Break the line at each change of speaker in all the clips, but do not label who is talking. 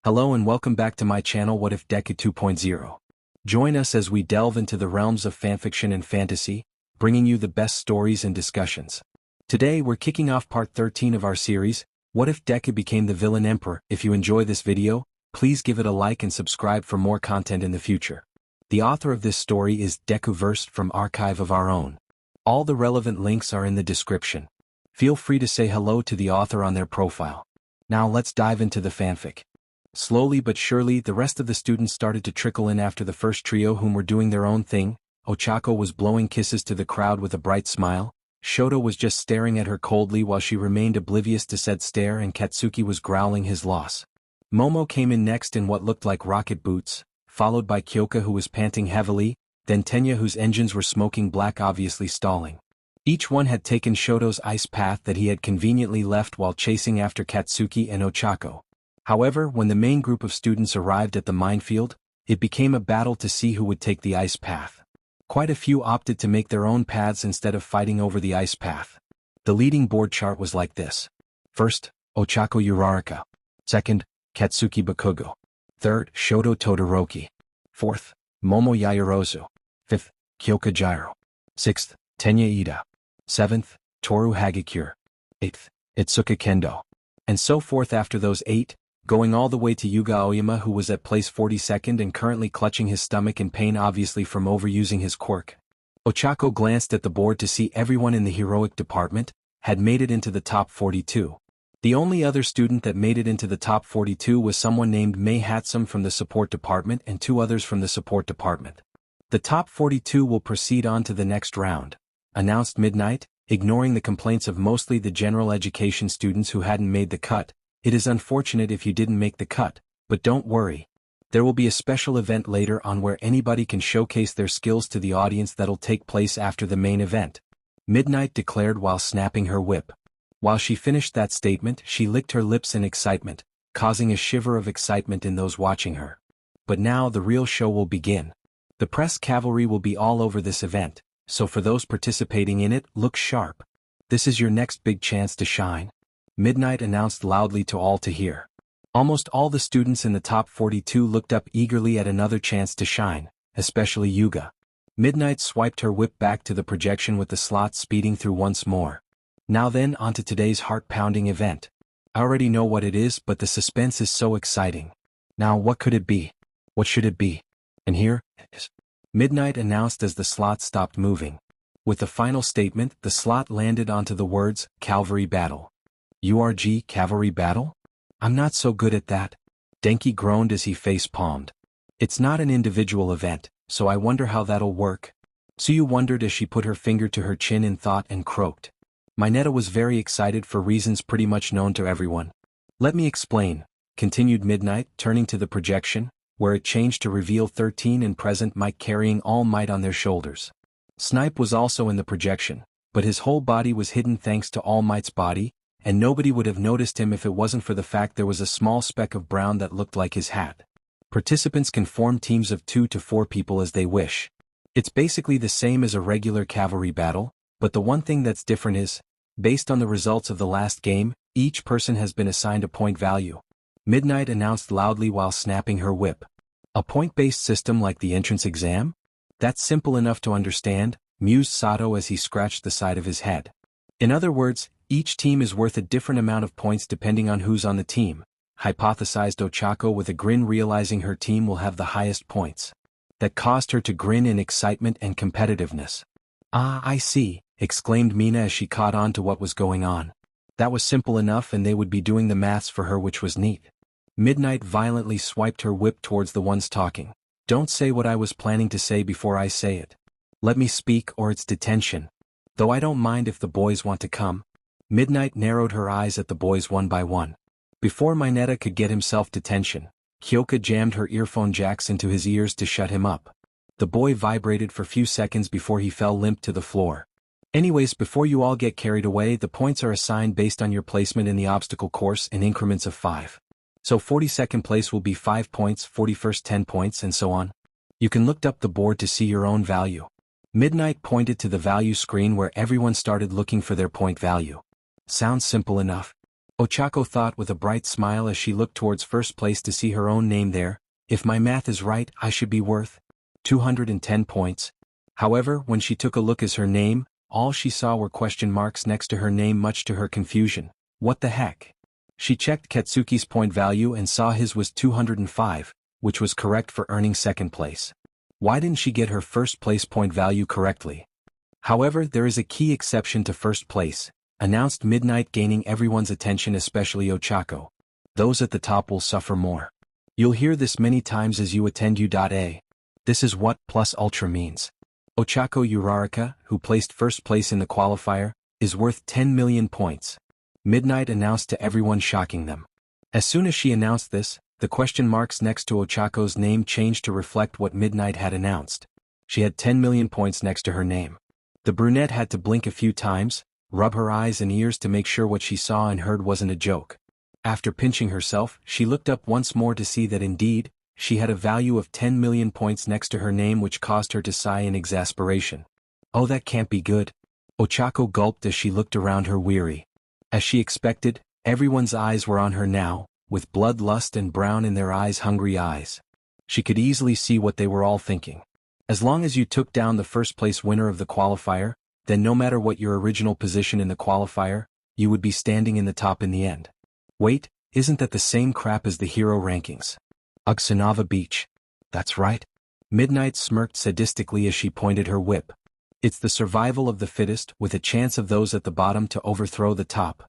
Hello and welcome back to my channel What If Deku 2.0. Join us as we delve into the realms of fanfiction and fantasy, bringing you the best stories and discussions. Today we're kicking off part 13 of our series, What If Deku Became the Villain Emperor? If you enjoy this video, please give it a like and subscribe for more content in the future. The author of this story is DekuVerse from Archive of Our Own. All the relevant links are in the description. Feel free to say hello to the author on their profile. Now let's dive into the fanfic. Slowly but surely the rest of the students started to trickle in after the first trio whom were doing their own thing. Ochako was blowing kisses to the crowd with a bright smile, Shoto was just staring at her coldly while she remained oblivious to said stare, and Katsuki was growling his loss. Momo came in next in what looked like rocket boots, followed by Kyoka who was panting heavily, then Tenya whose engines were smoking black, obviously stalling. Each one had taken Shoto's ice path that he had conveniently left while chasing after Katsuki and Ochako. However, when the main group of students arrived at the minefield, it became a battle to see who would take the ice path. Quite a few opted to make their own paths instead of fighting over the ice path. The leading board chart was like this. First, Ochako Uraraka. Second, Katsuki Bakugo. Third, Shoto Todoroki. Fourth, Momo Yaoyorozu. Fifth, Kyoka Jiro. Sixth, Tenya Ida. Seventh, Toru Hagakure. Eighth, Itsuka Kendo. And so forth after those 8, going all the way to Yuga Aoyama who was at place 42nd and currently clutching his stomach in pain, obviously from overusing his quirk. Ochako glanced at the board to see everyone in the heroic department had made it into the top 42. The only other student that made it into the top 42 was someone named Mei Hatsum from the support department and 2 others from the support department. The top 42 will proceed on to the next round, announced Midnight, ignoring the complaints of mostly the general education students who hadn't made the cut. It is unfortunate if you didn't make the cut, but don't worry. There will be a special event later on where anybody can showcase their skills to the audience that'll take place after the main event, Midnight declared while snapping her whip. While she finished that statement, she licked her lips in excitement, causing a shiver of excitement in those watching her. But now the real show will begin. The press cavalry will be all over this event, so for those participating in it, look sharp. This is your next big chance to shine, Midnight announced loudly to all to hear. Almost all the students in the top 42 looked up eagerly at another chance to shine, especially Yuga. Midnight swiped her whip back to the projection with the slots speeding through once more. Now then, on to today's heart-pounding event. I already know what it is, but the suspense is so exciting. Now what could it be? What should it be? And here it is, Midnight announced as the slot stopped moving. With the final statement, the slot landed onto the words, Cavalry Battle. URG Cavalry Battle? I'm not so good at that. Denki groaned as he face-palmed. It's not an individual event, so I wonder how that'll work. Tsuyu wondered as she put her finger to her chin in thought and croaked. Mineta was very excited for reasons pretty much known to everyone. Let me explain, continued Midnight, turning to the projection, where it changed to reveal 13 and present Mike carrying All Might on their shoulders. Snipe was also in the projection, but his whole body was hidden thanks to All Might's body, and nobody would have noticed him if it wasn't for the fact there was a small speck of brown that looked like his hat. Participants can form teams of 2 to 4 people as they wish. It's basically the same as a regular cavalry battle, but the one thing that's different is, based on the results of the last game, each person has been assigned a point value, Midnight announced loudly while snapping her whip. A point-based system like the entrance exam? That's simple enough to understand, mused Sato as he scratched the side of his head. In other words, each team is worth a different amount of points depending on who's on the team, hypothesized Ochako with a grin, realizing her team will have the highest points. That caused her to grin in excitement and competitiveness. Ah, I see, exclaimed Mina as she caught on to what was going on. That was simple enough and they would be doing the maths for her, which was neat. Midnight violently swiped her whip towards the ones talking. Don't say what I was planning to say before I say it. Let me speak or it's detention. Though I don't mind if the boys want to come. Midnight narrowed her eyes at the boys one by one. Before Mineta could get himself detention, Kyoka jammed her earphone jacks into his ears to shut him up. The boy vibrated for few seconds before he fell limp to the floor. Anyways, before you all get carried away, the points are assigned based on your placement in the obstacle course in increments of 5. So 42nd place will be 5 points, 41st 10 points, and so on. You can look up the board to see your own value. Midnight pointed to the value screen where everyone started looking for their point value. Sounds simple enough. Ochako thought with a bright smile as she looked towards first place to see her own name there. If my math is right, I should be worth 210 points. However, when she took a look at her name, all she saw were question marks next to her name, much to her confusion. What the heck? She checked Katsuki's point value and saw his was 205, which was correct for earning second place. Why didn't she get her first place point value correctly? However, there is a key exception to first place, announced Midnight, gaining everyone's attention, especially Ochako. Those at the top will suffer more. You'll hear this many times as you attend U.A. This is what plus ultra means. Ochako Uraraka, who placed first place in the qualifier, is worth 10 million points. Midnight announced to everyone, shocking them. As soon as she announced this, the question marks next to Ochako's name changed to reflect what Midnight had announced. She had 10 million points next to her name. The brunette had to blink a few times, rub her eyes and ears to make sure what she saw and heard wasn't a joke. After pinching herself, she looked up once more to see that indeed, she had a value of 10 million points next to her name, which caused her to sigh in exasperation. Oh, that can't be good. Ochako gulped as she looked around her, weary. As she expected, everyone's eyes were on her now, with bloodlust and brown in their eyes, hungry eyes. She could easily see what they were all thinking. As long as you took down the first place winner of the qualifier, then no matter what your original position in the qualifier, you would be standing in the top in the end. Wait, isn't that the same crap as the hero rankings? Ugsanava Beach. That's right. Midnight smirked sadistically as she pointed her whip. It's the survival of the fittest, with a chance of those at the bottom to overthrow the top.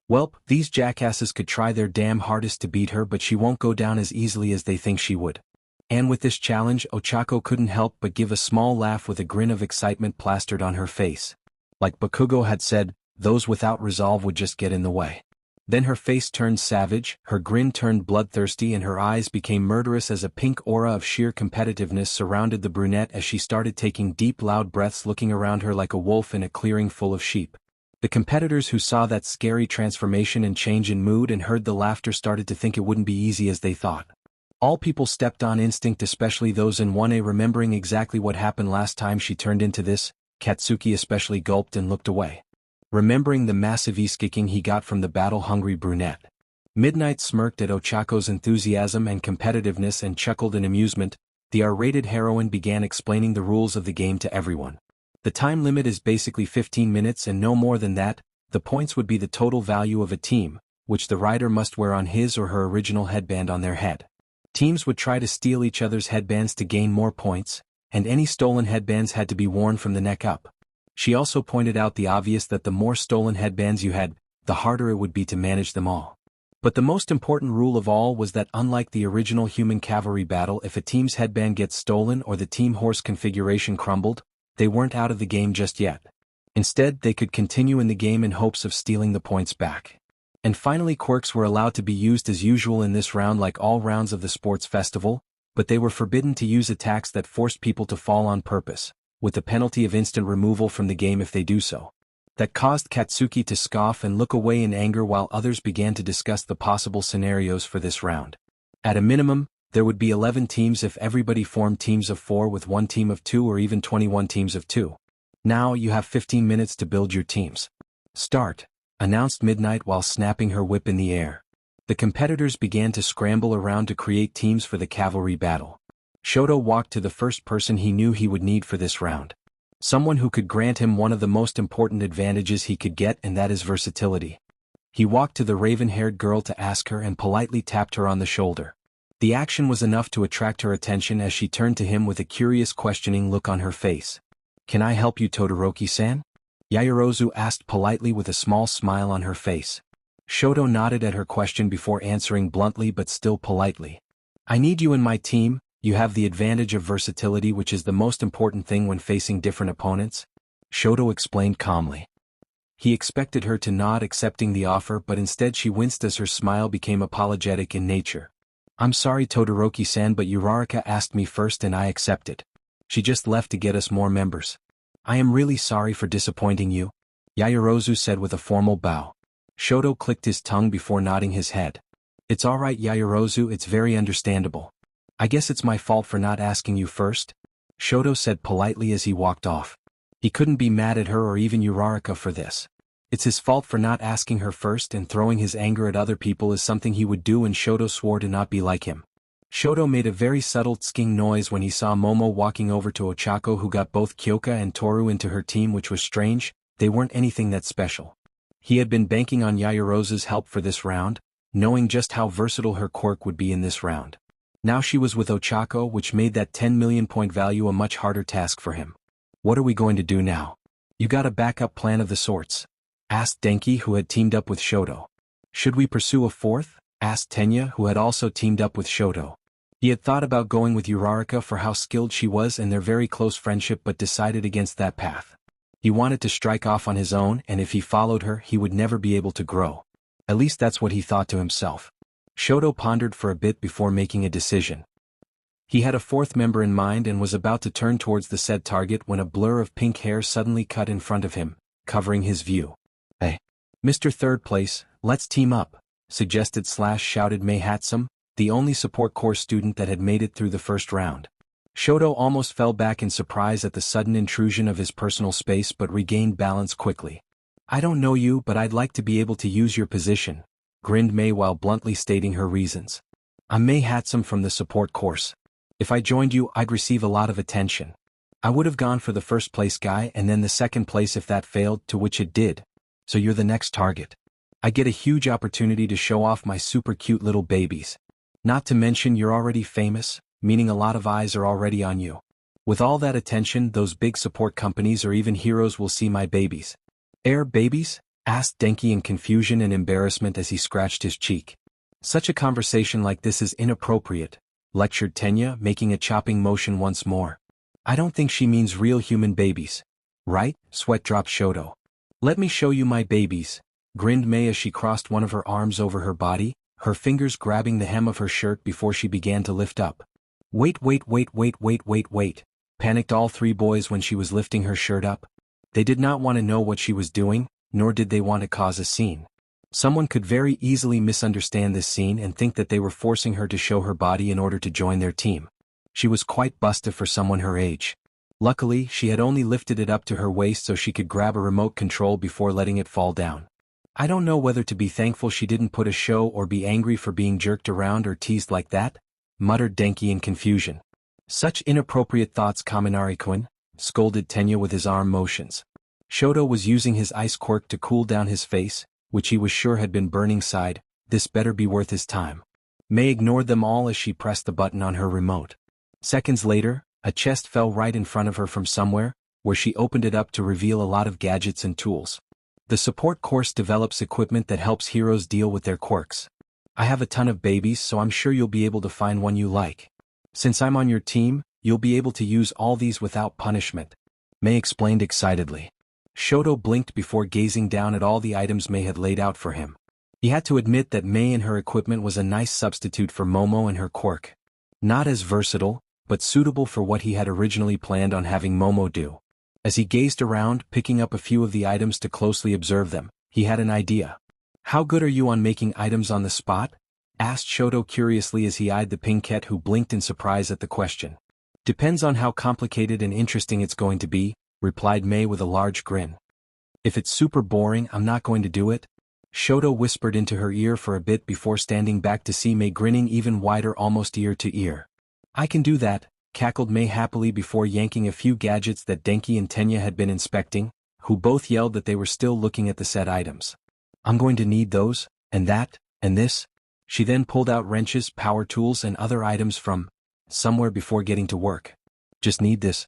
Welp, these jackasses could try their damn hardest to beat her, but she won't go down as easily as they think she would. And with this challenge, Ochako couldn't help but give a small laugh with a grin of excitement plastered on her face. Like Bakugo had said, those without resolve would just get in the way. Then her face turned savage, her grin turned bloodthirsty, and her eyes became murderous as a pink aura of sheer competitiveness surrounded the brunette as she started taking deep, loud breaths, looking around her like a wolf in a clearing full of sheep. The competitors who saw that scary transformation and change in mood and heard the laughter started to think it wouldn't be easy as they thought. All people stepped on instinct, especially those in 1A, remembering exactly what happened last time she turned into this. Katsuki especially gulped and looked away, remembering the massive kicking he got from the battle-hungry brunette. Midnight smirked at Ochako's enthusiasm and competitiveness and chuckled in amusement. The R-rated heroine began explaining the rules of the game to everyone. The time limit is basically 15 minutes and no more than that. The points would be the total value of a team, which the rider must wear on his or her original headband on their head. Teams would try to steal each other's headbands to gain more points, and any stolen headbands had to be worn from the neck up. She also pointed out the obvious, that the more stolen headbands you had, the harder it would be to manage them all. But the most important rule of all was that unlike the original human cavalry battle, if a team's headband gets stolen or the team horse configuration crumbled, they weren't out of the game just yet. Instead, they could continue in the game in hopes of stealing the points back. And finally, quirks were allowed to be used as usual in this round, like all rounds of the sports festival, but they were forbidden to use attacks that forced people to fall on purpose, with the penalty of instant removal from the game if they do so. That caused Katsuki to scoff and look away in anger while others began to discuss the possible scenarios for this round. At a minimum, there would be 11 teams if everybody formed teams of 4 with one team of 2, or even 21 teams of 2. Now you have 15 minutes to build your teams. Start, announced Midnight while snapping her whip in the air. The competitors began to scramble around to create teams for the cavalry battle. Shoto walked to the first person he knew he would need for this round. Someone who could grant him one of the most important advantages he could get, and that is versatility. He walked to the raven-haired girl to ask her and politely tapped her on the shoulder. The action was enough to attract her attention as she turned to him with a curious, questioning look on her face. "Can I help you, Todoroki-san?" Yaoyorozu asked politely with a small smile on her face. Shoto nodded at her question before answering bluntly but still politely. "I need you in my team. You have the advantage of versatility, which is the most important thing when facing different opponents," Shoto explained calmly. He expected her to nod, accepting the offer, but instead she winced as her smile became apologetic in nature. "I'm sorry, Todoroki-san, but Uraraka asked me first and I accepted. She just left to get us more members." "I am really sorry for disappointing you," Yaoyorozu said with a formal bow. Shoto clicked his tongue before nodding his head. "It's alright, Yaoyorozu, it's very understandable. I guess it's my fault for not asking you first," Shoto said politely as he walked off. He couldn't be mad at her or even Uraraka for this. It's his fault for not asking her first, and throwing his anger at other people is something he would do, and Shoto swore to not be like him. Shoto made a very subtle tsking noise when he saw Momo walking over to Ochako, who got both Kyoka and Toru into her team, which was strange. They weren't anything that special. He had been banking on Yaoyorozu's help for this round, knowing just how versatile her quirk would be in this round. Now she was with Ochako, which made that 10 million point value a much harder task for him. What are we going to do now? You got a backup plan of the sorts? Asked Denki, who had teamed up with Shoto. Should we pursue a fourth? Asked Tenya, who had also teamed up with Shoto. He had thought about going with Uraraka for how skilled she was and their very close friendship, but decided against that path. He wanted to strike off on his own, and if he followed her he would never be able to grow. At least that's what he thought to himself. Shoto pondered for a bit before making a decision. He had a fourth member in mind and was about to turn towards the said target when a blur of pink hair suddenly cut in front of him, covering his view. Hey, Mr. Third Place, let's team up, suggested / shouted Mei Hatsum, the only support corps student that had made it through the first round. Shoto almost fell back in surprise at the sudden intrusion of his personal space, but regained balance quickly. I don't know you, but I'd like to be able to use your position, grinned Mei while bluntly stating her reasons. I'm Mei Hatsum from the support course. If I joined you, I'd receive a lot of attention. I would have gone for the first place guy and then the second place if that failed, to which it did. So you're the next target. I get a huge opportunity to show off my super cute little babies. Not to mention you're already famous, meaning a lot of eyes are already on you. With all that attention, those big support companies or even heroes will see my babies. Babies? Asked Denki in confusion and embarrassment as he scratched his cheek. Such a conversation like this is inappropriate, lectured Tenya, making a chopping motion once more. I don't think she means real human babies. Right? Sweat dropped Shoto. Let me show you my babies, grinned Mei as she crossed one of her arms over her body, her fingers grabbing the hem of her shirt before she began to lift up. Wait, panicked all three boys when she was lifting her shirt up. They did not want to know what she was doing, nor did they want to cause a scene. Someone could very easily misunderstand this scene and think that they were forcing her to show her body in order to join their team. She was quite busty for someone her age. Luckily, she had only lifted it up to her waist so she could grab a remote control before letting it fall down. I don't know whether to be thankful she didn't put a show or be angry for being jerked around or teased like that, muttered Denki in confusion. Such inappropriate thoughts, Kaminari-kun, scolded Tenya with his arm motions. Shoto was using his ice quirk to cool down his face, which he was sure had been burning. Sighed, this better be worth his time. Mei ignored them all as she pressed the button on her remote. Seconds later, a chest fell right in front of her from somewhere, where she opened it up to reveal a lot of gadgets and tools. The support course develops equipment that helps heroes deal with their quirks. I have a ton of babies, so I'm sure you'll be able to find one you like. Since I'm on your team, you'll be able to use all these without punishment, Mei explained excitedly. Shoto blinked before gazing down at all the items Mei had laid out for him. He had to admit that Mei and her equipment was a nice substitute for Momo and her quirk. Not as versatile, but suitable for what he had originally planned on having Momo do. As he gazed around, picking up a few of the items to closely observe them, he had an idea. How good are you on making items on the spot? Asked Shoto curiously as he eyed the pinkette, who blinked in surprise at the question. Depends on how complicated and interesting it's going to be, replied Mei with a large grin. If it's super boring, I'm not going to do it. Shoto whispered into her ear for a bit before standing back to see Mei grinning even wider, almost ear to ear. I can do that, cackled Mei happily before yanking a few gadgets that Denki and Tenya had been inspecting, who both yelled that they were still looking at the said items. I'm going to need those, and that, and this. She then pulled out wrenches, power tools and other items from somewhere before getting to work. Just need this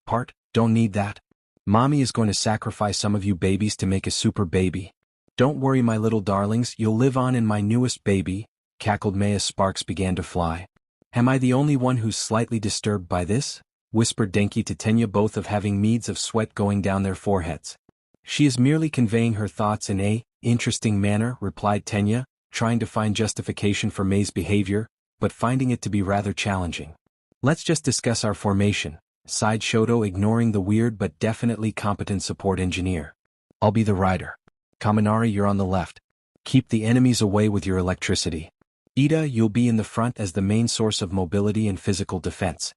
part, don't need that. Mommy is going to sacrifice some of you babies to make a super baby. Don't worry my little darlings, you'll live on in my newest baby, cackled Mei as sparks began to fly. Am I the only one who's slightly disturbed by this? Whispered Denki to Tenya, both of having beads of sweat going down their foreheads. She is merely conveying her thoughts in a interesting manner, replied Tenya, trying to find justification for Mei's behavior, but finding it to be rather challenging. Let's just discuss our formation, sighed Shoto, ignoring the weird but definitely competent support engineer. I'll be the rider. Kaminari, you're on the left. Keep the enemies away with your electricity. Ida, you'll be in the front as the main source of mobility and physical defense.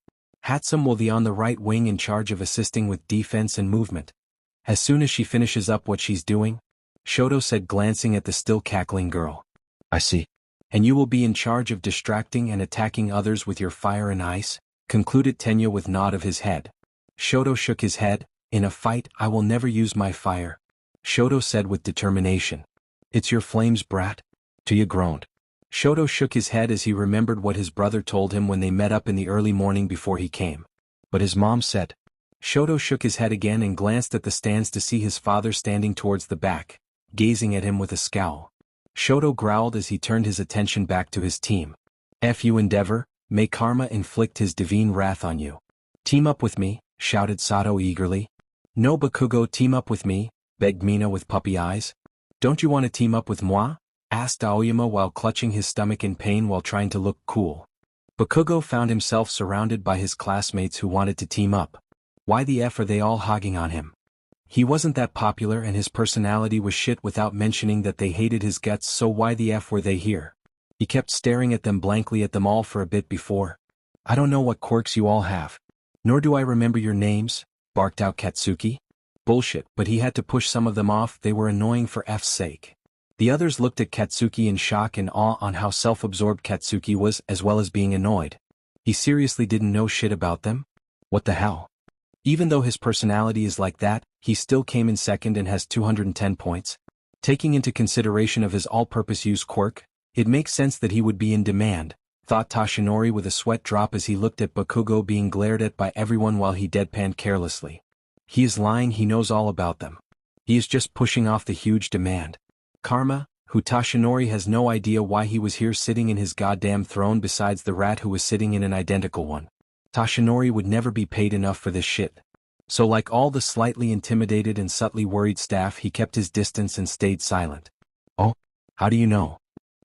Hatsum will be on the right wing in charge of assisting with defense and movement. As soon as she finishes up what she's doing, Shoto said, glancing at the still cackling girl. I see. And you will be in charge of distracting and attacking others with your fire and ice, concluded Tenya with nod of his head. Shoto shook his head. In a fight, I will never use my fire, Shoto said with determination. It's your flames, brat? Tenya groaned. Shoto shook his head as he remembered what his brother told him when they met up in the early morning before he came. But his mom said. Shoto shook his head again and glanced at the stands to see his father standing towards the back, gazing at him with a scowl. Shoto growled as he turned his attention back to his team. F you endeavor, may karma inflict his divine wrath on you. Team up with me, shouted Sato eagerly. No Bakugo, team up with me, begged Mina with puppy eyes. Don't you want to team up with moi? Asked Aoyama while clutching his stomach in pain while trying to look cool. Bakugo found himself surrounded by his classmates who wanted to team up. Why the F are they all hogging on him? He wasn't that popular and his personality was shit without mentioning that they hated his guts, so why the F were they here? He kept staring at them blankly at them all for a bit before. I don't know what quirks you all have. Nor do I remember your names, barked out Katsuki. Bullshit, but he had to push some of them off, they were annoying for F's sake. The others looked at Katsuki in shock and awe on how self-absorbed Katsuki was as well as being annoyed. He seriously didn't know shit about them? What the hell? Even though his personality is like that, he still came in second and has 210 points. Taking into consideration of his all-purpose use quirk, it makes sense that he would be in demand, thought Toshinori with a sweat drop as he looked at Bakugo being glared at by everyone while he deadpanned carelessly. He is lying, he knows all about them. He is just pushing off the huge demand. Karma, who Toshinori has no idea why he was here sitting in his goddamn throne besides the rat who was sitting in an identical one. Toshinori would never be paid enough for this shit. So like all the slightly intimidated and subtly worried staff, he kept his distance and stayed silent. Oh? How do you know?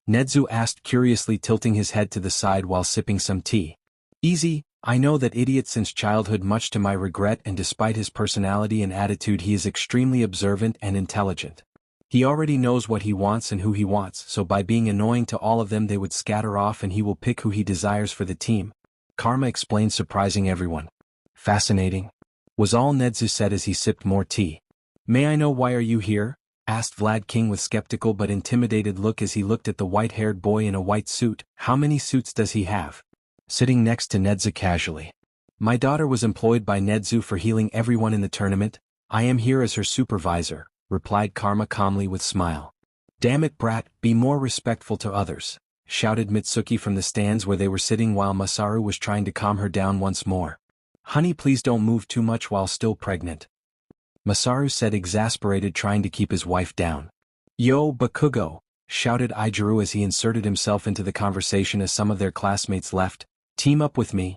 Nedzu asked curiously, tilting his head to the side while sipping some tea. Easy, I know that idiot since childhood, much to my regret, and despite his personality and attitude he is extremely observant and intelligent. He already knows what he wants and who he wants, so by being annoying to all of them they would scatter off and he will pick who he desires for the team. Karma explained, surprising everyone. Fascinating, was all Nedzu said as he sipped more tea. May I know why are you here? Asked Vlad King with skeptical but intimidated look as he looked at the white-haired boy in a white suit. How many suits does he have? Sitting next to Nedzu casually. My daughter was employed by Nedzu for healing everyone in the tournament. I am here as her supervisor, replied Karma calmly with smile. Damn it, brat, be more respectful to others, shouted Mitsuki from the stands where they were sitting while Masaru was trying to calm her down once more. Honey, please don't move too much while still pregnant, Masaru said, exasperated, trying to keep his wife down. Yo, Bakugo, shouted Ijiru as he inserted himself into the conversation as some of their classmates left. Team up with me.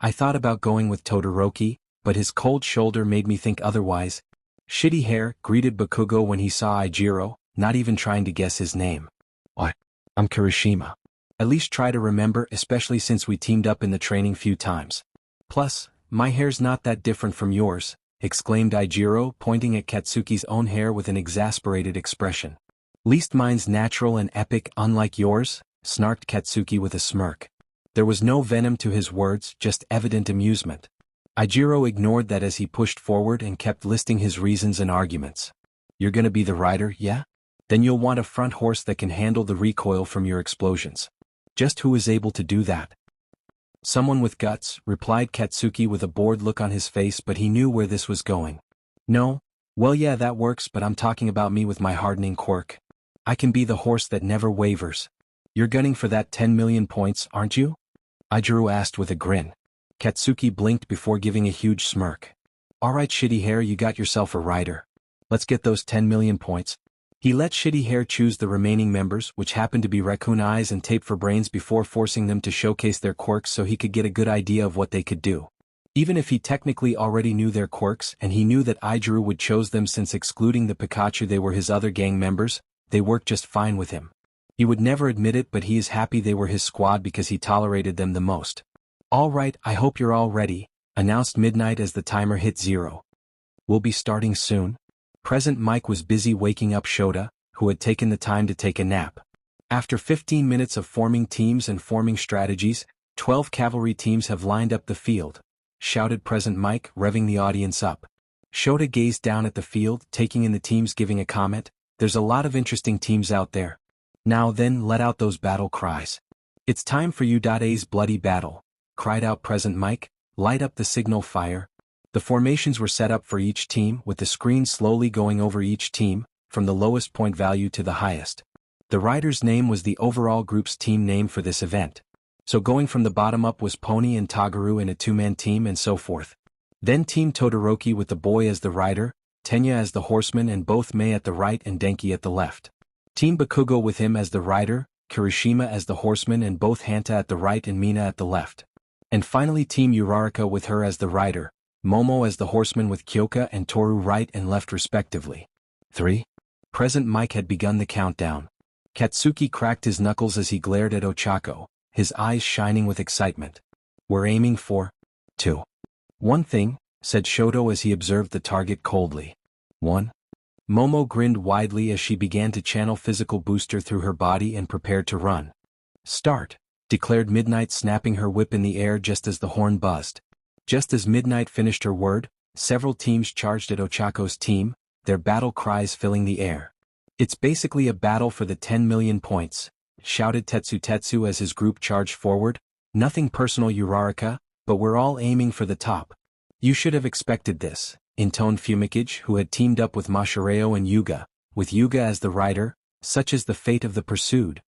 I thought about going with Todoroki, but his cold shoulder made me think otherwise. Shitty hair, greeted Bakugo when he saw Ijiru, not even trying to guess his name. What? I'm Kirishima. At least try to remember, especially since we teamed up in the training few times. Plus, my hair's not that different from yours, exclaimed Ijiru, pointing at Katsuki's own hair with an exasperated expression. Least mine's natural and epic, unlike yours, snarked Katsuki with a smirk. There was no venom to his words, just evident amusement. Ijiru ignored that as he pushed forward and kept listing his reasons and arguments. You're gonna be the rider, yeah? Then you'll want a front horse that can handle the recoil from your explosions. Just who is able to do that? Someone with guts, replied Katsuki with a bored look on his face, but he knew where this was going. No? Well yeah, that works, but I'm talking about me with my hardening quirk. I can be the horse that never wavers. You're gunning for that 10 million points, aren't you? Ijiru asked with a grin. Katsuki blinked before giving a huge smirk. Alright, Shitty Hair, you got yourself a rider. Let's get those 10 million points. He let Shitty Hair choose the remaining members, which happened to be Raccoon Eyes and Tape for Brains, before forcing them to showcase their quirks so he could get a good idea of what they could do. Even if he technically already knew their quirks, and he knew that Ijiru would choose them since excluding the Pikachu they were his other gang members, they worked just fine with him. He would never admit it, but he is happy they were his squad because he tolerated them the most. Alright, I hope you're all ready, announced Midnight as the timer hit 0. We'll be starting soon. Present Mike was busy waking up Shota, who had taken the time to take a nap. After 15 minutes of forming teams and forming strategies, 12 cavalry teams have lined up the field, shouted Present Mike, revving the audience up. Shota gazed down at the field, taking in the teams, giving a comment. There's a lot of interesting teams out there. Now then, let out those battle cries. It's time for Udate's bloody battle, cried out Present Mike. Light up the signal fire. The formations were set up for each team, with the screen slowly going over each team, from the lowest point value to the highest. The rider's name was the overall group's team name for this event. So going from the bottom up was Pony and Tagaru in a two-man team and so forth. Then Team Todoroki with the boy as the rider, Tenya as the horseman and both Mei at the right and Denki at the left. Team Bakugo with him as the rider, Kirishima as the horseman and both Hanta at the right and Mina at the left. And finally Team Uraraka with her as the rider, Momo as the horseman with Kyoka and Toru right and left respectively. 3. Present Mike had begun the countdown. Katsuki cracked his knuckles as he glared at Ochako, his eyes shining with excitement. We're aiming for 2. One thing, said Shoto as he observed the target coldly. 1. Momo grinned widely as she began to channel physical booster through her body and prepared to run. Start, declared Midnight, snapping her whip in the air just as the horn buzzed. Just as Midnight finished her word, several teams charged at Ochako's team, their battle cries filling the air. It's basically a battle for the 10 million points, shouted Tetsu as his group charged forward. Nothing personal, Uraraka, but we're all aiming for the top. You should have expected this, intoned Fumikage, who had teamed up with Mashireo and Yuga, with Yuga as the rider. Such is the fate of the pursued.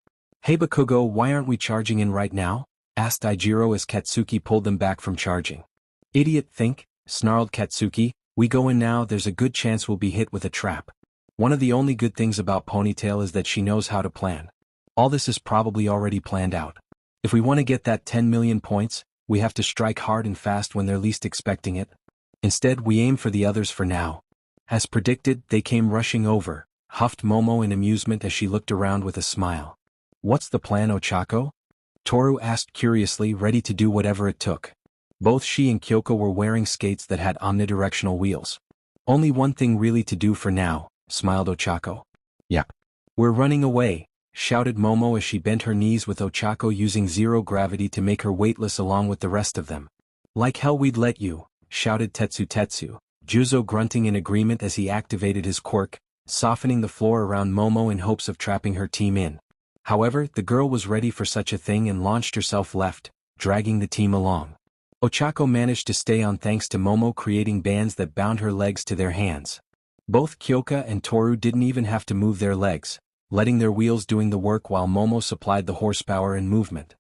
Hey Bakugo, why aren't we charging in right now? Asked Aijiro as Katsuki pulled them back from charging. Idiot think, snarled Katsuki, we go in now, there's a good chance we'll be hit with a trap. One of the only good things about Ponytail is that she knows how to plan. All this is probably already planned out. If we want to get that 10 million points, we have to strike hard and fast when they're least expecting it. Instead, we aim for the others for now. As predicted, they came rushing over, huffed Momo in amusement as she looked around with a smile. What's the plan, Ochako? Toru asked curiously, ready to do whatever it took. Both she and Kyoko were wearing skates that had omnidirectional wheels. Only one thing really to do for now, smiled Ochako. Yep. We're running away, shouted Momo as she bent her knees with Ochako using zero gravity to make her weightless along with the rest of them. Like hell we'd let you, shouted Tetsu, Juzo grunting in agreement as he activated his quirk, softening the floor around Momo in hopes of trapping her team in. However, the girl was ready for such a thing and launched herself left, dragging the team along. Ochako managed to stay on thanks to Momo creating bands that bound her legs to their hands. Both Kyoka and Toru didn't even have to move their legs, letting their wheels doing the work while Momo supplied the horsepower and movement.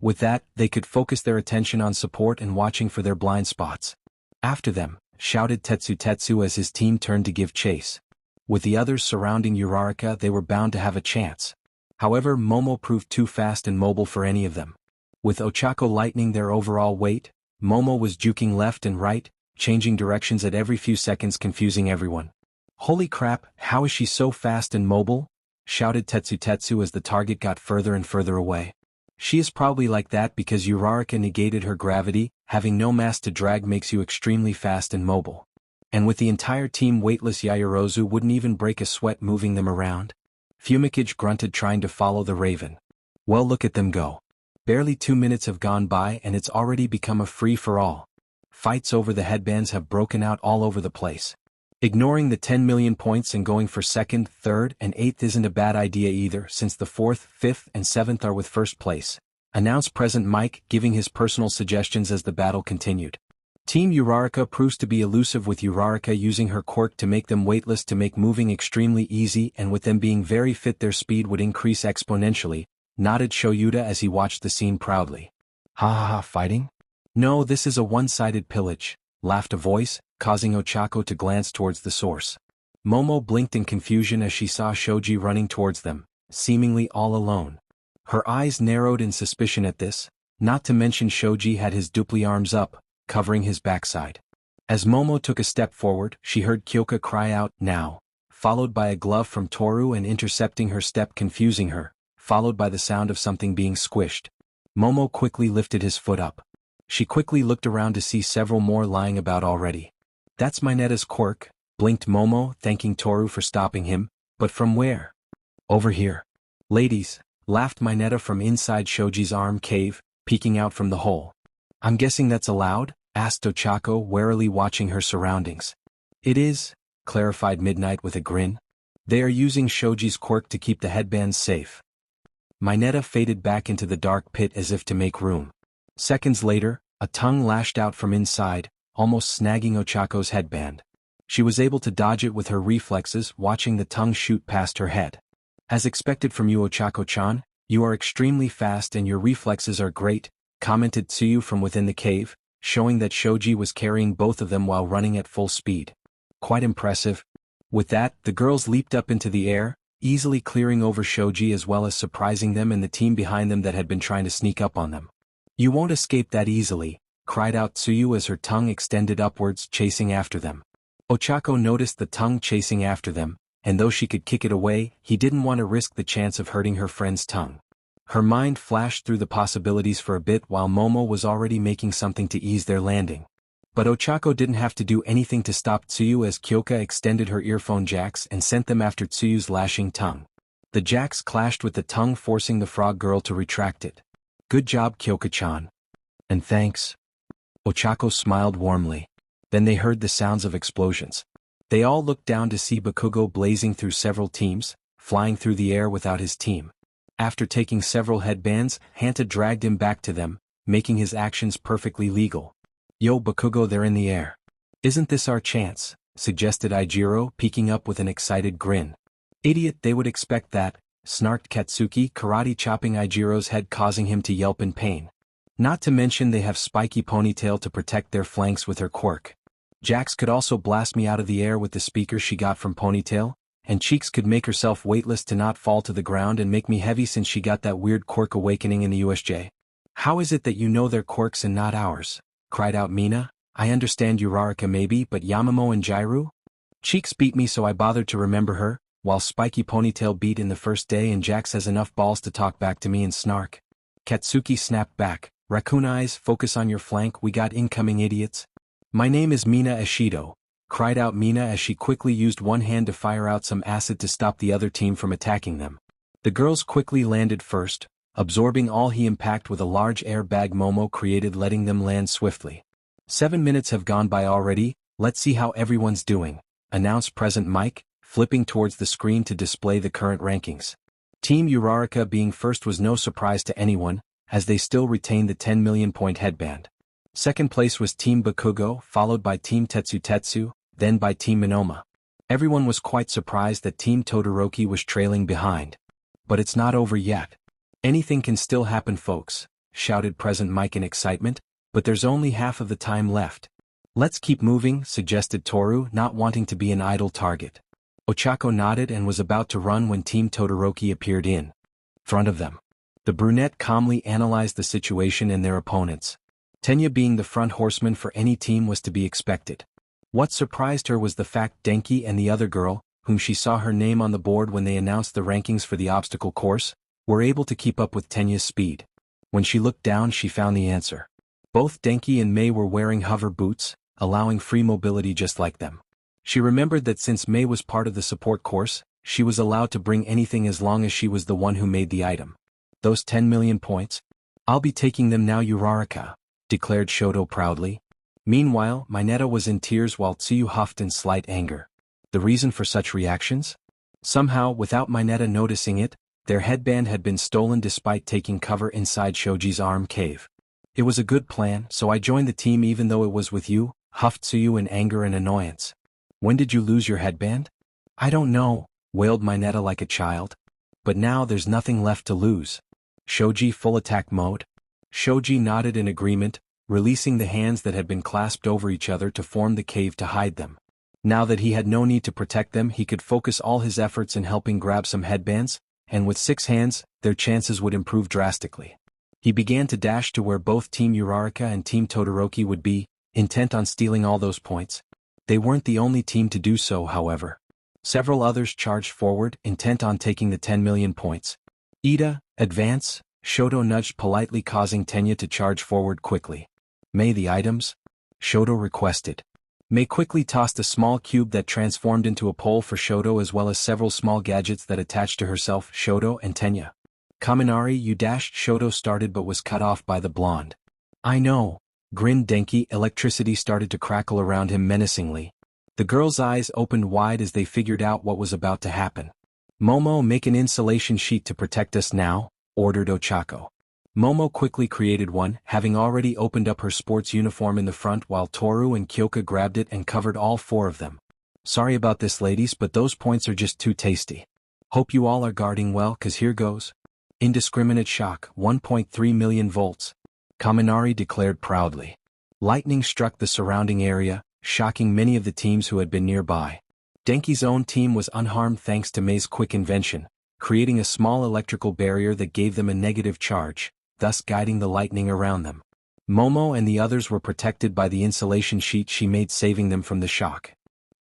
With that, they could focus their attention on support and watching for their blind spots. After them, shouted Tetsu as his team turned to give chase. With the others surrounding Uraraka, they were bound to have a chance. However, Momo proved too fast and mobile for any of them. With Ochako lightening their overall weight, Momo was juking left and right, changing directions at every few seconds, confusing everyone. Holy crap, how is she so fast and mobile? Shouted Tetsu as the target got further and further away. She is probably like that because Uraraka negated her gravity. Having no mass to drag makes you extremely fast and mobile. And with the entire team weightless, Yaoyorozu wouldn't even break a sweat moving them around. Fumikage grunted, trying to follow the raven. Well, look at them go. Barely 2 minutes have gone by and it's already become a free-for-all. Fights over the headbands have broken out all over the place. Ignoring the 10 million points and going for 2nd, 3rd, and 8th isn't a bad idea either, since the 4th, 5th, and 7th are with 1st place, announced Present Mike, giving his personal suggestions as the battle continued. Team Uraraka proves to be elusive, with Uraraka using her quirk to make them weightless to make moving extremely easy, and with them being very fit their speed would increase exponentially, nodded Shoyuta as he watched the scene proudly. Ha ha ha, fighting? No, this is a one-sided pillage, laughed a voice, causing Ochako to glance towards the source. Momo blinked in confusion as she saw Shoji running towards them, seemingly all alone. Her eyes narrowed in suspicion at this, not to mention Shoji had his dupli arms up, covering his backside. As Momo took a step forward, she heard Kyoka cry out, "Now!" followed by a glove from Toru and intercepting her step, confusing her, followed by the sound of something being squished. Momo quickly lifted his foot up. She quickly looked around to see several more lying about already. That's Mineta's quirk, blinked Momo, thanking Toru for stopping him, but from where? Over here. Ladies, laughed Mineta from inside Shoji's arm cave, peeking out from the hole. I'm guessing that's allowed? Asked Ochako, warily watching her surroundings. It is, clarified Midnight with a grin. They are using Shoji's quirk to keep the headbands safe. Mineta faded back into the dark pit as if to make room. Seconds later, a tongue lashed out from inside, almost snagging Ochako's headband. She was able to dodge it with her reflexes, watching the tongue shoot past her head. As expected from you, Ochako-chan, you are extremely fast and your reflexes are great, commented Tsuyu from within the cave, showing that Shoji was carrying both of them while running at full speed. Quite impressive. With that, the girls leaped up into the air, easily clearing over Shoji as well as surprising them and the team behind them that had been trying to sneak up on them. You won't escape that easily, cried out Tsuyu as her tongue extended upwards, chasing after them. Ochako noticed the tongue chasing after them, and though she could kick it away, he didn't want to risk the chance of hurting her friend's tongue. Her mind flashed through the possibilities for a bit while Momo was already making something to ease their landing. But Ochako didn't have to do anything to stop Tsuyu as Kyoka extended her earphone jacks and sent them after Tsuyu's lashing tongue. The jacks clashed with the tongue, forcing the frog girl to retract it. Good job, Kyoka-chan. And thanks. Ochako smiled warmly. Then they heard the sounds of explosions. They all looked down to see Bakugo blazing through several teams, flying through the air without his team. After taking several headbands, Hanta dragged him back to them, making his actions perfectly legal. Yo Bakugo, they're in the air. Isn't this our chance? Suggested Eijiro, peeking up with an excited grin. Idiot, they would expect that, snarked Katsuki, karate chopping Eijiro's head, causing him to yelp in pain. Not to mention they have Spiky Ponytail to protect their flanks with her quirk. Jax could also blast me out of the air with the speaker she got from Ponytail, and Cheeks could make herself weightless to not fall to the ground and make me heavy since she got that weird quirk awakening in the USJ. How is it that you know their quirks and not ours? Cried out Mina. I understand Uraraka maybe, but Yamamo and Jairu? Cheeks beat me so I bothered to remember her, while Spiky Ponytail beat in the first day and Jax has enough balls to talk back to me and snark. Katsuki snapped back. Raccoon eyes, focus on your flank, we got incoming idiots. My name is Mina Ashido, cried out Mina as she quickly used one hand to fire out some acid to stop the other team from attacking them. The girls quickly landed first, absorbing all he impact with a large air bag Momo created, letting them land swiftly. 7 minutes have gone by already, let's see how everyone's doing, announced Present Mike, flipping towards the screen to display the current rankings. Team Uraraka being first was no surprise to anyone, as they still retained the 10 million point headband. Second place was Team Bakugo, followed by Team Tetsu, then by Team Minoma. Everyone was quite surprised that Team Todoroki was trailing behind. But it's not over yet. Anything can still happen, folks, shouted Present Mike in excitement, but there's only half of the time left. Let's keep moving, suggested Toru, not wanting to be an idle target. Ochako nodded and was about to run when Team Todoroki appeared in front of them. The brunette calmly analyzed the situation and their opponents. Tenya being the front horseman for any team was to be expected. What surprised her was the fact Denki and the other girl, whom she saw her name on the board when they announced the rankings for the obstacle course, were able to keep up with Tenya's speed. When she looked down, she found the answer. Both Denki and Mei were wearing hover boots, allowing free mobility just like them. She remembered that since Mei was part of the support course, she was allowed to bring anything as long as she was the one who made the item. Those 10 million points? I'll be taking them now, Uraraka, declared Shoto proudly. Meanwhile, Mineta was in tears while Tsuyu huffed in slight anger. The reason for such reactions? Somehow, without Mineta noticing it, their headband had been stolen despite taking cover inside Shoji's arm cave. It was a good plan, so I joined the team even though it was with you, huffed Tsuyu in anger and annoyance. When did you lose your headband? I don't know, wailed Mineta like a child. But now there's nothing left to lose. Shoji full attack mode? Shoji nodded in agreement, releasing the hands that had been clasped over each other to form the cave to hide them. Now that he had no need to protect them, he could focus all his efforts in helping grab some headbands, and with 6 hands, their chances would improve drastically. He began to dash to where both Team Uraraka and Team Todoroki would be, intent on stealing all those points. They weren't the only team to do so, however. Several others charged forward, intent on taking the 10 million points. Ida, advance, Shoto nudged politely, causing Tenya to charge forward quickly. Mei, the items? Shoto requested. Mei quickly tossed a small cube that transformed into a pole for Shoto as well as several small gadgets that attached to herself, Shoto and Tenya. Kaminari, you dashed, Shoto started but was cut off by the blonde. I know, grinned Denki. Electricity started to crackle around him menacingly. The girls' eyes opened wide as they figured out what was about to happen. "Momo, make an insulation sheet to protect us now," ordered Ochako. Momo quickly created one, having already opened up her sports uniform in the front while Toru and Kyoka grabbed it and covered all four of them. "Sorry about this, ladies, but those points are just too tasty. Hope you all are guarding well, 'cause here goes." Indiscriminate shock, 1.3 million volts. Kaminari declared proudly. Lightning struck the surrounding area, shocking many of the teams who had been nearby. Denki's own team was unharmed thanks to Mei's quick invention, creating a small electrical barrier that gave them a negative charge, thus guiding the lightning around them. Momo and the others were protected by the insulation sheet she made, saving them from the shock.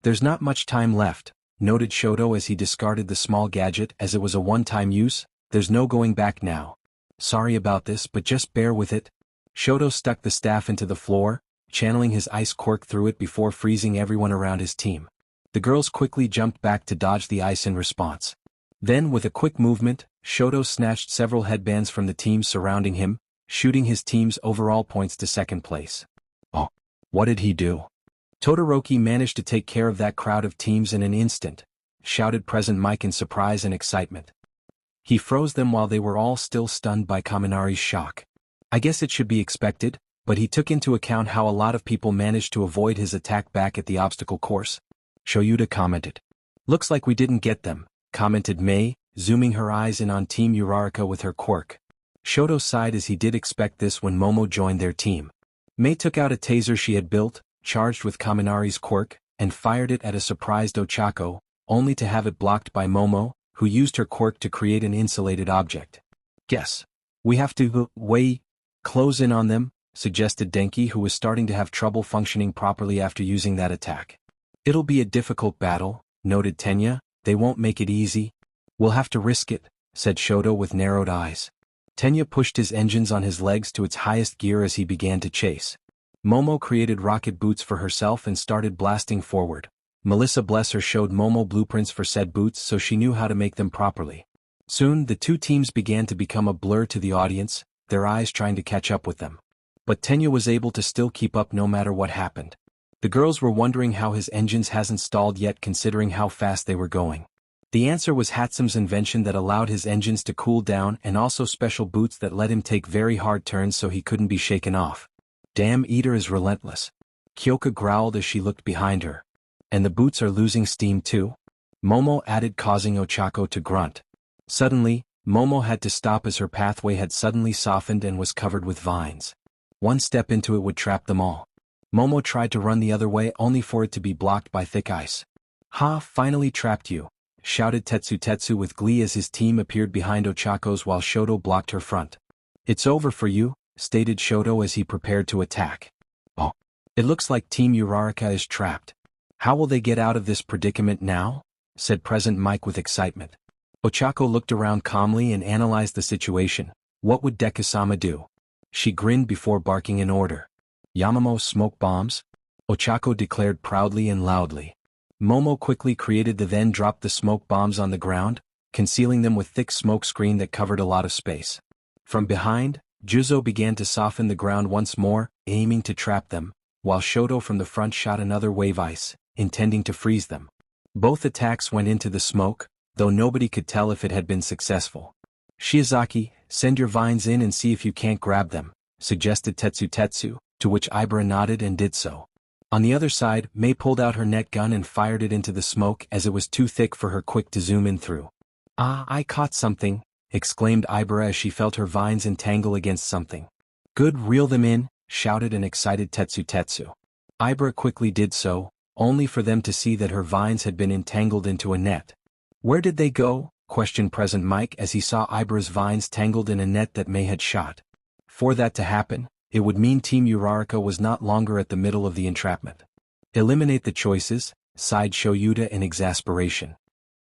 "There's not much time left," noted Shoto as he discarded the small gadget as it was a one-time use. "There's no going back now. Sorry about this, but just bear with it." Shoto stuck the staff into the floor, channeling his ice quirk through it before freezing everyone around his team. The girls quickly jumped back to dodge the ice in response. Then, with a quick movement, Shoto snatched several headbands from the teams surrounding him, shooting his team's overall points to second place. "Oh, what did he do?" "Todoroki managed to take care of that crowd of teams in an instant," shouted Present Mike in surprise and excitement. "He froze them while they were all still stunned by Kaminari's shock. I guess it should be expected, but he took into account how a lot of people managed to avoid his attack back at the obstacle course." Shoyuta commented. "Looks like we didn't get them," commented Mei, zooming her eyes in on Team Uraraka with her quirk. Shoto sighed as he did expect this when Momo joined their team. Mei took out a taser she had built, charged with Kaminari's quirk, and fired it at a surprised Ochako, only to have it blocked by Momo, who used her quirk to create an insulated object. "Guess we have to close in on them," suggested Denki, who was starting to have trouble functioning properly after using that attack. "It'll be a difficult battle," noted Tenya. "They won't make it easy." "We'll have to risk it," said Shoto with narrowed eyes. Tenya pushed his engines on his legs to its highest gear as he began to chase. Momo created rocket boots for herself and started blasting forward. Melissa Blesser showed Momo blueprints for said boots so she knew how to make them properly. Soon the two teams began to become a blur to the audience, their eyes trying to catch up with them. But Tenya was able to still keep up no matter what happened. The girls were wondering how his engines hasn't stalled yet considering how fast they were going. The answer was Hatsum's invention that allowed his engines to cool down and also special boots that let him take very hard turns so he couldn't be shaken off. "Damn, Eater is relentless," Kyoka growled as she looked behind her. "And the boots are losing steam too?" Momo added, causing Ochako to grunt. Suddenly, Momo had to stop as her pathway had suddenly softened and was covered with vines. One step into it would trap them all. Momo tried to run the other way only for it to be blocked by thick ice. "Ha, finally trapped you," shouted Tetsu with glee as his team appeared behind Ochako's while Shoto blocked her front. "It's over for you," stated Shoto as he prepared to attack. "Oh, it looks like Team Uraraka is trapped. How will they get out of this predicament now?" said Present Mike with excitement. Ochako looked around calmly and analyzed the situation. What would Deku-sama do? She grinned before barking an order. "Yamamo smoke bombs?" Ochako declared proudly and loudly. Momo quickly created then dropped the smoke bombs on the ground, concealing them with thick smoke screen that covered a lot of space. From behind, Juzo began to soften the ground once more, aiming to trap them, while Shoto from the front shot another wave ice, intending to freeze them. Both attacks went into the smoke, though nobody could tell if it had been successful. "Shiozaki, send your vines in and see if you can't grab them," suggested Tetsu, to which Ibara nodded and did so. On the other side, Mei pulled out her net gun and fired it into the smoke as it was too thick for her quick to zoom in through. "Ah, I caught something," exclaimed Ibara as she felt her vines entangle against something. "Good, reel them in," shouted an excited Tetsu. Ibara quickly did so, only for them to see that her vines had been entangled into a net. "Where did they go?" questioned Present Mike as he saw Ibara's vines tangled in a net that Mei had shot. For that to happen, it would mean Team Uraraka was not longer at the middle of the entrapment. "Eliminate the choices," sighed Shoyuta in exasperation.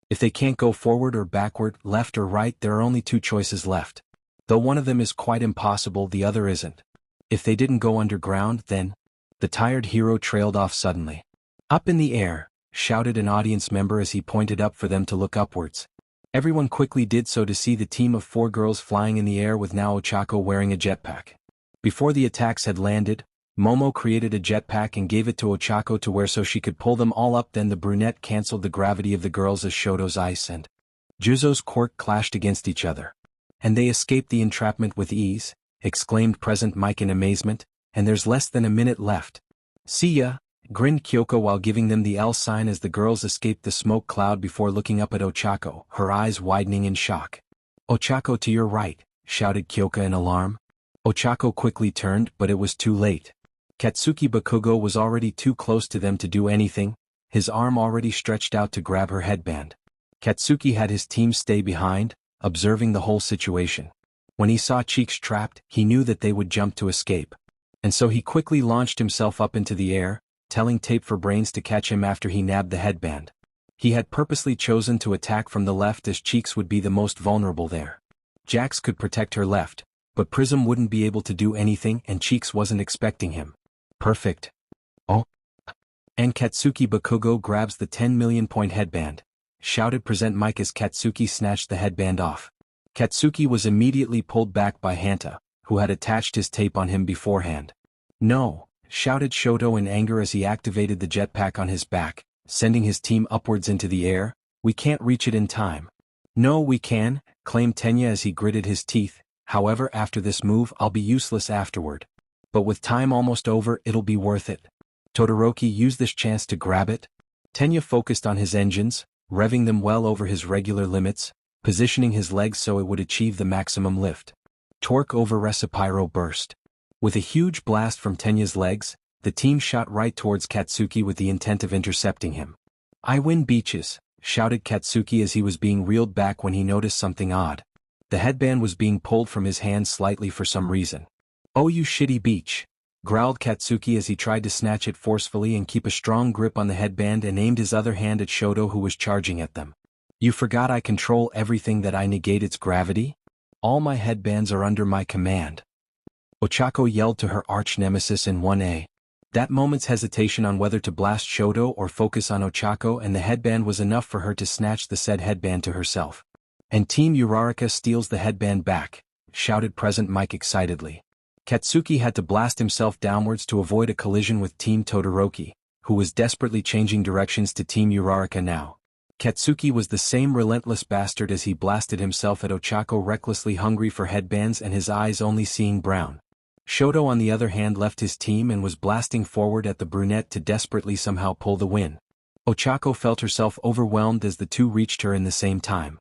"If they can't go forward or backward, left or right, there are only two choices left. Though one of them is quite impossible, the other isn't. If they didn't go underground, then—" The tired hero trailed off suddenly. "Up in the air," shouted an audience member as he pointed up for them to look upwards. Everyone quickly did so to see the team of 4 girls flying in the air with now Ochako wearing a jetpack. Before the attacks had landed, Momo created a jetpack and gave it to Ochako to wear so she could pull them all up. Then the brunette cancelled the gravity of the girls as Shoto's ice and Juzo's quirk clashed against each other. And they escaped the entrapment with ease, exclaimed Present Mike in amazement, and there's less than a minute left. See ya, grinned Kyoko while giving them the L sign as the girls escaped the smoke cloud before looking up at Ochako, her eyes widening in shock. Ochako, to your right, shouted Kyoka in alarm. Ochako quickly turned, but it was too late. Katsuki Bakugo was already too close to them to do anything, his arm already stretched out to grab her headband. Katsuki had his team stay behind, observing the whole situation. When he saw Cheeks trapped, he knew that they would jump to escape. And so he quickly launched himself up into the air, telling Tape for Brains to catch him after he nabbed the headband. He had purposely chosen to attack from the left as Cheeks would be the most vulnerable there. Jax could protect her left, but Prism wouldn't be able to do anything and Cheeks wasn't expecting him. Perfect. Oh. And Katsuki Bakugo grabs the 10 million point headband, shouted Present Mike as Katsuki snatched the headband off. Katsuki was immediately pulled back by Hanta, who had attached his tape on him beforehand. No, shouted Shoto in anger as he activated the jetpack on his back, sending his team upwards into the air. We can't reach it in time. No, we can, claimed Tenya as he gritted his teeth. However, after this move I'll be useless afterward. But with time almost over, it'll be worth it. Todoroki used this chance to grab it. Tenya focused on his engines, revving them well over his regular limits, positioning his legs so it would achieve the maximum lift. Torque over Resipyro burst. With a huge blast from Tenya's legs, the team shot right towards Katsuki with the intent of intercepting him. I win beaches, shouted Katsuki as he was being reeled back when he noticed something odd. The headband was being pulled from his hand slightly for some reason. Oh, you shitty beach, growled Katsuki as he tried to snatch it forcefully and keep a strong grip on the headband and aimed his other hand at Shoto who was charging at them. You forgot I control everything, that I negate its gravity? All my headbands are under my command. Ochako yelled to her arch-nemesis in 1A. That moment's hesitation on whether to blast Shoto or focus on Ochako and the headband was enough for her to snatch the said headband to herself. And Team Uraraka steals the headband back, shouted Present Mike excitedly. Katsuki had to blast himself downwards to avoid a collision with Team Todoroki, who was desperately changing directions to Team Uraraka now. Katsuki was the same relentless bastard as he blasted himself at Ochako, recklessly hungry for headbands and his eyes only seeing brown. Shoto on the other hand left his team and was blasting forward at the brunette to desperately somehow pull the win. Ochako felt herself overwhelmed as the two reached her in the same time.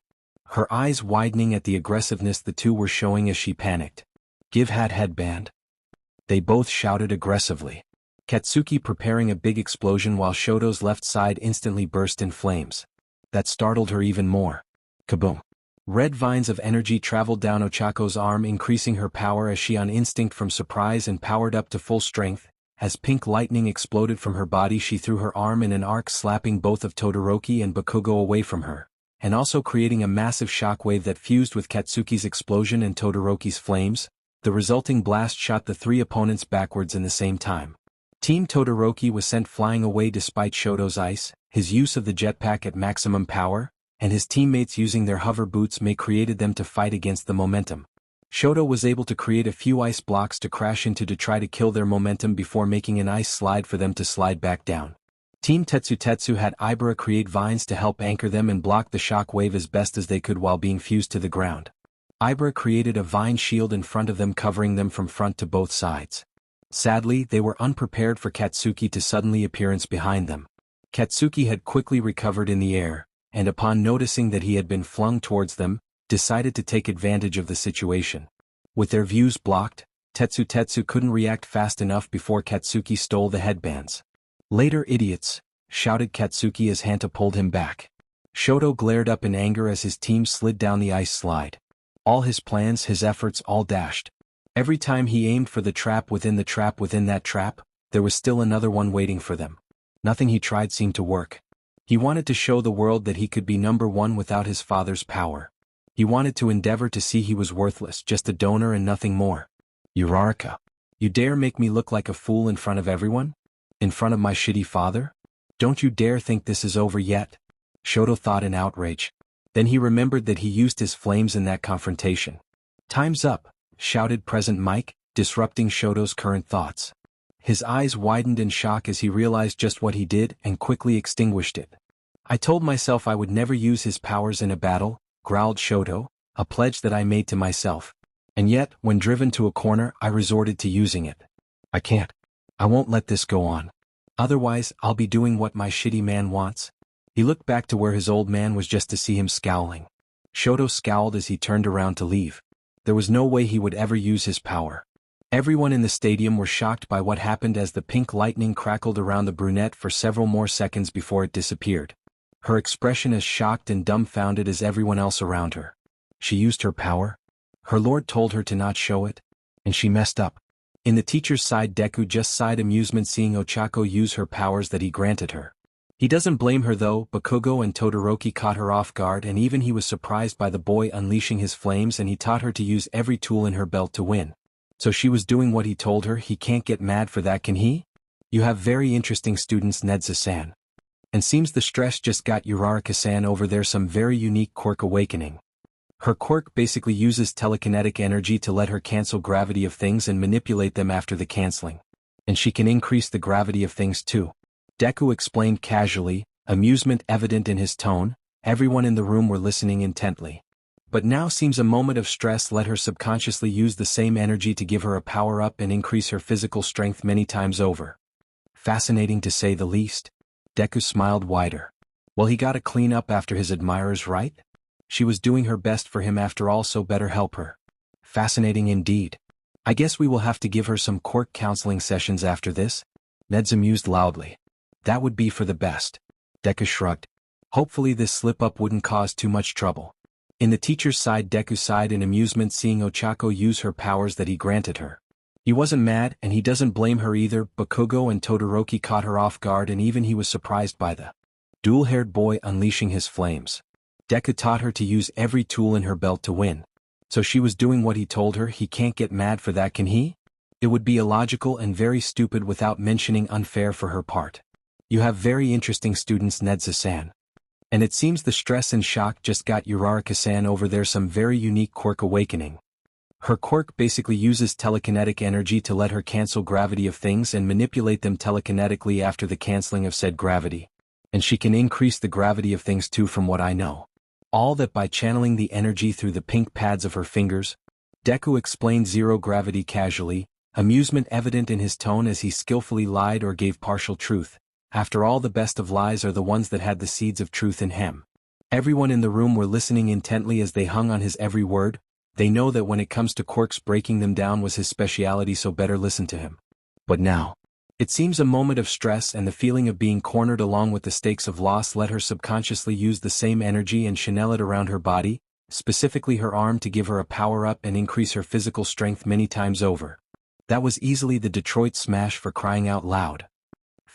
Her eyes widening at the aggressiveness the two were showing as she panicked. Give hat headband. They both shouted aggressively. Katsuki preparing a big explosion while Shoto's left side instantly burst in flames. That startled her even more. Kaboom. Red vines of energy traveled down Ochako's arm, increasing her power as she on instinct from surprise and powered up to full strength. As pink lightning exploded from her body, she threw her arm in an arc, slapping both of Todoroki and Bakugo away from her, and also creating a massive shockwave that fused with Katsuki's explosion and Todoroki's flames. The resulting blast shot the three opponents backwards in the same time. Team Todoroki was sent flying away despite Shoto's ice, his use of the jetpack at maximum power, and his teammates using their hover boots created them to fight against the momentum. Shoto was able to create a few ice blocks to crash into to try to kill their momentum before making an ice slide for them to slide back down. Team Tetsu had Ibara create vines to help anchor them and block the shock wave as best as they could while being fused to the ground. Ibara created a vine shield in front of them, covering them from front to both sides. Sadly, they were unprepared for Katsuki to suddenly appearance behind them. Katsuki had quickly recovered in the air, and upon noticing that he had been flung towards them, decided to take advantage of the situation. With their views blocked, Tetsu couldn't react fast enough before Katsuki stole the headbands. Later, idiots, shouted Katsuki as Hanta pulled him back. Shoto glared up in anger as his team slid down the ice slide. All his plans, his efforts, all dashed. Every time he aimed for the trap within that trap, there was still another one waiting for them. Nothing he tried seemed to work. He wanted to show the world that he could be number one without his father's power. He wanted to endeavor to see he was worthless, just a donor and nothing more. Uraraka, you dare make me look like a fool in front of everyone? In front of my shitty father? Don't you dare think this is over yet? Shoto thought in outrage. Then he remembered that he used his flames in that confrontation. Time's up, shouted Present Mike, disrupting Shoto's current thoughts. His eyes widened in shock as he realized just what he did and quickly extinguished it. I told myself I would never use his powers in a battle, growled Shoto, a pledge that I made to myself. And yet, when driven to a corner, I resorted to using it. I can't. I won't let this go on. Otherwise, I'll be doing what my shitty man wants. He looked back to where his old man was just to see him scowling. Shoto scowled as he turned around to leave. There was no way he would ever use his power. Everyone in the stadium were shocked by what happened as the pink lightning crackled around the brunette for several more seconds before it disappeared. Her expression as shocked and dumbfounded as everyone else around her. She used her power? Her lord told her to not show it? And she messed up. In the teacher's side, Deku just sighed amusement seeing Ochako use her powers that he granted her. He doesn't blame her though. Bakugo and Todoroki caught her off guard, and even he was surprised by the boy unleashing his flames, and he taught her to use every tool in her belt to win. So she was doing what he told her. He can't get mad for that, can he? You have very interesting students, Nedza-san. And seems the stress just got Uraraka-san over there some very unique quirk awakening. Her quirk basically uses telekinetic energy to let her cancel gravity of things and manipulate them after the canceling. And she can increase the gravity of things too. Deku explained casually, amusement evident in his tone. Everyone in the room were listening intently. But now seems a moment of stress let her subconsciously use the same energy to give her a power-up and increase her physical strength many times over. Fascinating to say the least. Deku smiled wider. Well, he got a clean up after his admirers, right? She was doing her best for him after all, so better help her. Fascinating indeed. I guess we will have to give her some quirk counseling sessions after this. Nedza mused loudly. That would be for the best. Deku shrugged. Hopefully this slip-up wouldn't cause too much trouble. In the teacher's side, Deku sighed in amusement seeing Ochako use her powers that he granted her. He wasn't mad, and he doesn't blame her either. Bakugo and Todoroki caught her off guard, and even he was surprised by the dual-haired boy unleashing his flames. Deku taught her to use every tool in her belt to win. So she was doing what he told her. He can't get mad for that, can he? It would be illogical and very stupid without mentioning unfair for her part. You have very interesting students, Nedza-san. And it seems the stress and shock just got Uraraka-san over there some very unique quirk awakening. Her quirk basically uses telekinetic energy to let her cancel gravity of things and manipulate them telekinetically after the canceling of said gravity. And she can increase the gravity of things too, from what I know. All that by channeling the energy through the pink pads of her fingers. Deku explained zero gravity casually, amusement evident in his tone as he skillfully lied or gave partial truth. After all, the best of lies are the ones that had the seeds of truth in him. Everyone in the room were listening intently as they hung on his every word. They know that when it comes to quirks, breaking them down was his speciality, so better listen to him. But now, it seems a moment of stress and the feeling of being cornered along with the stakes of loss let her subconsciously use the same energy and channel it around her body, specifically her arm, to give her a power-up and increase her physical strength many times over. That was easily the Detroit Smash, for crying out loud.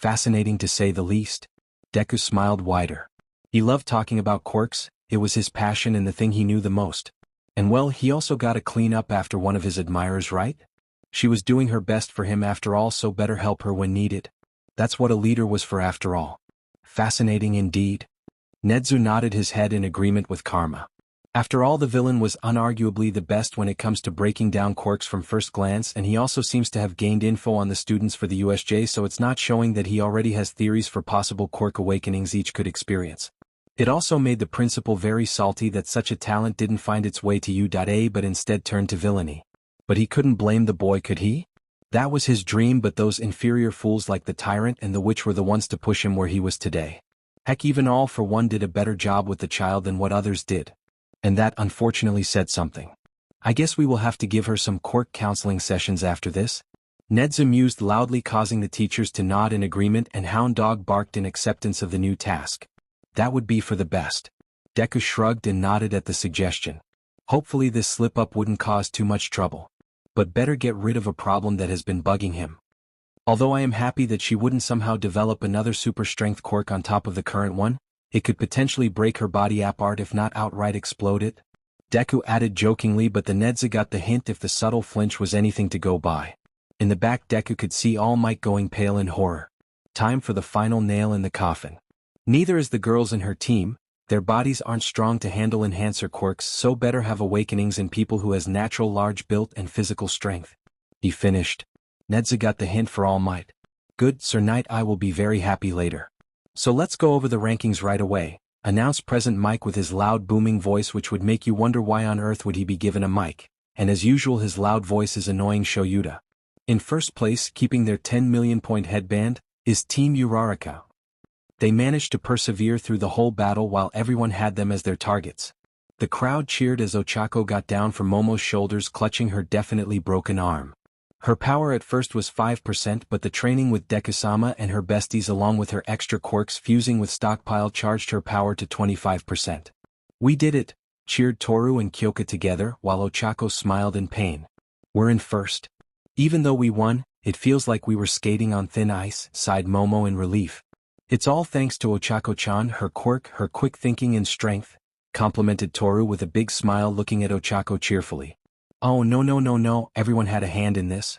Fascinating to say the least. Deku smiled wider. He loved talking about quirks. It was his passion and the thing he knew the most. And well, he also got a clean up after one of his admirers, right? She was doing her best for him after all, so better help her when needed. That's what a leader was for after all. Fascinating indeed. Nedzu nodded his head in agreement with Karma. After all, the villain was unarguably the best when it comes to breaking down quirks from first glance, and he also seems to have gained info on the students for the USJ, so it's not showing that he already has theories for possible quirk awakenings each could experience. It also made the principal very salty that such a talent didn't find its way to U.A but instead turned to villainy. But he couldn't blame the boy, could he? That was his dream, but those inferior fools like the tyrant and the witch were the ones to push him where he was today. Heck, even All for One did a better job with the child than what others did. And that unfortunately said something. I guess we will have to give her some quirk counseling sessions after this. Nedza mused loudly, causing the teachers to nod in agreement, and Hound Dog barked in acceptance of the new task. That would be for the best. Deku shrugged and nodded at the suggestion. Hopefully this slip-up wouldn't cause too much trouble. But better get rid of a problem that has been bugging him. Although I am happy that she wouldn't somehow develop another super strength quirk on top of the current one, it could potentially break her body apart if not outright explode it. Deku added jokingly, but the Nedza got the hint if the subtle flinch was anything to go by. In the back, Deku could see All Might going pale in horror. Time for the final nail in the coffin. Neither is the girls in her team. Their bodies aren't strong to handle enhancer quirks, so better have awakenings in people who has natural large built and physical strength. He finished. Nedza got the hint for All Might. Good, Sir Knight, I will be very happy later. So let's go over the rankings right away, announced Present Mike with his loud booming voice which would make you wonder why on earth would he be given a mic, and as usual his loud voice is annoying Shoyuta. In first place, keeping their 10 million point headband, is Team Uraraka. They managed to persevere through the whole battle while everyone had them as their targets. The crowd cheered as Ochako got down from Momo's shoulders clutching her definitely broken arm. Her power at first was 5% but the training with Deku-sama and her besties along with her extra quirks fusing with stockpile charged her power to 25%. We did it, cheered Toru and Kyoka together while Ochako smiled in pain. We're in first. Even though we won, it feels like we were skating on thin ice, sighed Momo in relief. It's all thanks to Ochako-chan, her quirk, her quick thinking and strength, complimented Toru with a big smile looking at Ochako cheerfully. Oh no, everyone had a hand in this.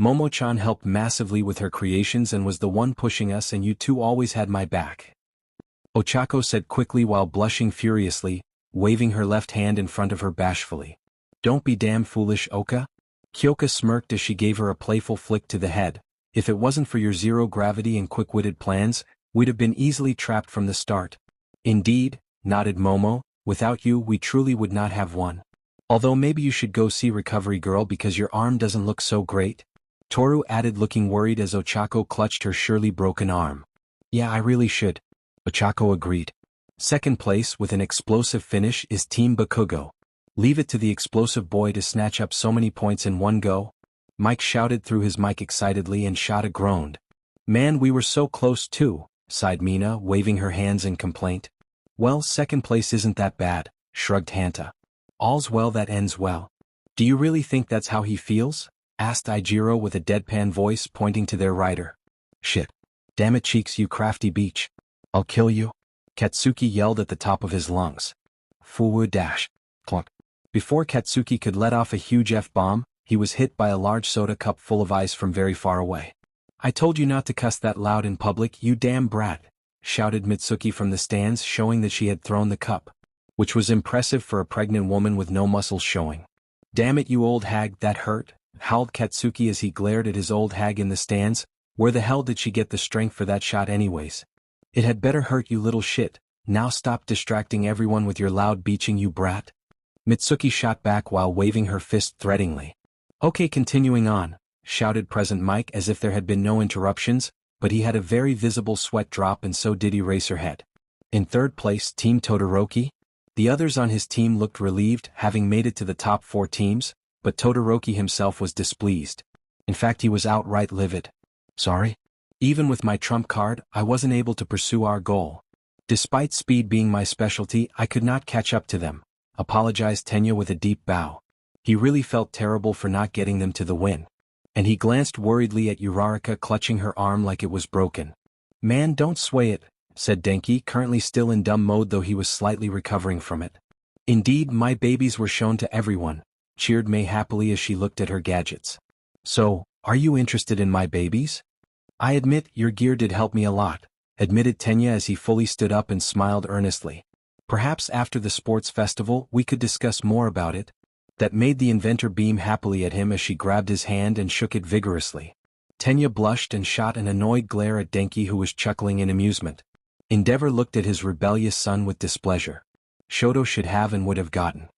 Momo-chan helped massively with her creations and was the one pushing us and you two always had my back. Ochako said quickly while blushing furiously, waving her left hand in front of her bashfully. Don't be damn foolish, Oka. Kyoka smirked as she gave her a playful flick to the head. If it wasn't for your zero gravity and quick-witted plans, we'd have been easily trapped from the start. Indeed, nodded Momo, without you we truly would not have won. Although maybe you should go see Recovery Girl because your arm doesn't look so great. Toru added looking worried as Ochako clutched her surely broken arm. Yeah, I really should. Ochako agreed. Second place with an explosive finish is Team Bakugo. Leave it to the explosive boy to snatch up so many points in one go. Mike shouted through his mic excitedly and Shota groaned. Man, we were so close too, sighed Mina, waving her hands in complaint. Well, second place isn't that bad, shrugged Hanta. All's well that ends well. Do you really think that's how he feels? Asked Ijiro with a deadpan voice pointing to their rider. Shit. Damn it cheeks you crafty beach. I'll kill you. Katsuki yelled at the top of his lungs. Fuwu dash. Clunk. Before Katsuki could let off a huge F-bomb, he was hit by a large soda cup full of ice from very far away. I told you not to cuss that loud in public, you damn brat, shouted Mitsuki from the stands showing that she had thrown the cup. Which was impressive for a pregnant woman with no muscles showing. Damn it you old hag, that hurt, howled Katsuki as he glared at his old hag in the stands. Where the hell did she get the strength for that shot anyways? It had better hurt you little shit, now stop distracting everyone with your loud beaching you brat. Mitsuki shot back while waving her fist threateningly. Okay, continuing on, shouted Present Mike as if there had been no interruptions, but he had a very visible sweat drop and so did Eraserhead. In third place Team Todoroki. The others on his team looked relieved, having made it to the top 4 teams, but Todoroki himself was displeased. In fact, he was outright livid. Sorry? Even with my trump card, I wasn't able to pursue our goal. Despite speed being my specialty, I could not catch up to them, apologized Tenya with a deep bow. He really felt terrible for not getting them to the win. And he glanced worriedly at Uraraka clutching her arm like it was broken. Man, don't sway it, said Denki, currently still in dumb mode though he was slightly recovering from it. Indeed, my babies were shown to everyone, cheered May happily as she looked at her gadgets. So, are you interested in my babies? I admit, your gear did help me a lot, admitted Tenya as he fully stood up and smiled earnestly. Perhaps after the sports festival we could discuss more about it. That made the inventor beam happily at him as she grabbed his hand and shook it vigorously. Tenya blushed and shot an annoyed glare at Denki who was chuckling in amusement. Endeavor looked at his rebellious son with displeasure. Shoto should have and would have gotten.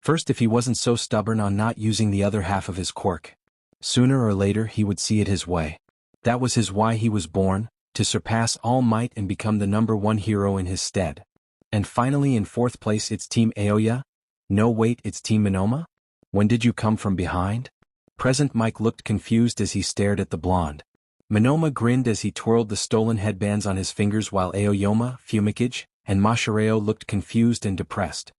First if he wasn't so stubborn on not using the other half of his quirk. Sooner or later he would see it his way. That was his why he was born, to surpass All Might and become the #1 hero in his stead. And finally in fourth place it's Team Aoya? No wait, it's Team Minoma? When did you come from behind? Present Mike looked confused as he stared at the blonde. Minoma grinned as he twirled the stolen headbands on his fingers while Aoyama, Fumikage, and Mashareo looked confused and depressed.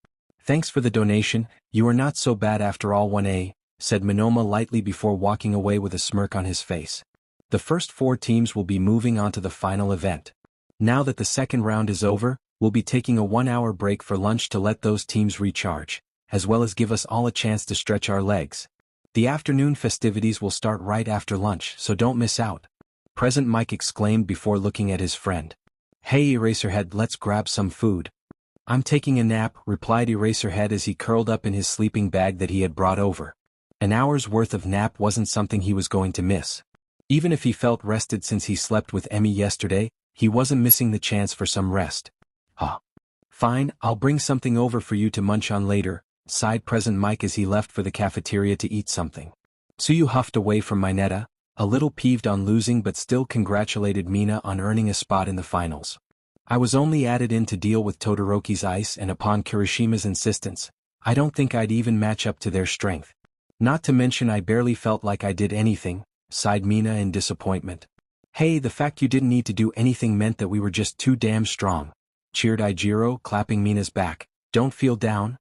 Thanks for the donation, you are not so bad after all 1A, said Minoma lightly before walking away with a smirk on his face. The first 4 teams will be moving on to the final event. Now that the second round is over, we'll be taking a 1-hour break for lunch to let those teams recharge, as well as give us all a chance to stretch our legs. The afternoon festivities will start right after lunch, so don't miss out. Present Mike exclaimed before looking at his friend. Hey Eraserhead, let's grab some food. I'm taking a nap, replied Eraserhead as he curled up in his sleeping bag that he had brought over. An hour's worth of nap wasn't something he was going to miss. Even if he felt rested since he slept with Emmy yesterday, he wasn't missing the chance for some rest. Huh. Fine, I'll bring something over for you to munch on later, sighed President Mike as he left for the cafeteria to eat something. Tsuyu huffed away from Mineta, a little peeved on losing but still congratulated Mina on earning a spot in the finals. I was only added in to deal with Todoroki's ice, and upon Kirishima's insistence, I don't think I'd even match up to their strength. Not to mention I barely felt like I did anything, sighed Mina in disappointment. Hey, the fact you didn't need to do anything meant that we were just too damn strong, cheered Ijiro, clapping Mina's back. Don't feel down.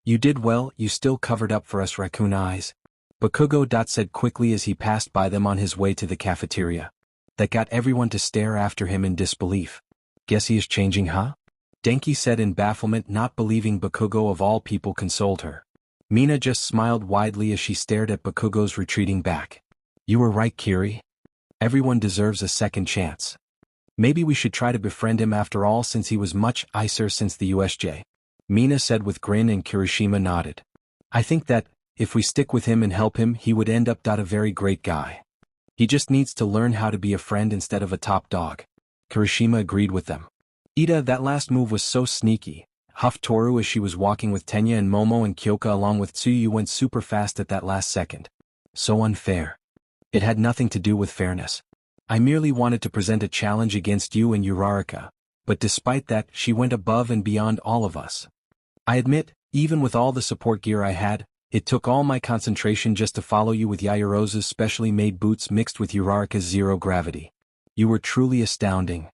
You did well, you still covered up for us raccoon eyes. Bakugo said quickly as he passed by them on his way to the cafeteria. That got everyone to stare after him in disbelief. Guess he is changing, huh? Denki said in bafflement, not believing Bakugo of all people consoled her. Mina just smiled widely as she stared at Bakugo's retreating back. You were right, Kiri. Everyone deserves a second chance. Maybe we should try to befriend him after all, since he was much nicer since the USJ. Mina said with grin, and Kirishima nodded. I think that, if we stick with him and help him, he would end up a very great guy. He just needs to learn how to be a friend instead of a top dog. Kirishima agreed with them. Ida, that last move was so sneaky, huffed Toru as she was walking with Tenya, and Momo and Kyoka along with Tsuyu went super fast at that last second. So unfair. It had nothing to do with fairness. I merely wanted to present a challenge against you and Uraraka, but despite that, she went above and beyond all of us. I admit, even with all the support gear I had, it took all my concentration just to follow you with Yairo's specially made boots mixed with Uraraka's zero gravity. You were truly astounding.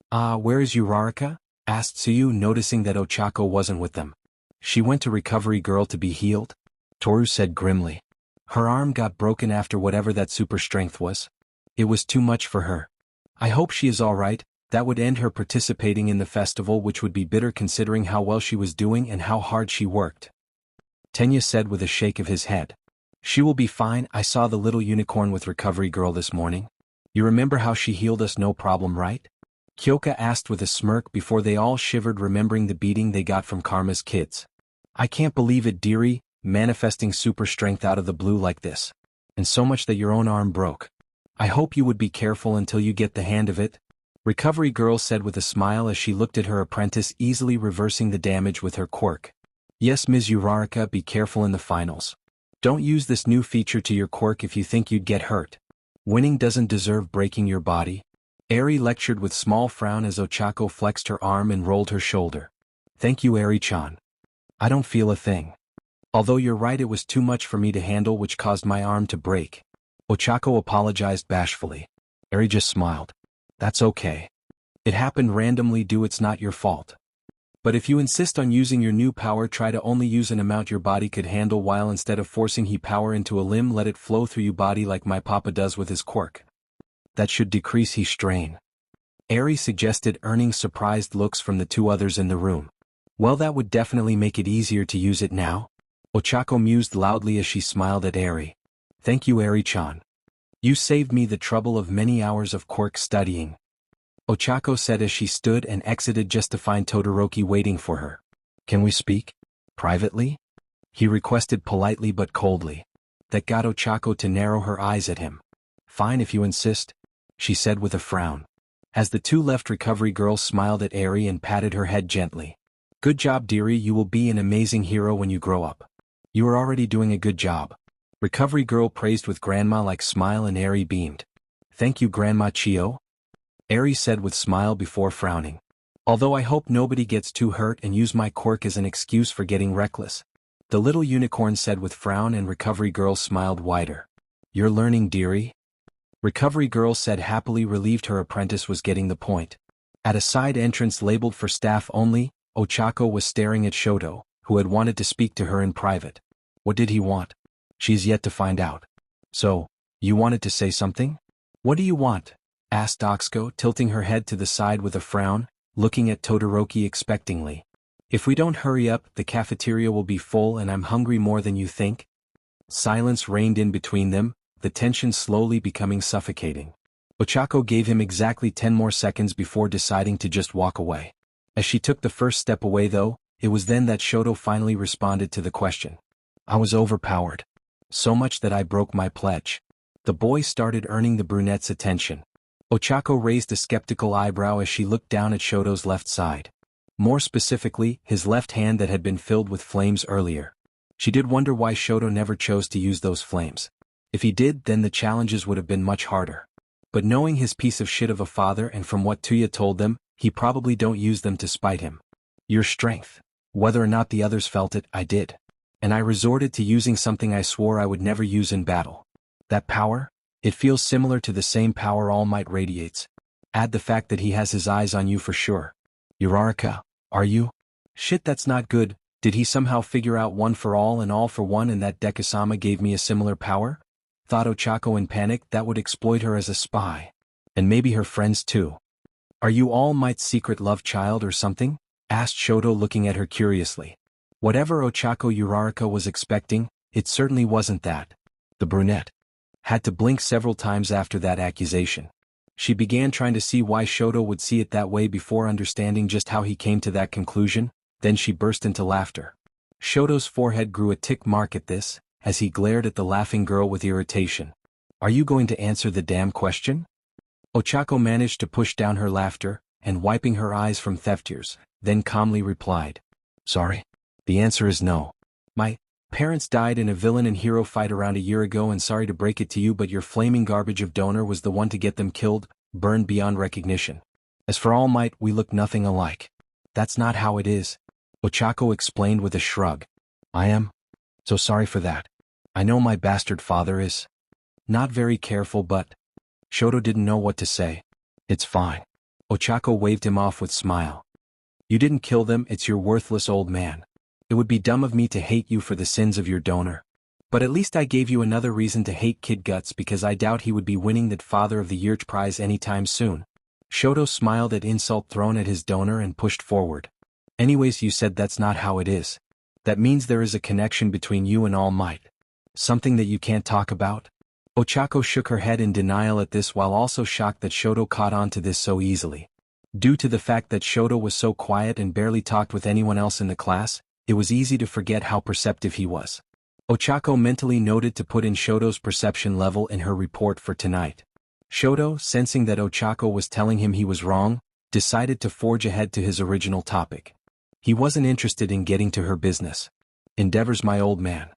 Where is Uraraka? Asked Tsuyu, noticing that Ochako wasn't with them. She went to Recovery Girl to be healed? Toru said grimly. Her arm got broken after whatever that super strength was. It was too much for her. I hope she is alright. That would end her participating in the festival, which would be bitter considering how well she was doing and how hard she worked. Tenya said with a shake of his head. She will be fine. I saw the little unicorn with Recovery Girl this morning. You remember how she healed us no problem, right? Kyoka asked with a smirk before they all shivered, remembering the beating they got from Karma's kids. I can't believe it, dearie, manifesting super strength out of the blue like this. And so much that your own arm broke. I hope you would be careful until you get the hand of it. Recovery Girl said with a smile as she looked at her apprentice easily reversing the damage with her quirk. Yes, Ms. Uraraka, be careful in the finals. Don't use this new feature to your quirk if you think you'd get hurt. Winning doesn't deserve breaking your body. Eri lectured with small frown as Ochako flexed her arm and rolled her shoulder. Thank you, Eri-chan. I don't feel a thing. Although you're right, it was too much for me to handle, which caused my arm to break. Ochako apologized bashfully. Eri just smiled. That's okay. It happened randomly, it's not your fault. But if you insist on using your new power, try to only use an amount your body could handle, while instead of forcing he power into a limb, let it flow through your body like my papa does with his quirk. That should decrease he strain. Eri suggested, earning surprised looks from the two others in the room. Well, that would definitely make it easier to use it now. Ochako mused loudly as she smiled at Eri. Thank you, Eri-chan. You saved me the trouble of many hours of quirk studying. Ochako said as she stood and exited just to find Todoroki waiting for her. Can we speak? Privately? He requested politely but coldly. That got Ochako to narrow her eyes at him. Fine if you insist, she said with a frown. As the two left, Recovery Girl smiled at Eri and patted her head gently. Good job, dearie, you will be an amazing hero when you grow up. You are already doing a good job. Recovery Girl praised with grandma-like smile, and Eri beamed. Thank you, Grandma Chio. Eri said with smile before frowning. Although I hope nobody gets too hurt and use my quirk as an excuse for getting reckless. The little unicorn said with frown, and Recovery Girl smiled wider. You're learning, dearie? Recovery Girl said happily, relieved her apprentice was getting the point. At a side entrance labeled for staff only, Ochako was staring at Shoto, who had wanted to speak to her in private. What did he want? She's yet to find out. So, you wanted to say something? What do you want? Asked Oxco, tilting her head to the side with a frown, looking at Todoroki expectingly. If we don't hurry up, the cafeteria will be full and I'm hungry more than you think. Silence reigned in between them, the tension slowly becoming suffocating. Ochako gave him exactly 10 more seconds before deciding to just walk away. As she took the first step away though, it was then that Shoto finally responded to the question. I was overpowered. So much that I broke my pledge. The boy started earning the brunette's attention. Ochako raised a skeptical eyebrow as she looked down at Shoto's left side. More specifically, his left hand that had been filled with flames earlier. She did wonder why Shoto never chose to use those flames. If he did, then the challenges would have been much harder. But knowing his piece of shit of a father and from what Tuya told them, he probably don't use them to spite him. Your strength. Whether or not the others felt it, I did. And I resorted to using something I swore I would never use in battle. That power? It feels similar to the same power All Might radiates. Add the fact that he has his eyes on you for sure. Uraraka, are you? Shit, that's not good. Did he somehow figure out one for all and all for one and that Deku-sama gave me a similar power? Thought Ochako in panic that would exploit her as a spy. And maybe her friends too. Are you All Might's secret love child or something? Asked Shoto looking at her curiously. Whatever Ochako Uraraka was expecting, it certainly wasn't that. The brunette had to blink several times after that accusation. She began trying to see why Shoto would see it that way before understanding just how he came to that conclusion, then she burst into laughter. Shoto's forehead grew a tick mark at this, as he glared at the laughing girl with irritation. Are you going to answer the damn question? Ochako managed to push down her laughter, and wiping her eyes from theft tears, then calmly replied. Sorry. The answer is no. My parents died in a villain and hero fight around a year ago and sorry to break it to you but your flaming garbage of donor was the one to get them killed, burned beyond recognition. As for All Might, we look nothing alike. That's not how it is. Ochako explained with a shrug. I am so sorry for that. I know my bastard father is not very careful but… Shoto didn't know what to say. It's fine. Ochako waved him off with smile. You didn't kill them, it's your worthless old man. It would be dumb of me to hate you for the sins of your donor. But at least I gave you another reason to hate Kid Guts because I doubt he would be winning that Father of the Year prize anytime soon. Shoto smiled at insult thrown at his donor and pushed forward. Anyways, you said that's not how it is. That means there is a connection between you and All Might. Something that you can't talk about? Ochako shook her head in denial at this while also shocked that Shoto caught on to this so easily. Due to the fact that Shoto was so quiet and barely talked with anyone else in the class, it was easy to forget how perceptive he was. Ochako mentally noted to put in Shoto's perception level in her report for tonight. Shoto, sensing that Ochako was telling him he was wrong, decided to forge ahead to his original topic. He wasn't interested in getting to her business. Endeavor's my old man.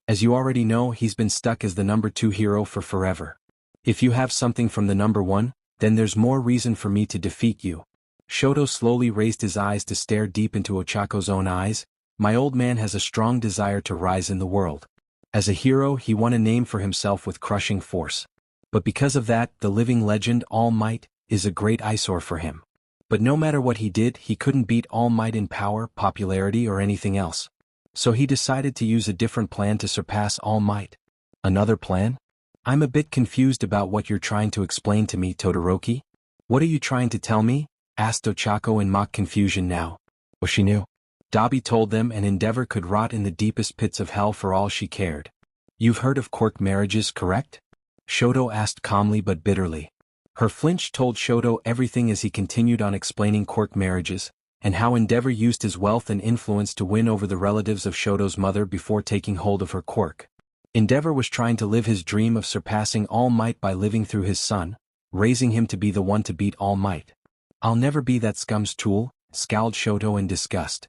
As you already know, he's been stuck as the number 2 hero for forever. If you have something from the number 1, then there's more reason for me to defeat you. Shoto slowly raised his eyes to stare deep into Ochako's own eyes. My old man has a strong desire to rise in the world. As a hero, he won a name for himself with crushing force. But because of that, the living legend All Might is a great eyesore for him. But no matter what he did, he couldn't beat All Might in power, popularity, or anything else. So he decided to use a different plan to surpass All Might. Another plan? I'm a bit confused about what you're trying to explain to me, Todoroki. What are you trying to tell me? Asked Ochako in mock confusion now. Well, she knew. Dabi told them an Endeavor could rot in the deepest pits of hell for all she cared. You've heard of quirk marriages, correct? Shoto asked calmly but bitterly. Her flinch told Shoto everything as he continued on explaining quirk marriages, and how Endeavor used his wealth and influence to win over the relatives of Shoto's mother before taking hold of her quirk. Endeavor was trying to live his dream of surpassing All Might by living through his son, raising him to be the one to beat All Might. I'll never be that scum's tool, scowled Shoto in disgust.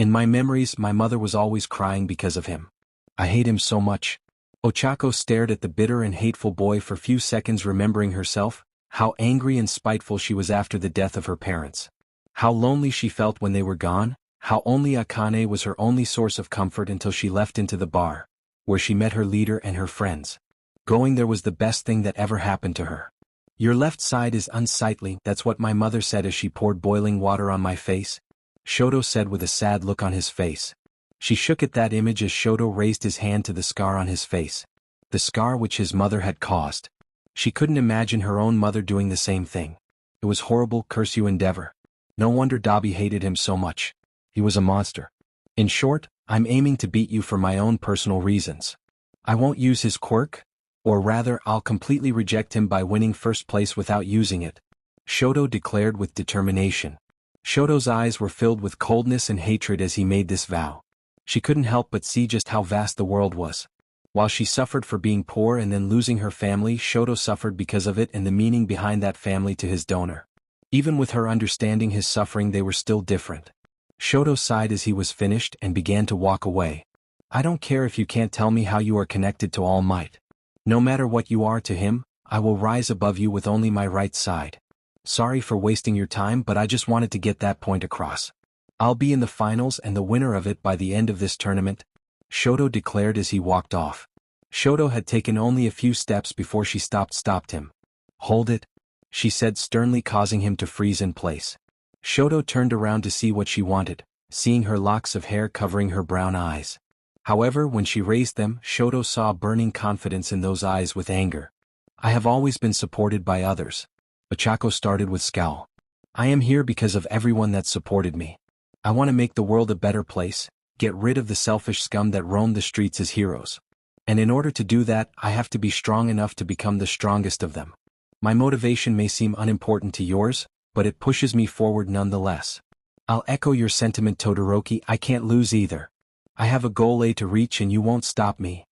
In my memories, my mother was always crying because of him. I hate him so much. Ochako stared at the bitter and hateful boy for few seconds, remembering herself, how angry and spiteful she was after the death of her parents. How lonely she felt when they were gone, how only Akane was her only source of comfort until she left into the bar, where she met her leader and her friends. Going there was the best thing that ever happened to her. Your left side is unsightly, that's what my mother said as she poured boiling water on my face, Shoto said with a sad look on his face. She shook at that image as Shoto raised his hand to the scar on his face. The scar which his mother had caused. She couldn't imagine her own mother doing the same thing. It was horrible, curse you Endeavor. No wonder Dabi hated him so much. He was a monster. In short, I'm aiming to beat you for my own personal reasons. I won't use his quirk, or rather I'll completely reject him by winning first place without using it, Shoto declared with determination. Shoto's eyes were filled with coldness and hatred as he made this vow. She couldn't help but see just how vast the world was. While she suffered for being poor and then losing her family, Shoto suffered because of it and the meaning behind that family to his donor. Even with her understanding his suffering, they were still different. Shoto sighed as he was finished and began to walk away. I don't care if you can't tell me how you are connected to All Might. No matter what you are to him, I will rise above you with only my right side. Sorry for wasting your time, but I just wanted to get that point across. I'll be in the finals and the winner of it by the end of this tournament, Shoto declared as he walked off. Shoto had taken only a few steps before she stopped him. Hold it, she said sternly, causing him to freeze in place. Shoto turned around to see what she wanted, seeing her locks of hair covering her brown eyes. However, when she raised them, Shoto saw burning confidence in those eyes with anger. I have always been supported by others. Ochako started with scowl. I am here because of everyone that supported me. I want to make the world a better place, get rid of the selfish scum that roam the streets as heroes. And in order to do that, I have to be strong enough to become the strongest of them. My motivation may seem unimportant to yours, but it pushes me forward nonetheless. I'll echo your sentiment, Todoroki. I can't lose either. I have a goal to reach and you won't stop me.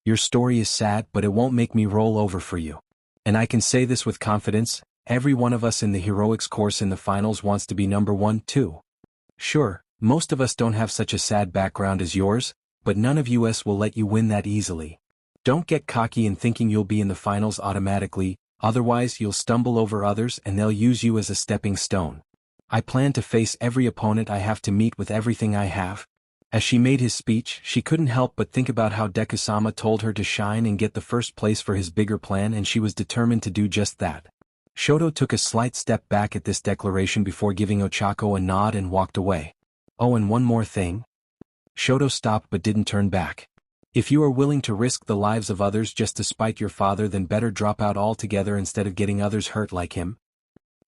Your story is sad, but it won't make me roll over for you. And I can say this with confidence, every one of us in the heroics course in the finals wants to be number one too. Sure, most of us don't have such a sad background as yours, but none of us will let you win that easily. Don't get cocky in thinking you'll be in the finals automatically, otherwise you'll stumble over others and they'll use you as a stepping stone. I plan to face every opponent I have to meet with everything I have. As she made his speech, she couldn't help but think about how Deku-sama told her to shine and get the first place for his bigger plan, and she was determined to do just that. Shoto took a slight step back at this declaration before giving Ochako a nod and walked away. Oh, and one more thing. Shoto stopped but didn't turn back. If you are willing to risk the lives of others just to spite your father, then better drop out altogether instead of getting others hurt like him.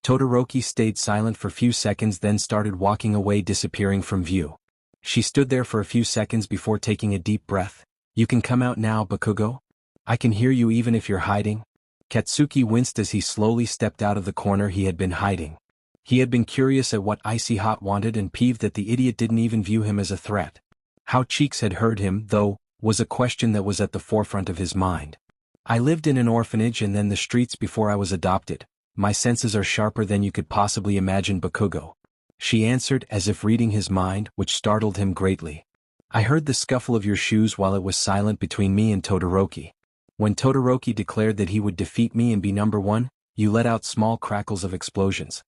Todoroki stayed silent for a few seconds, then started walking away, disappearing from view. She stood there for a few seconds before taking a deep breath. You can come out now, Bakugo. I can hear you even if you're hiding. Katsuki winced as he slowly stepped out of the corner he had been hiding. He had been curious at what Icy Hot wanted and peeved that the idiot didn't even view him as a threat. How Cheeks had heard him, though, was a question that was at the forefront of his mind. I lived in an orphanage and then the streets before I was adopted. My senses are sharper than you could possibly imagine, Bakugo. She answered as if reading his mind, which startled him greatly. I heard the scuffle of your shoes while it was silent between me and Todoroki. When Todoroki declared that he would defeat me and be number one, you let out small crackles of explosions.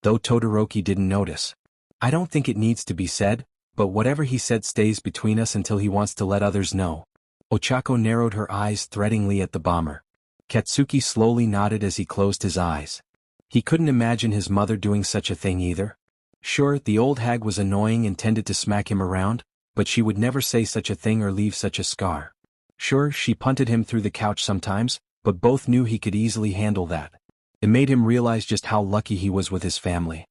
Though Todoroki didn't notice. I don't think it needs to be said, but whatever he said stays between us until he wants to let others know. Ochako narrowed her eyes threateningly at the bomber. Katsuki slowly nodded as he closed his eyes. He couldn't imagine his mother doing such a thing either. Sure, the old hag was annoying and tended to smack him around, but she would never say such a thing or leave such a scar. Sure, she punted him through the couch sometimes, but both knew he could easily handle that. It made him realize just how lucky he was with his family.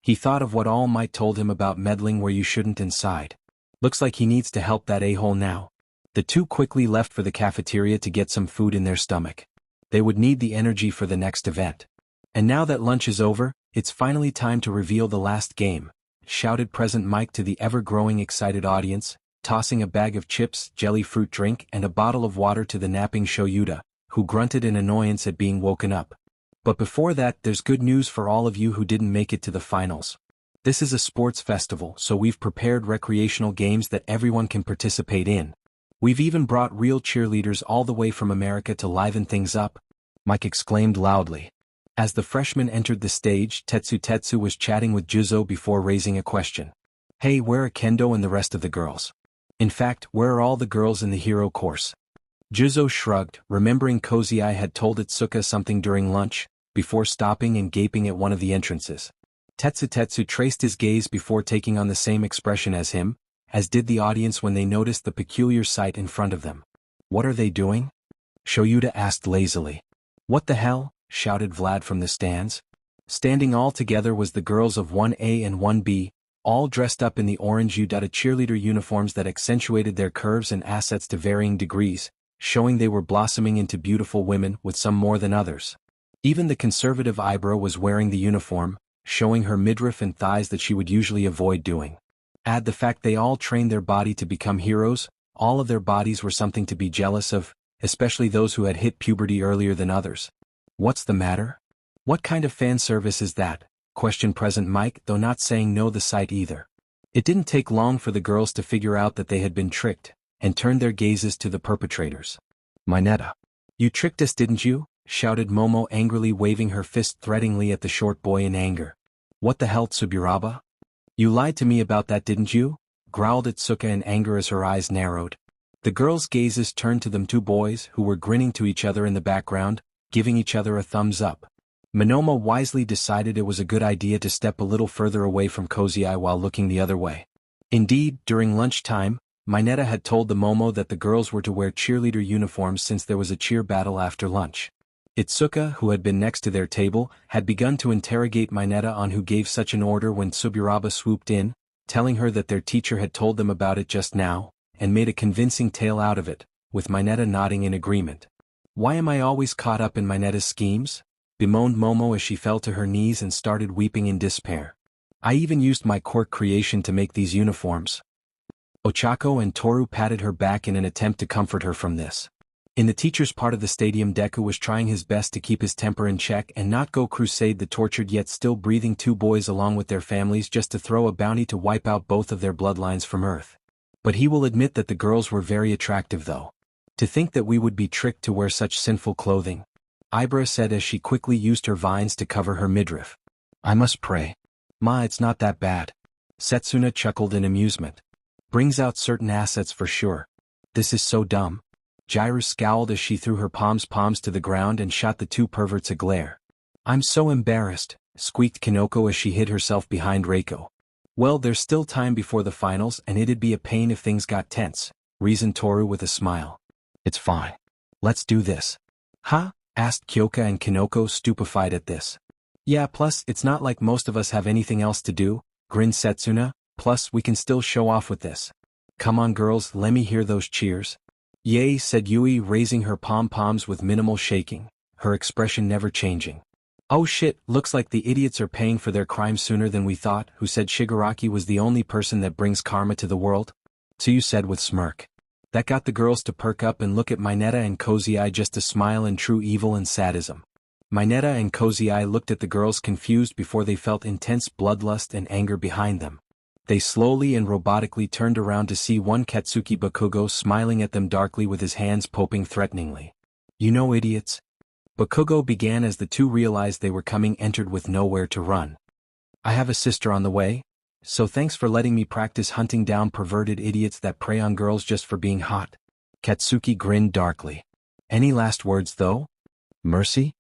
He thought of what All Might told him about meddling where you shouldn't and sighed. Looks like he needs to help that a-hole now. The two quickly left for the cafeteria to get some food in their stomach. They would need the energy for the next event. And now that lunch is over, it's finally time to reveal the last game, shouted Present Mike to the ever-growing excited audience, tossing a bag of chips, jelly fruit drink, and a bottle of water to the napping Shoyuta, who grunted in annoyance at being woken up. But before that, there's good news for all of you who didn't make it to the finals. This is a sports festival, so we've prepared recreational games that everyone can participate in. We've even brought real cheerleaders all the way from America to liven things up, Mike exclaimed loudly. As the freshmen entered the stage, Tetsu was chatting with Juzo before raising a question. Hey, where are Kendo and the rest of the girls? In fact, where are all the girls in the hero course? Juzo shrugged, remembering Kozai had told Itsuka something during lunch, before stopping and gaping at one of the entrances. Tetsu traced his gaze before taking on the same expression as him, as did the audience when they noticed the peculiar sight in front of them. What are they doing? Shoyuta asked lazily. What the hell? Shouted Vlad from the stands. Standing all together was the girls of 1A and 1B, all dressed up in the orange cheerleader uniforms that accentuated their curves and assets to varying degrees, showing they were blossoming into beautiful women, with some more than others. Even the conservative eyebrow was wearing the uniform, showing her midriff and thighs that she would usually avoid doing. Add the fact they all trained their body to become heroes, All of their bodies were something to be jealous of, especially those who had hit puberty earlier than others. What's the matter? What kind of fan service is that? Questioned Present Mike, though not saying no the sight either. It didn't take long for the girls to figure out that they had been tricked, and turned their gazes to the perpetrators. Mineta. You tricked us, didn't you? Shouted Momo angrily, waving her fist threateningly at the short boy in anger. What the hell, Tsuburaba? You lied to me about that, didn't you? Growled Itsuka in anger as her eyes narrowed. The girls' gazes turned to them two boys who were grinning to each other in the background, giving each other a thumbs up. Monoma wisely decided it was a good idea to step a little further away from Kozai while looking the other way. Indeed, during lunchtime, Mineta had told the Momo that the girls were to wear cheerleader uniforms since there was a cheer battle after lunch. Itsuka, who had been next to their table, had begun to interrogate Mineta on who gave such an order when Tsuburaba swooped in, telling her that their teacher had told them about it just now, and made a convincing tale out of it, with Mineta nodding in agreement. Why am I always caught up in Mineta's schemes? Bemoaned Momo as she fell to her knees and started weeping in despair. I even used my quirk creation to make these uniforms. Ochako and Toru patted her back in an attempt to comfort her from this. In the teacher's part of the stadium, Deku was trying his best to keep his temper in check and not go crusade the tortured yet still breathing two boys along with their families just to throw a bounty to wipe out both of their bloodlines from Earth. But he will admit that the girls were very attractive though. To think that we would be tricked to wear such sinful clothing. Ibra said as she quickly used her vines to cover her midriff. I must pray. Ma, it's not that bad. Setsuna chuckled in amusement. Brings out certain assets for sure. This is so dumb. Jiru scowled as she threw her palms to the ground and shot the two perverts a glare. I'm so embarrassed, squeaked Kinoko as she hid herself behind Reiko. Well, there's still time before the finals and it'd be a pain if things got tense, reasoned Toru with a smile. It's fine. Let's do this. Huh? Asked Kyoka and Kinoko, stupefied at this. Yeah, plus it's not like most of us have anything else to do, grinned Setsuna, plus we can still show off with this. Come on girls, let me hear those cheers. Yay, said Yui, raising her pom-poms with minimal shaking, her expression never changing. Oh shit, looks like the idiots are paying for their crimes sooner than we thought. Who said Shigaraki was the only person that brings karma to the world? Tsuyu said with smirk. That got the girls to perk up and look at Mineta and Kozai just to smile in true evil and sadism. Mineta and Kozai looked at the girls confused before they felt intense bloodlust and anger behind them. They slowly and robotically turned around to see one Katsuki Bakugo smiling at them darkly with his hands popping threateningly. You know, idiots. Bakugo began as the two realized they were coming entered with nowhere to run. I have a sister on the way, so thanks for letting me practice hunting down perverted idiots that prey on girls just for being hot. Katsuki grinned darkly. Any last words though? Mercy?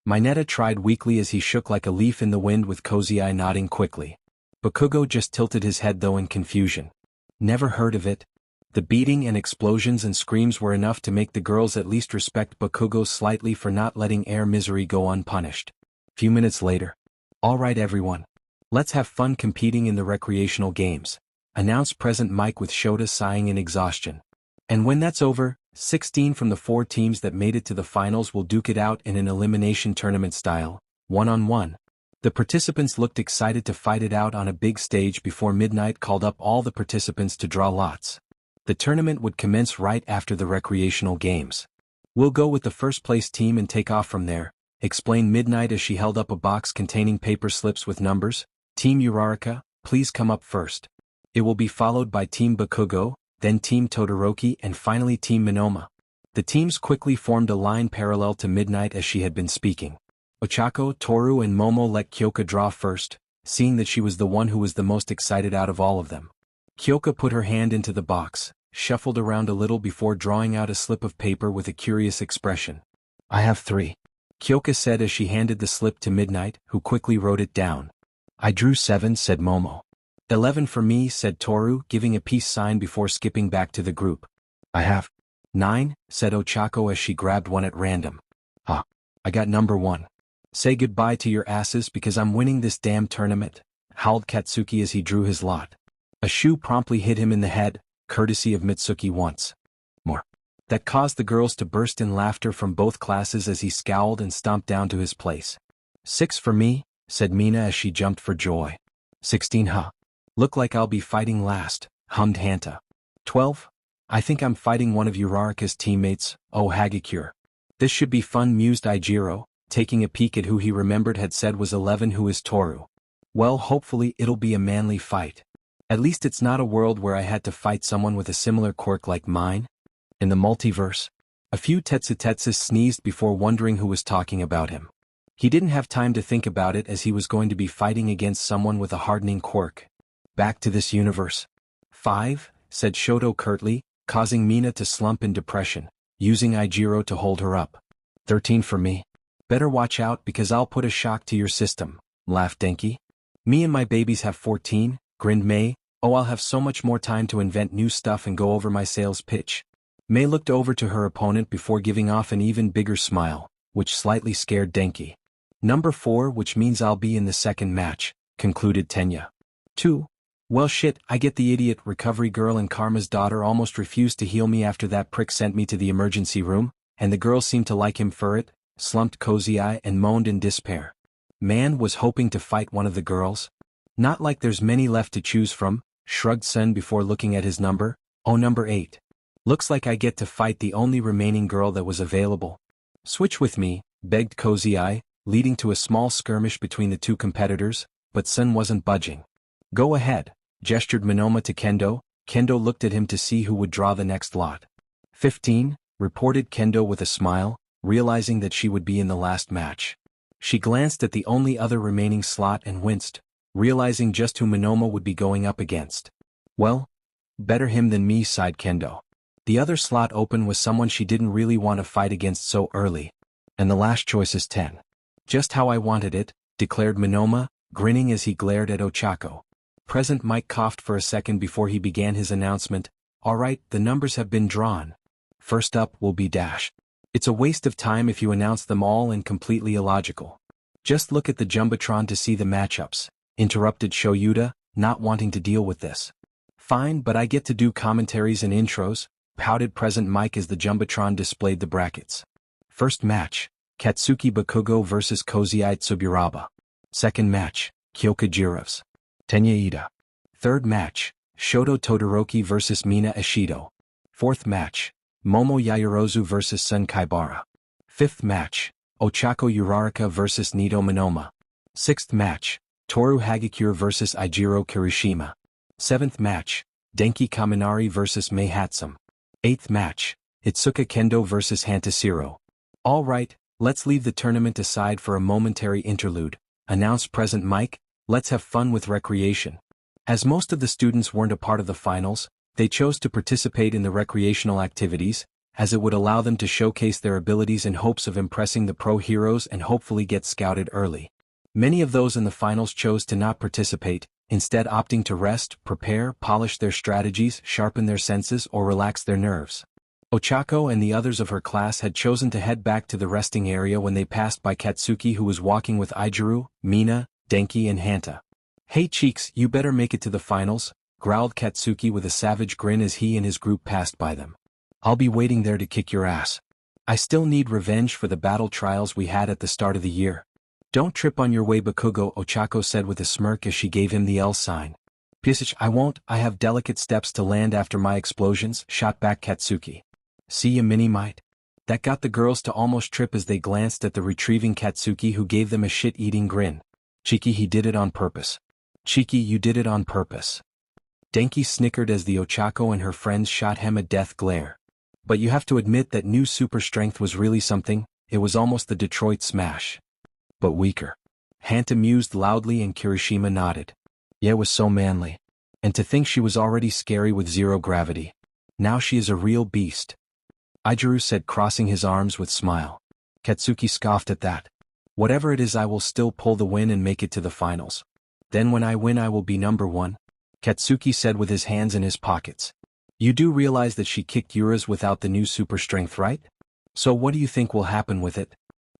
Mineta tried weakly as he shook like a leaf in the wind with Kozai nodding quickly. Bakugo just tilted his head though in confusion. Never heard of it. The beating and explosions and screams were enough to make the girls at least respect Bakugo slightly for not letting air misery go unpunished. Few minutes later. Alright everyone. Let's have fun competing in the recreational games, announced Present Mike with Shota sighing in exhaustion. And when that's over, 16 from the 4 teams that made it to the finals will duke it out in an elimination tournament style, one-on-one. The participants looked excited to fight it out on a big stage before Midnight called up all the participants to draw lots. The tournament would commence right after the recreational games. We'll go with the first place team and take off from there, explained Midnight as she held up a box containing paper slips with numbers. Team Uraraka, please come up first. It will be followed by Team Bakugo, then Team Todoroki and finally Team Monoma. The teams quickly formed a line parallel to Midnight as she had been speaking. Ochako, Toru and Momo let Kyoka draw first, seeing that she was the one who was the most excited out of all of them. Kyoka put her hand into the box, shuffled around a little before drawing out a slip of paper with a curious expression. I have 3. Kyoka said as she handed the slip to Midnight, who quickly wrote it down. I drew 7, said Momo. 11 for me, said Toru, giving a peace sign before skipping back to the group. I have 9, said Ochako as she grabbed one at random. I got number 1. Say goodbye to your asses because I'm winning this damn tournament, howled Katsuki as he drew his lot. A shoe promptly hit him in the head, courtesy of Mitsuki once more. That caused the girls to burst in laughter from both classes as he scowled and stomped down to his place. 6 for me, said Mina as she jumped for joy. 16 Look like I'll be fighting last, hummed Hanta. 12? I think I'm fighting one of Uraraka's teammates, oh Hagakure. This should be fun, mused Ijiro, taking a peek at who he remembered had said was 11 who is Toru. Well, hopefully it'll be a manly fight. At least it's not a world where I had to fight someone with a similar quirk like mine. In the multiverse, a few Tetsutetsus sneezed before wondering who was talking about him. He didn't have time to think about it as he was going to be fighting against someone with a hardening quirk. Back to this universe. 5, said Shoto curtly, causing Mina to slump in depression, using Ijiro to hold her up. 13 for me. Better watch out because I'll put a shock to your system, laughed Denki. Me and my babies have 14, grinned Mei. Oh, I'll have so much more time to invent new stuff and go over my sales pitch. Mei looked over to her opponent before giving off an even bigger smile, which slightly scared Denki. Number 4, which means I'll be in the second match, concluded Tenya. 2. Well shit, I get the idiot recovery girl and Karma's daughter almost refused to heal me after that prick sent me to the emergency room, and the girls seemed to like him for it, slumped Cozy Eye and moaned in despair. Man was hoping to fight one of the girls. Not like there's many left to choose from, shrugged Sun before looking at his number. Oh, number 8. Looks like I get to fight the only remaining girl that was available. Switch with me, begged Cozy Eye, leading to a small skirmish between the two competitors, but Sun wasn't budging. Go ahead, gestured Monoma to Kendo. Kendo looked at him to see who would draw the next lot. 15, reported Kendo with a smile, realizing that she would be in the last match. She glanced at the only other remaining slot and winced, realizing just who Monoma would be going up against. Well, better him than me, sighed Kendo. The other slot open was someone she didn't really want to fight against so early. And the last choice is 10. Just how I wanted it, declared Monoma, grinning as he glared at Ochako. Present Mike coughed for a second before he began his announcement. All right, the numbers have been drawn. First up will be Dash. It's a waste of time if you announce them all and completely illogical. Just look at the Jumbotron to see the matchups, interrupted Shoyuta, not wanting to deal with this. Fine, but I get to do commentaries and intros, pouted Present Mike as the Jumbotron displayed the brackets. First match, Katsuki Bakugo vs Cozy Eye Tsuburaba. Second match, Kyoka Jirovs. Tenya Ida. Third match, Shoto Todoroki vs Mina Ashido. Fourth match, Momo Yaoyorozu vs Sun Kaibara. Fifth match, Ochako Uraraka vs Nito Monoma. Sixth match, Toru Hagakure vs Ijiro Kirishima. Seventh match, Denki Kaminari vs Mei Hatsum. Eighth match, Itsuka Kendo vs Hantashiro. All right, let's leave the tournament aside for a momentary interlude, announced Present Mike. Let's have fun with recreation. As most of the students weren't a part of the finals, they chose to participate in the recreational activities, as it would allow them to showcase their abilities in hopes of impressing the pro heroes and hopefully get scouted early. Many of those in the finals chose to not participate, instead opting to rest, prepare, polish their strategies, sharpen their senses, or relax their nerves. Ochako and the others of her class had chosen to head back to the resting area when they passed by Katsuki, who was walking with Ijiro, Mina, Denki and Hanta. Hey cheeks, you better make it to the finals, growled Katsuki with a savage grin as he and his group passed by them. I'll be waiting there to kick your ass. I still need revenge for the battle trials we had at the start of the year. Don't trip on your way, Bakugo, Ochako said with a smirk as she gave him the L sign. Pisich, I won't, I have delicate steps to land after my explosions, shot back Katsuki. See ya, Minimite? That got the girls to almost trip as they glanced at the retrieving Katsuki, who gave them a shit-eating grin. Cheeky, he did it on purpose. Cheeky, you did it on purpose. Denki snickered as the Ochako and her friends shot him a death glare. But you have to admit that new super strength was really something. It was almost the Detroit Smash. But weaker. Hanta mused loudly and Kirishima nodded. Yeah, it was so manly. And to think she was already scary with zero gravity. Now she is a real beast. Ijiro said, crossing his arms with smile. Katsuki scoffed at that. Whatever it is, I will still pull the win and make it to the finals. Then when I win I will be number 1. Katsuki said with his hands in his pockets. You do realize that she kicked Yura's without the new super strength, right? So what do you think will happen with it?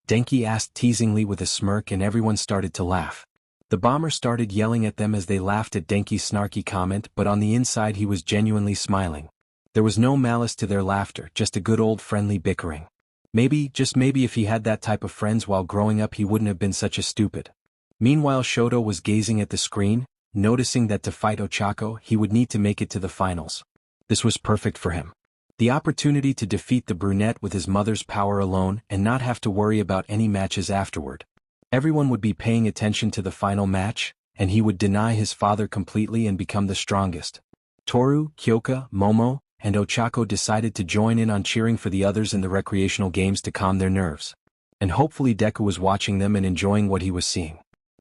Denki asked teasingly with a smirk, and everyone started to laugh. The bomber started yelling at them as they laughed at Denki's snarky comment, but on the inside he was genuinely smiling. There was no malice to their laughter, just a good old friendly bickering. Maybe, just maybe, if he had that type of friends while growing up he wouldn't have been such a stupid. Meanwhile Shoto was gazing at the screen, noticing that to fight Ochako he would need to make it to the finals. This was perfect for him. The opportunity to defeat the brunette with his mother's power alone and not have to worry about any matches afterward. Everyone would be paying attention to the final match, and he would deny his father completely and become the strongest. Toru, Kyoka, Momo, and Ochako decided to join in on cheering for the others in the recreational games to calm their nerves. And hopefully Deku was watching them and enjoying what he was seeing.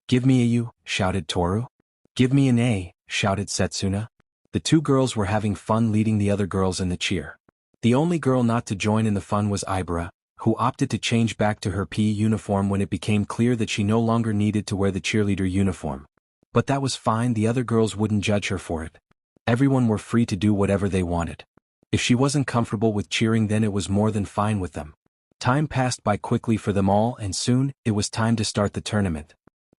"Give me a U," shouted Toru. "Give me an A," shouted Setsuna. The two girls were having fun leading the other girls in the cheer. The only girl not to join in the fun was Ibra, who opted to change back to her PE uniform when it became clear that she no longer needed to wear the cheerleader uniform. But that was fine, the other girls wouldn't judge her for it. Everyone were free to do whatever they wanted. If she wasn't comfortable with cheering, then it was more than fine with them. Time passed by quickly for them all, and soon, it was time to start the tournament.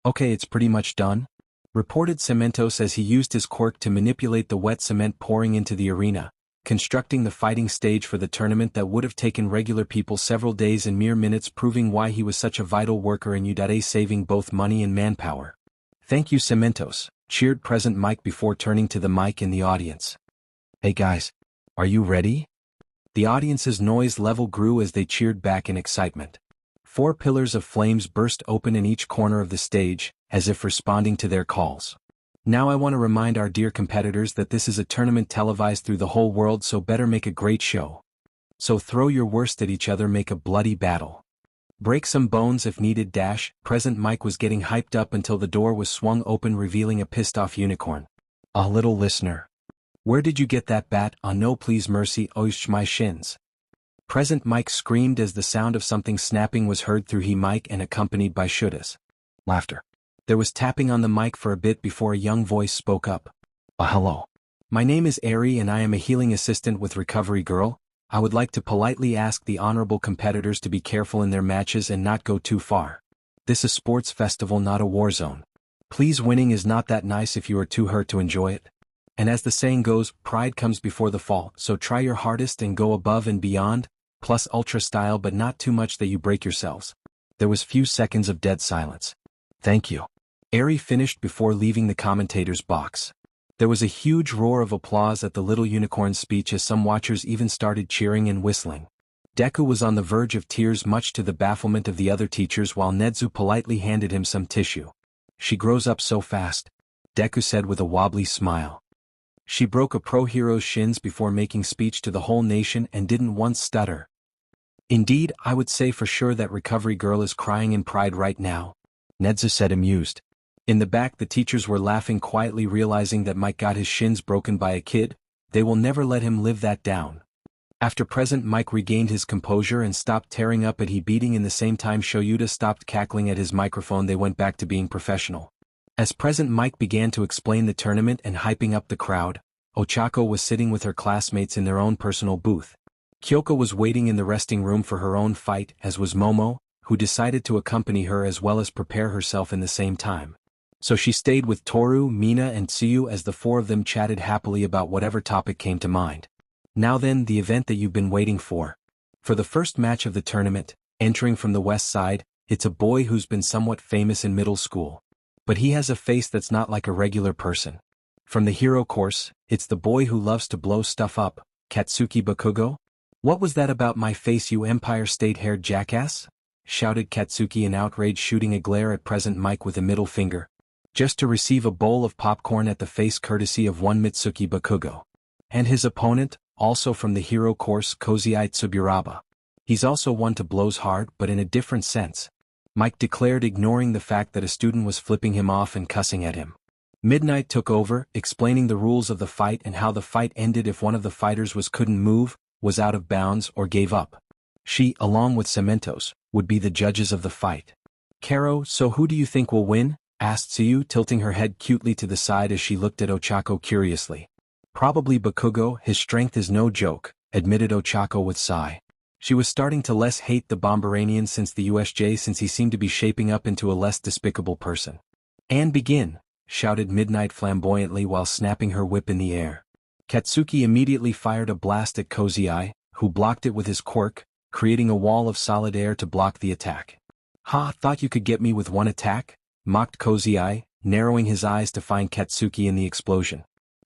"Okay, it's pretty much done," reported Cementos as he used his quirk to manipulate the wet cement pouring into the arena, constructing the fighting stage for the tournament that would have taken regular people several days in mere minutes, proving why he was such a vital worker in Udare, saving both money and manpower. "Thank you, Cementos," cheered Present Mike before turning to the mic in the audience. "Hey guys, are you ready?" The audience's noise level grew as they cheered back in excitement. 4 pillars of flames burst open in each corner of the stage, as if responding to their calls. "Now I want to remind our dear competitors that this is a tournament televised through the whole world, so better make a great show. So throw your worst at each other, make a bloody battle. Break some bones if needed." Present Mike was getting hyped up until the door was swung open, revealing a pissed-off unicorn. "A little listener. Where did you get that bat? Oh no, please mercy, oish my shins." Present Mike screamed as the sound of something snapping was heard through he mic and accompanied by Shuda's laughter. There was tapping on the mic for a bit before a young voice spoke up. "Hello. My name is Eri and I am a healing assistant with Recovery Girl. I would like to politely ask the honorable competitors to be careful in their matches and not go too far. This is a sports festival, not a war zone. Please, winning is not that nice if you are too hurt to enjoy it. And as the saying goes, pride comes before the fall, so try your hardest and go above and beyond, plus ultra style, but not too much that you break yourselves." There was few seconds of dead silence. "Thank you," Eri finished before leaving the commentator's box. There was a huge roar of applause at the little unicorn's speech as some watchers even started cheering and whistling. Deku was on the verge of tears, much to the bafflement of the other teachers, while Nedzu politely handed him some tissue. "She grows up so fast," Deku said with a wobbly smile. "She broke a pro hero's shins before making speech to the whole nation and didn't once stutter. Indeed, I would say for sure that Recovery Girl is crying in pride right now," Nedzu said, amused. In the back, the teachers were laughing quietly, realizing that Mike got his shins broken by a kid. They will never let him live that down. After Present Mike regained his composure and stopped tearing up at he beating in the same time Shoyuta stopped cackling at his microphone, they went back to being professional. As Present Mike began to explain the tournament and hyping up the crowd, Ochako was sitting with her classmates in their own personal booth. Kyoko was waiting in the resting room for her own fight, as was Momo, who decided to accompany her as well as prepare herself in the same time. So she stayed with Toru, Mina and Tsuyu as the 4 of them chatted happily about whatever topic came to mind. Now then, the event that you've been waiting for. For the first match of the tournament, entering from the west side, it's a boy who's been somewhat famous in middle school. But he has a face that's not like a regular person. From the hero course, it's the boy who loves to blow stuff up, Katsuki Bakugo. "What was that about my face, you Empire State-haired jackass?" shouted Katsuki in outrage, shooting a glare at Present Mike with a middle finger. Just to receive a bowl of popcorn at the face courtesy of one Mitsuki Bakugo. And his opponent, also from the hero course, Kozai Tsuburaba. He's also one to blows hard, but in a different sense, Mike declared, ignoring the fact that a student was flipping him off and cussing at him. Midnight took over, explaining the rules of the fight and how the fight ended if one of the fighters couldn't move, was out of bounds, or gave up. She, along with Cementos, would be the judges of the fight. "Karo, so who do you think will win?" asked Tsuyu, tilting her head cutely to the side as she looked at Ochako curiously. "Probably Bakugo, his strength is no joke," admitted Ochako with sigh. She was starting to less hate the Bomberanian since the USJ, since he seemed to be shaping up into a less despicable person. "And begin," shouted Midnight flamboyantly while snapping her whip in the air. Katsuki immediately fired a blast at Kozai, who blocked it with his quirk, creating a wall of solid air to block the attack. "Ha, thought you could get me with one attack?" mocked Kozai, narrowing his eyes to find Katsuki in the explosion.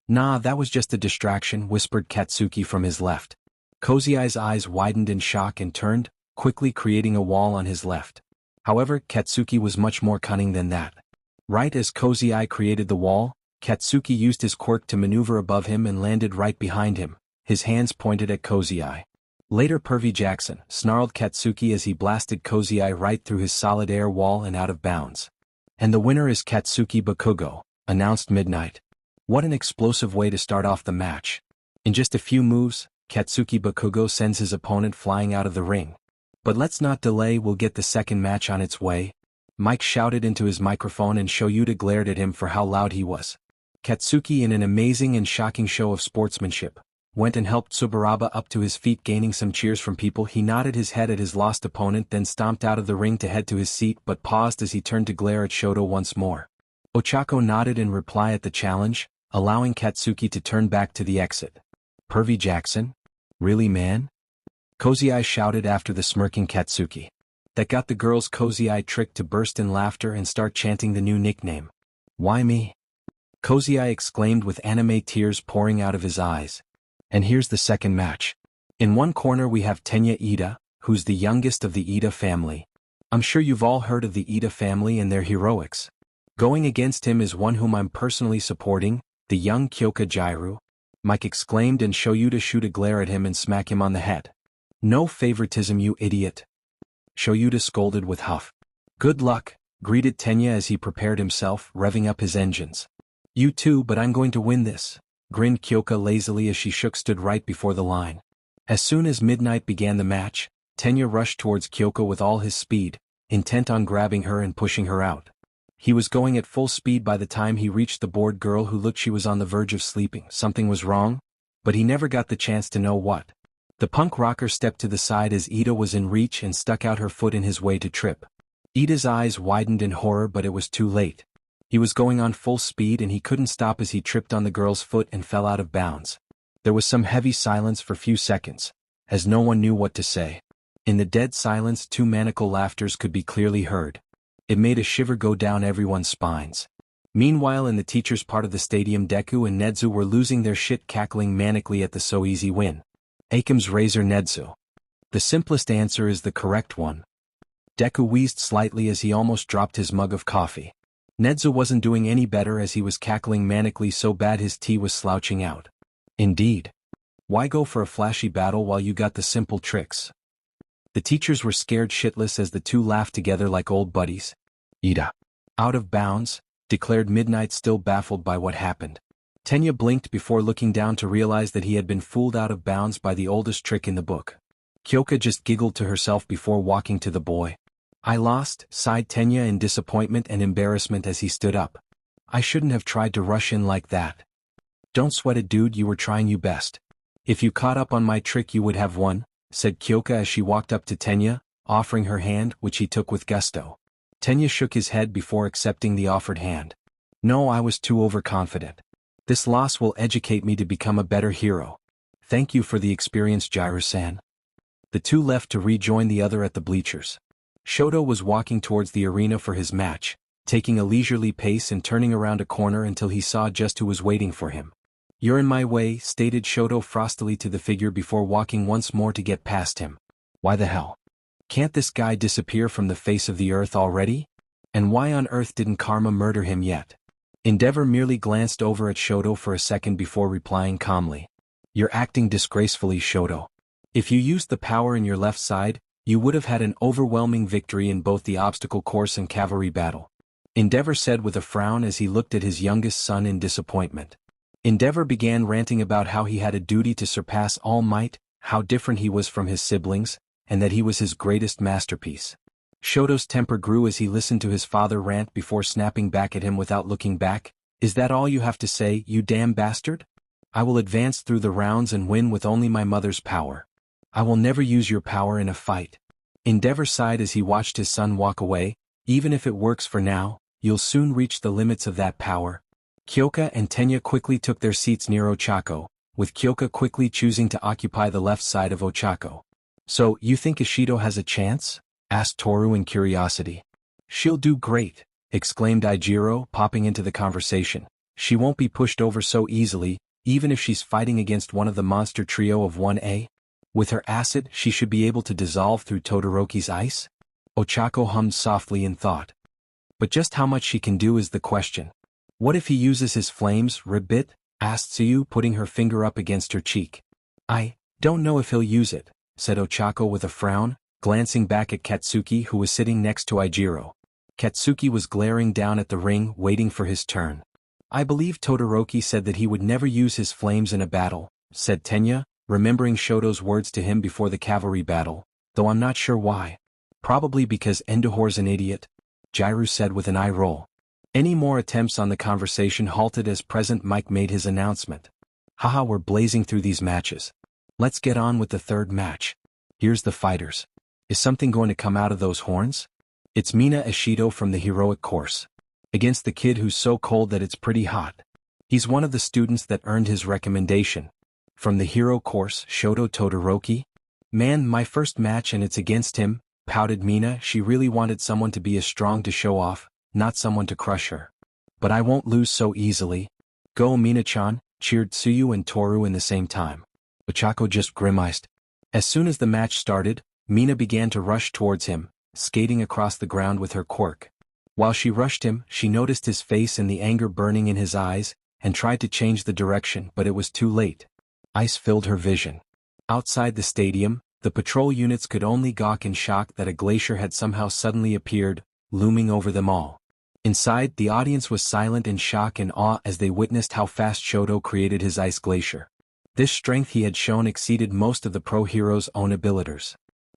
Nah, that was just a distraction, whispered Katsuki from his left. Kozai's eyes widened in shock and turned, quickly creating a wall on his left. However, Katsuki was much more cunning than that. Right as Kozai created the wall, Katsuki used his quirk to maneuver above him and landed right behind him, his hands pointed at Kozai. Later Pervy Jackson, snarled Katsuki as he blasted Kozai right through his solid air wall and out of bounds. And the winner is Katsuki Bakugo, announced Midnight. What an explosive way to start off the match. In just a few moves, Katsuki Bakugo sends his opponent flying out of the ring. But let's not delay, we'll get the second match on its way. Mike shouted into his microphone and Shoyuta glared at him for how loud he was. Katsuki, in an amazing and shocking show of sportsmanship, went and helped Tsuburaba up to his feet, gaining some cheers from people. He nodded his head at his lost opponent, then stomped out of the ring to head to his seat, but paused as he turned to glare at Shoto once more. Ochako nodded in reply at the challenge, allowing Katsuki to turn back to the exit. Pervy Jackson? Really, man? Kozai shouted after the smirking Katsuki. That got the girls Kozai tricked to burst in laughter and start chanting the new nickname. Why me? Kozai exclaimed with anime tears pouring out of his eyes. And here's the second match. In one corner we have Tenya Ida, who's the youngest of the Ida family. I'm sure you've all heard of the Ida family and their heroics. Going against him is one whom I'm personally supporting, the young Kyoka Jairu. Mike exclaimed, and Shoyuta shoot a glare at him and smack him on the head. No favoritism, you idiot. Shoyuta scolded with huff. Good luck, greeted Tenya as he prepared himself, revving up his engines. You too, but I'm going to win this, grinned Kyoka lazily as she stood right before the line. As soon as Midnight began the match, Tenya rushed towards Kyoka with all his speed, intent on grabbing her and pushing her out. He was going at full speed by the time he reached the bored girl who looked she was on the verge of sleeping. Something was wrong, but he never got the chance to know what. The punk rocker stepped to the side as Ida was in reach and stuck out her foot in his way to trip. Ida's eyes widened in horror, but it was too late. He was going on full speed and he couldn't stop as he tripped on the girl's foot and fell out of bounds. There was some heavy silence for a few seconds, as no one knew what to say. In the dead silence, two maniacal laughters could be clearly heard. It made a shiver go down everyone's spines. Meanwhile, in the teachers' part of the stadium, Deku and Nedzu were losing their shit, cackling manically at the so easy win. Akem's razor, Nedzu. The simplest answer is the correct one. Deku wheezed slightly as he almost dropped his mug of coffee. Nedzu wasn't doing any better as he was cackling manically so bad his tea was slouching out. Indeed. Why go for a flashy battle while you got the simple tricks? The teachers were scared shitless as the two laughed together like old buddies. Ida. Out of bounds, declared Midnight, still baffled by what happened. Tenya blinked before looking down to realize that he had been fooled out of bounds by the oldest trick in the book. Kyoka just giggled to herself before walking to the boy. I lost, sighed Tenya in disappointment and embarrassment as he stood up. I shouldn't have tried to rush in like that. Don't sweat it, dude, you were trying your best. If you caught up on my trick you would have won, said Kyoka as she walked up to Tenya, offering her hand, which he took with gusto. Tenya shook his head before accepting the offered hand. No, I was too overconfident. This loss will educate me to become a better hero. Thank you for the experience, Jairu-san. The two left to rejoin the other at the bleachers. Shoto was walking towards the arena for his match, taking a leisurely pace and turning around a corner until he saw just who was waiting for him. You're in my way, stated Shoto frostily to the figure before walking once more to get past him. Why the hell? Can't this guy disappear from the face of the earth already? And why on earth didn't Karma murder him yet? Endeavor merely glanced over at Shoto for a second before replying calmly. You're acting disgracefully, Shoto. If you used the power in your left side, you would have had an overwhelming victory in both the obstacle course and cavalry battle. Endeavor said with a frown as he looked at his youngest son in disappointment. Endeavor began ranting about how he had a duty to surpass All Might, how different he was from his siblings, and that he was his greatest masterpiece. Shoto's temper grew as he listened to his father rant before snapping back at him without looking back. Is that all you have to say, you damn bastard? I will advance through the rounds and win with only my mother's power. I will never use your power in a fight. Endeavor sighed as he watched his son walk away. Even if it works for now, you'll soon reach the limits of that power. Kyoka and Tenya quickly took their seats near Ochako, with Kyoka quickly choosing to occupy the left side of Ochako. So, you think Ishido has a chance? Asked Toru in curiosity. She'll do great, exclaimed Ijiro, popping into the conversation. She won't be pushed over so easily, even if she's fighting against one of the monster trio of 1A. With her acid, she should be able to dissolve through Todoroki's ice? Ochako hummed softly in thought. But just how much she can do is the question. What if he uses his flames, Ribbit? Asked Tsuyu, putting her finger up against her cheek. I don't know if he'll use it, said Ochako with a frown, glancing back at Katsuki, who was sitting next to Ijiro. Katsuki was glaring down at the ring, waiting for his turn. I believe Todoroki said that he would never use his flames in a battle, said Tenya, remembering Shoto's words to him before the cavalry battle, though I'm not sure why. Probably because Endahor's an idiot, Jiru said with an eye roll. Any more attempts on the conversation halted as President Mike made his announcement. Haha, we're blazing through these matches. Let's get on with the third match. Here's the fighters. Is something going to come out of those horns? It's Mina Ishido from the heroic course. Against the kid who's so cold that it's pretty hot. He's one of the students that earned his recommendation. From the hero course, Shoto Todoroki? Man, my first match and it's against him, pouted Mina. She really wanted someone to be as strong to show off, not someone to crush her. But I won't lose so easily. Go Mina-chan, cheered Tsuyu and Toru in the same time. Ochako just grimaced. As soon as the match started, Mina began to rush towards him, skating across the ground with her quirk. While she rushed him, she noticed his face and the anger burning in his eyes, and tried to change the direction, but it was too late. Ice filled her vision. Outside the stadium, the patrol units could only gawk in shock that a glacier had somehow suddenly appeared, looming over them all. Inside, the audience was silent in shock and awe as they witnessed how fast Shoto created his ice glacier. This strength he had shown exceeded most of the pro hero's own abilities.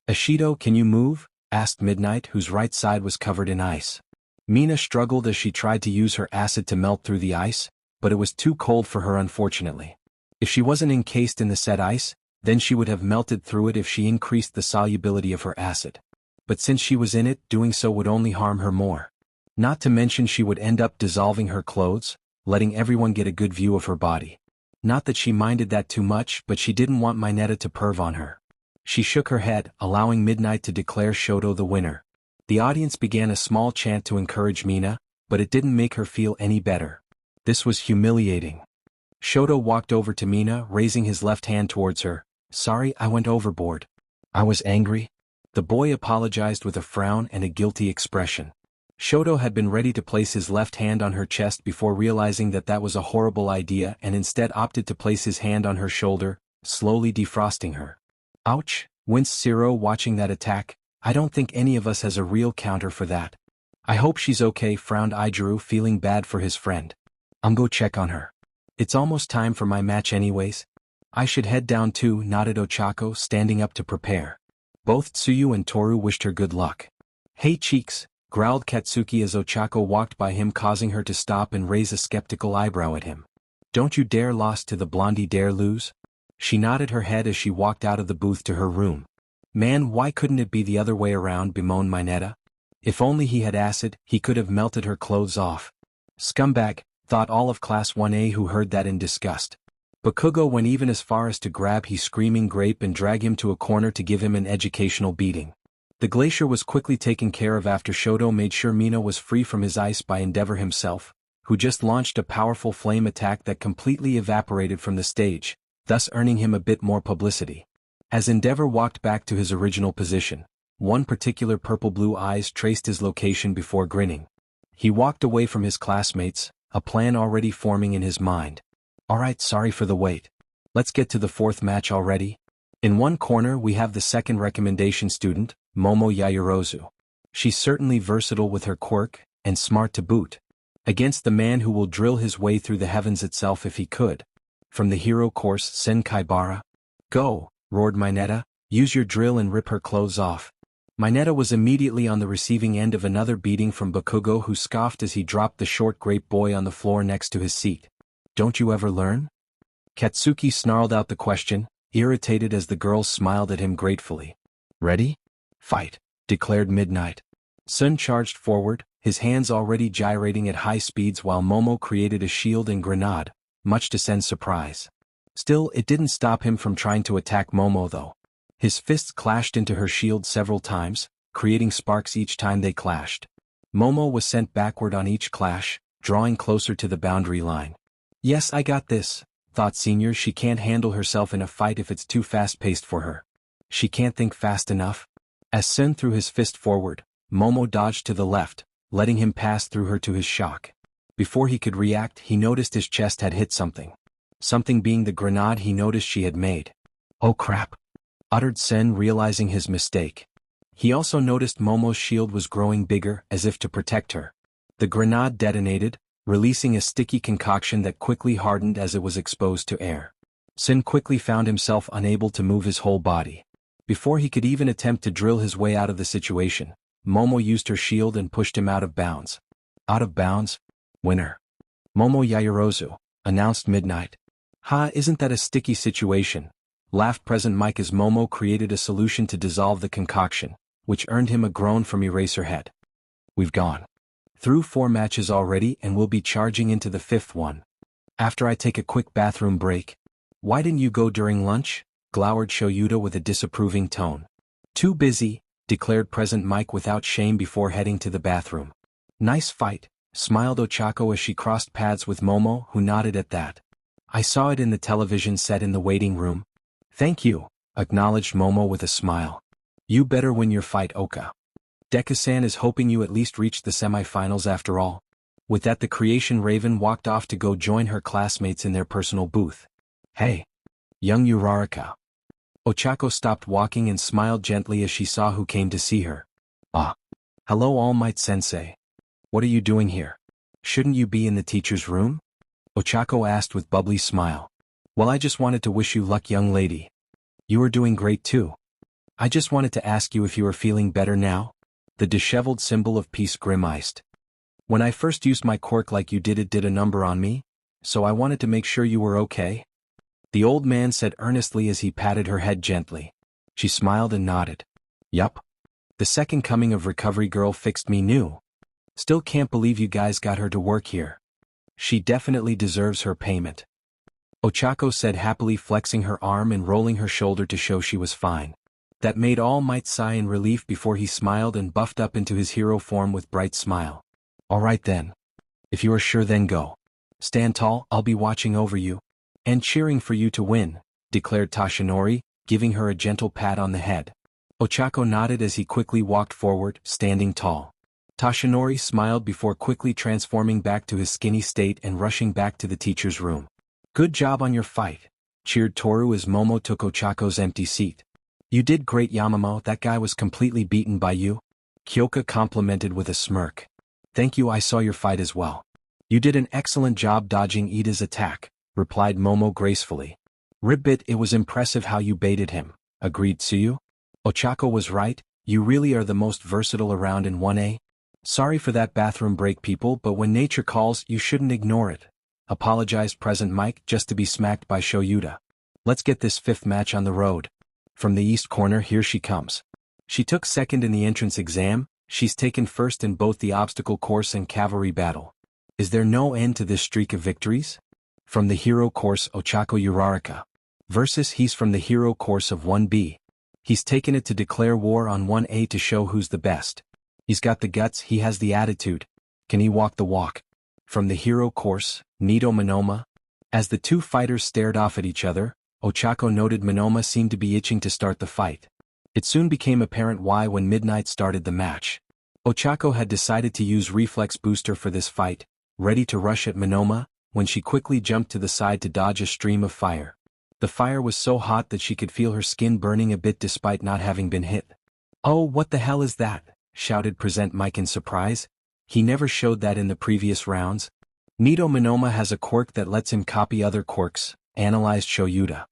Ishido, can you move? Asked Midnight, whose right side was covered in ice. Mina struggled as she tried to use her acid to melt through the ice, but it was too cold for her unfortunately. If she wasn't encased in the said ice, then she would have melted through it if she increased the solubility of her acid. But since she was in it, doing so would only harm her more. Not to mention she would end up dissolving her clothes, letting everyone get a good view of her body. Not that she minded that too much, but she didn't want Mineta to perv on her. She shook her head, allowing Midnight to declare Shoto the winner. The audience began a small chant to encourage Mina, but it didn't make her feel any better. This was humiliating. Shoto walked over to Mina, raising his left hand towards her. Sorry, I went overboard. I was angry. The boy apologized with a frown and a guilty expression. Shoto had been ready to place his left hand on her chest before realizing that that was a horrible idea and instead opted to place his hand on her shoulder, slowly defrosting her. Ouch, winced Zero watching that attack. I don't think any of us has a real counter for that. I hope she's okay, frowned Ijiro, feeling bad for his friend. I'm go check on her. It's almost time for my match anyways. I should head down too, nodded Ochako, standing up to prepare. Both Tsuyu and Toru wished her good luck. Hey cheeks, growled Katsuki as Ochako walked by him, causing her to stop and raise a skeptical eyebrow at him. Don't you dare lost to the blondie dare lose? She nodded her head as she walked out of the booth to her room. Man, why couldn't it be the other way around, bemoaned Mineta. If only he had acid, he could have melted her clothes off. Scumbag, thought all of Class 1A, who heard that in disgust. Bakugo went even as far as to grab his screaming grape and drag him to a corner to give him an educational beating. The glacier was quickly taken care of after Shoto made sure Mina was free from his ice by Endeavor himself, who just launched a powerful flame attack that completely evaporated from the stage, thus earning him a bit more publicity. As Endeavor walked back to his original position, one particular purple-blue eyes traced his location before grinning. He walked away from his classmates, a plan already forming in his mind. Alright, sorry for the wait. Let's get to the fourth match already. In one corner we have the second recommendation student, Momo Yaoyorozu. She's certainly versatile with her quirk, and smart to boot. Against the man who will drill his way through the heavens itself if he could. From the hero course, Senkaibara. Go, roared Mineta, use your drill and rip her clothes off. Mineta was immediately on the receiving end of another beating from Bakugo, who scoffed as he dropped the short grape boy on the floor next to his seat. Don't you ever learn? Katsuki snarled out the question, irritated as the girls smiled at him gratefully. Ready? Fight, declared Midnight. Sun charged forward, his hands already gyrating at high speeds while Momo created a shield and grenade, much to Sen's surprise. Still, it didn't stop him from trying to attack Momo though. His fists clashed into her shield several times, creating sparks each time they clashed. Momo was sent backward on each clash, drawing closer to the boundary line. Yes, I got this, thought Senior. She can't handle herself in a fight if it's too fast-paced for her. She can't think fast enough. As Sen threw his fist forward, Momo dodged to the left, letting him pass through her to his shock. Before he could react, he noticed his chest had hit something. Something being the grenade he noticed she had made. Oh crap! Uttered Sen, realizing his mistake. He also noticed Momo's shield was growing bigger, as if to protect her. The grenade detonated, releasing a sticky concoction that quickly hardened as it was exposed to air. Sen quickly found himself unable to move his whole body. Before he could even attempt to drill his way out of the situation, Momo used her shield and pushed him out of bounds. Out of bounds? Winner. Momo Yaoyorozu, announced Midnight. Ha, isn't that a sticky situation? Laughed Present Mike as Momo created a solution to dissolve the concoction, which earned him a groan from Eraserhead. We've gone through 4 matches already and we'll be charging into the 5th one. After I take a quick bathroom break. Why didn't you go during lunch? Glowered Shoyuta with a disapproving tone. Too busy, declared Present Mike without shame before heading to the bathroom. Nice fight, smiled Ochako as she crossed paths with Momo, who nodded at that. I saw it in the television set in the waiting room. Thank you, acknowledged Momo with a smile. You better win your fight, Oka. Deku-san is hoping you at least reach the semi-finals after all. With that, the Creation Raven walked off to go join her classmates in their personal booth. Hey, young Uraraka. Ochako stopped walking and smiled gently as she saw who came to see her. Ah. Hello All Might Sensei. What are you doing here? Shouldn't you be in the teacher's room? Ochako asked with bubbly smile. Well, I just wanted to wish you luck, young lady. You are doing great too. I just wanted to ask you if you are feeling better now? The disheveled symbol of peace grimaced. When I first used my quirk like you did, it did a number on me, so I wanted to make sure you were okay. The old man said earnestly as he patted her head gently. She smiled and nodded. Yup. The second coming of Recovery Girl fixed me new. Still can't believe you guys got her to work here. She definitely deserves her payment. Ochako said happily, flexing her arm and rolling her shoulder to show she was fine. That made All Might sigh in relief before he smiled and buffed up into his hero form with bright smile. Alright then. If you are sure, then go. Stand tall, I'll be watching over you. And cheering for you to win, declared Tashinori, giving her a gentle pat on the head. Ochako nodded as he quickly walked forward, standing tall. Tashinori smiled before quickly transforming back to his skinny state and rushing back to the teacher's room. Good job on your fight, cheered Toru as Momo took Ochako's empty seat. You did great, Yamamo. That guy was completely beaten by you. Kyoka complimented with a smirk. Thank you, I saw your fight as well. You did an excellent job dodging Ida's attack, replied Momo gracefully. Ribbit, it was impressive how you baited him, agreed Tsuyu. Ochako was right, you really are the most versatile around in 1A. Sorry for that bathroom break, people, but when nature calls, you shouldn't ignore it. Apologized Present Mike, just to be smacked by Shoyuta. Let's get this 5th match on the road. From the east corner, here she comes. She took 2nd in the entrance exam, she's taken 1st in both the obstacle course and cavalry battle. Is there no end to this streak of victories? From the hero course, Ochako Uraraka. Versus he's from the hero course of 1B. He's taken it to declare war on 1A to show who's the best. He's got the guts, he has the attitude. Can he walk the walk? From the hero course, Nito Monoma. As the two fighters stared off at each other, Ochako noted Monoma seemed to be itching to start the fight. It soon became apparent why when Midnight started the match. Ochako had decided to use Reflex Booster for this fight, ready to rush at Monoma, when she quickly jumped to the side to dodge a stream of fire. The fire was so hot that she could feel her skin burning a bit despite not having been hit. Oh, what the hell is that? Shouted Present Mike in surprise. He never showed that in the previous rounds. Nito Monoma has a quirk that lets him copy other quirks, analyzed Shoyuta.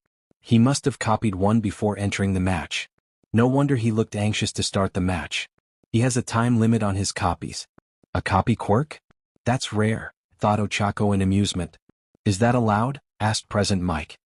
He must have copied one before entering the match. No wonder he looked anxious to start the match. He has a time limit on his copies. A copy quirk? That's rare, thought Ochako in amusement. Is that allowed? Asked Present Mike.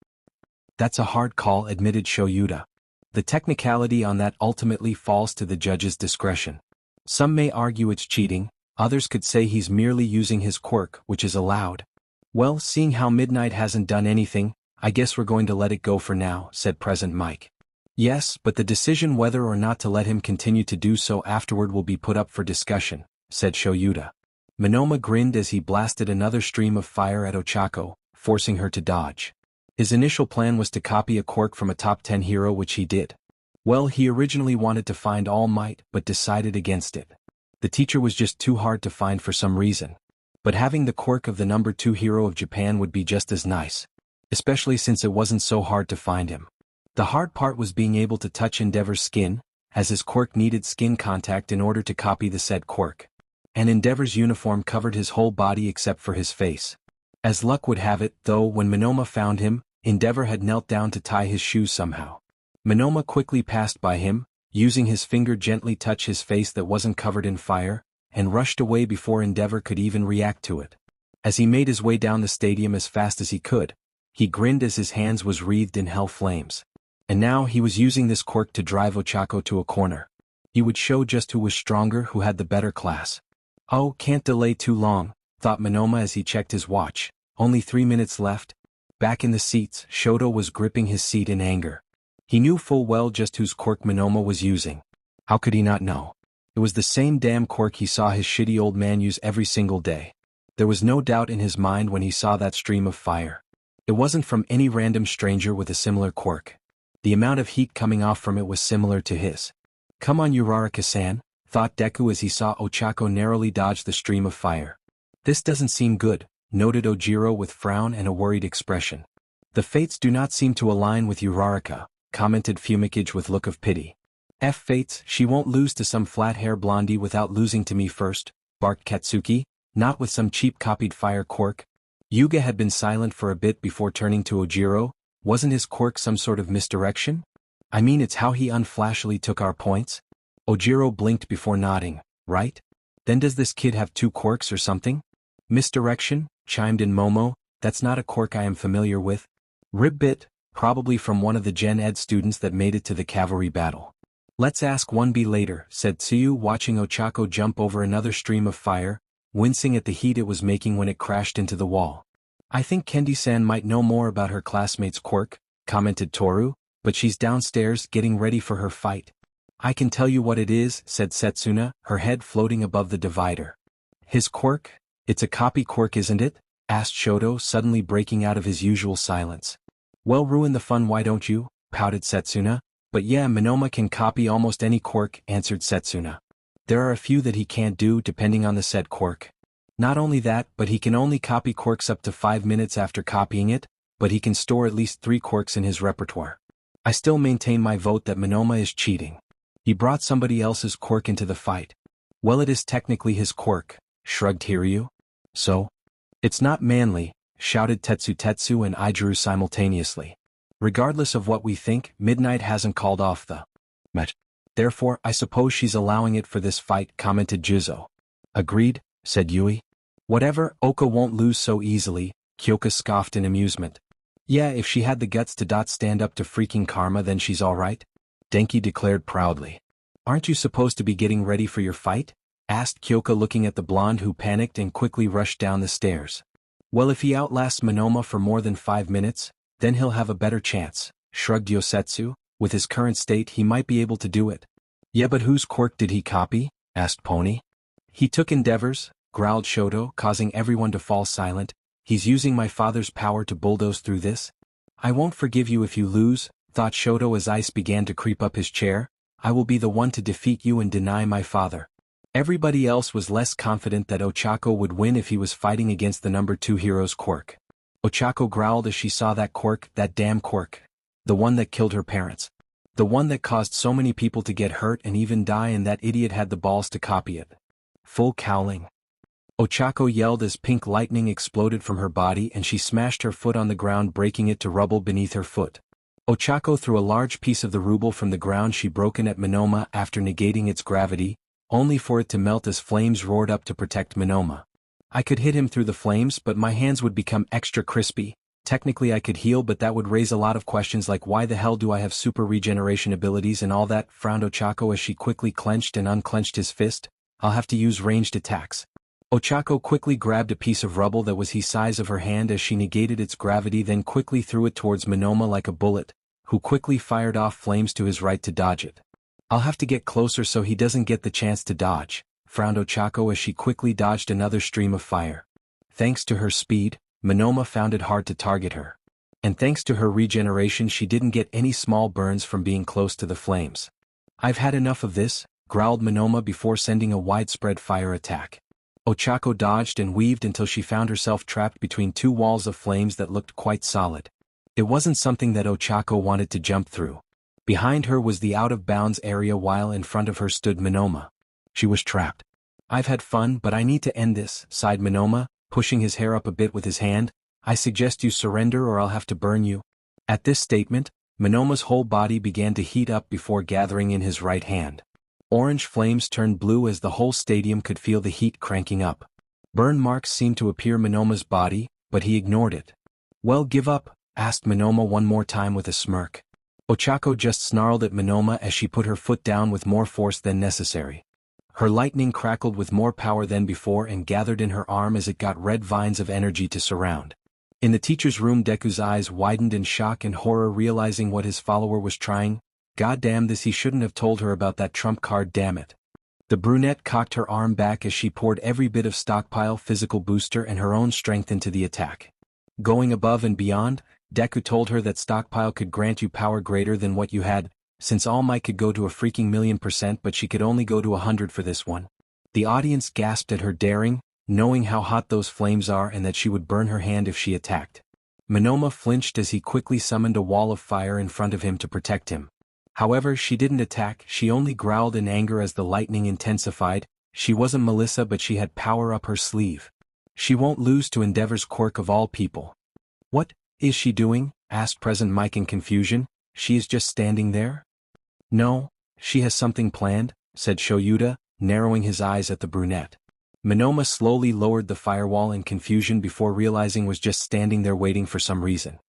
That's a hard call, admitted Shoyuta. The technicality on that ultimately falls to the judge's discretion. Some may argue it's cheating, others could say he's merely using his quirk, which is allowed. Well, seeing how Midnight hasn't done anything, I guess we're going to let it go for now, said Present Mike. Yes, but the decision whether or not to let him continue to do so afterward will be put up for discussion, said Shoyuta. Minoma grinned as he blasted another stream of fire at Ochako, forcing her to dodge. His initial plan was to copy a quirk from a top 10 hero, which he did. Well, he originally wanted to find All Might but decided against it. The teacher was just too hard to find for some reason. But having the quirk of the number 2 hero of Japan would be just as nice. Especially since it wasn't so hard to find him. The hard part was being able to touch Endeavor's skin, as his quirk needed skin contact in order to copy the said quirk. And Endeavor's uniform covered his whole body except for his face. As luck would have it, though, when Minoma found him, Endeavor had knelt down to tie his shoes somehow. Minoma quickly passed by him, using his finger gently touch his face that wasn't covered in fire, and rushed away before Endeavor could even react to it. As he made his way down the stadium as fast as he could, he grinned as his hands was wreathed in hell flames. And now he was using this quirk to drive Ochako to a corner. He would show just who was stronger, who had the better class. Oh, can't delay too long, thought Minoma as he checked his watch. Only 3 minutes left. Back in the seats, Shoto was gripping his seat in anger. He knew full well just whose quirk Minoma was using. How could he not know? It was the same damn quirk he saw his shitty old man use every single day. There was no doubt in his mind when he saw that stream of fire. It wasn't from any random stranger with a similar quirk. The amount of heat coming off from it was similar to his. Come on, Uraraka-san, thought Deku as he saw Ochako narrowly dodge the stream of fire. This doesn't seem good, noted Ojiro with frown and a worried expression. The fates do not seem to align with Uraraka, commented Fumikage with look of pity. F fates, she won't lose to some flat-hair blondie without losing to me first, barked Katsuki, not with some cheap copied fire quirk. Yuga had been silent for a bit before turning to Ojiro. Wasn't his quirk some sort of misdirection? I mean, it's how he unflashily took our points. Ojiro blinked before nodding, right? Then does this kid have 2 quirks or something? Misdirection, chimed in Momo, that's not a quirk I am familiar with. Ribbit, probably from one of the Gen Ed students that made it to the cavalry battle. Let's ask 1B later, said Tsuyu, watching Ochako jump over another stream of fire, wincing at the heat it was making when it crashed into the wall. I think Kendi-san might know more about her classmate's quirk, commented Toru, but she's downstairs getting ready for her fight. I can tell you what it is, said Setsuna, her head floating above the divider. His quirk? It's a copy quirk, isn't it? Asked Shoto, suddenly breaking out of his usual silence. Well, ruin the fun, why don't you? Pouted Setsuna. But yeah, Minoma can copy almost any quirk, answered Setsuna. There are a few that he can't do depending on the said quirk. Not only that, but he can only copy quirks up to 5 minutes after copying it, but he can store at least 3 quirks in his repertoire. I still maintain my vote that Minoma is cheating. He brought somebody else's quirk into the fight. Well, it is technically his quirk, shrugged Hiryu. So? It's not manly, shouted Tetsu and Ijuru simultaneously. Regardless of what we think, Midnight hasn't called off the match. Therefore, I suppose she's allowing it for this fight, commented Juzo. Agreed, said Yui. Whatever, Oka won't lose so easily, Kyoka scoffed in amusement. Yeah, if she had the guts to stand up to freaking karma, then she's alright, Denki declared proudly. Aren't you supposed to be getting ready for your fight? Asked Kyoka, looking at the blonde who panicked and quickly rushed down the stairs. Well, if he outlasts Minoma for more than 5 minutes, then he'll have a better chance, shrugged Yosetsu. With his current state he might be able to do it. Yeah, but whose quirk did he copy? Asked Pony. He took Endeavor's, growled Shoto, causing everyone to fall silent. He's using my father's power to bulldoze through this. I won't forgive you if you lose, thought Shoto as ice began to creep up his chair. I will be the one to defeat you and deny my father. Everybody else was less confident that Ochako would win if he was fighting against the number 2 hero's quirk. Ochako growled as she saw that quirk, that damn quirk. The one that killed her parents. The one that caused so many people to get hurt and even die, and that idiot had the balls to copy it. Full cowling. Ochako yelled as pink lightning exploded from her body and she smashed her foot on the ground, breaking it to rubble beneath her foot. Ochako threw a large piece of the ruble from the ground she broken at Minoma after negating its gravity, only for it to melt as flames roared up to protect Minoma. I could hit him through the flames, but my hands would become extra crispy. Technically I could heal, but that would raise a lot of questions like why the hell do I have super regeneration abilities and all that, frowned Ochako as she quickly clenched and unclenched his fist. I'll have to use ranged attacks. Ochako quickly grabbed a piece of rubble that was the size of her hand as she negated its gravity, then quickly threw it towards Minoma like a bullet, who quickly fired off flames to his right to dodge it. I'll have to get closer so he doesn't get the chance to dodge, frowned Ochako as she quickly dodged another stream of fire. Thanks to her speed, Monoma found it hard to target her. And thanks to her regeneration she didn't get any small burns from being close to the flames. "I've had enough of this," growled Monoma before sending a widespread fire attack. Ochako dodged and weaved until she found herself trapped between two walls of flames that looked quite solid. It wasn't something that Ochako wanted to jump through. Behind her was the out-of-bounds area while in front of her stood Monoma. She was trapped. "I've had fun but I need to end this," sighed Monoma, pushing his hair up a bit with his hand. "I suggest you surrender or I'll have to burn you." At this statement, Monoma's whole body began to heat up before gathering in his right hand. Orange flames turned blue as the whole stadium could feel the heat cranking up. Burn marks seemed to appear Monoma's body, but he ignored it. "Well, give up?" asked Monoma one more time with a smirk. Ochako just snarled at Monoma as she put her foot down with more force than necessary. Her lightning crackled with more power than before and gathered in her arm as it got red vines of energy to surround. In the teacher's room, Deku's eyes widened in shock and horror, realizing what his follower was trying. "Goddamn this, he shouldn't have told her about that trump card, damn it." The brunette cocked her arm back as she poured every bit of stockpile physical booster and her own strength into the attack. Going above and beyond, Deku told her that stockpile could grant you power greater than what you had, since All Might could go to a freaking 1,000,000% but she could only go to 100 for this one. The audience gasped at her daring, knowing how hot those flames are and that she would burn her hand if she attacked. Monoma flinched as he quickly summoned a wall of fire in front of him to protect him. However, she didn't attack, she only growled in anger as the lightning intensified. She wasn't Melissa but she had power up her sleeve. She won't lose to Endeavor's quirk of all people. "What is she doing?" asked Present Mike in confusion. "She is just standing there?" "No, she has something planned," said Shoyuta, narrowing his eyes at the brunette. Monoma slowly lowered the firewall in confusion before realizing was just standing there waiting for some reason.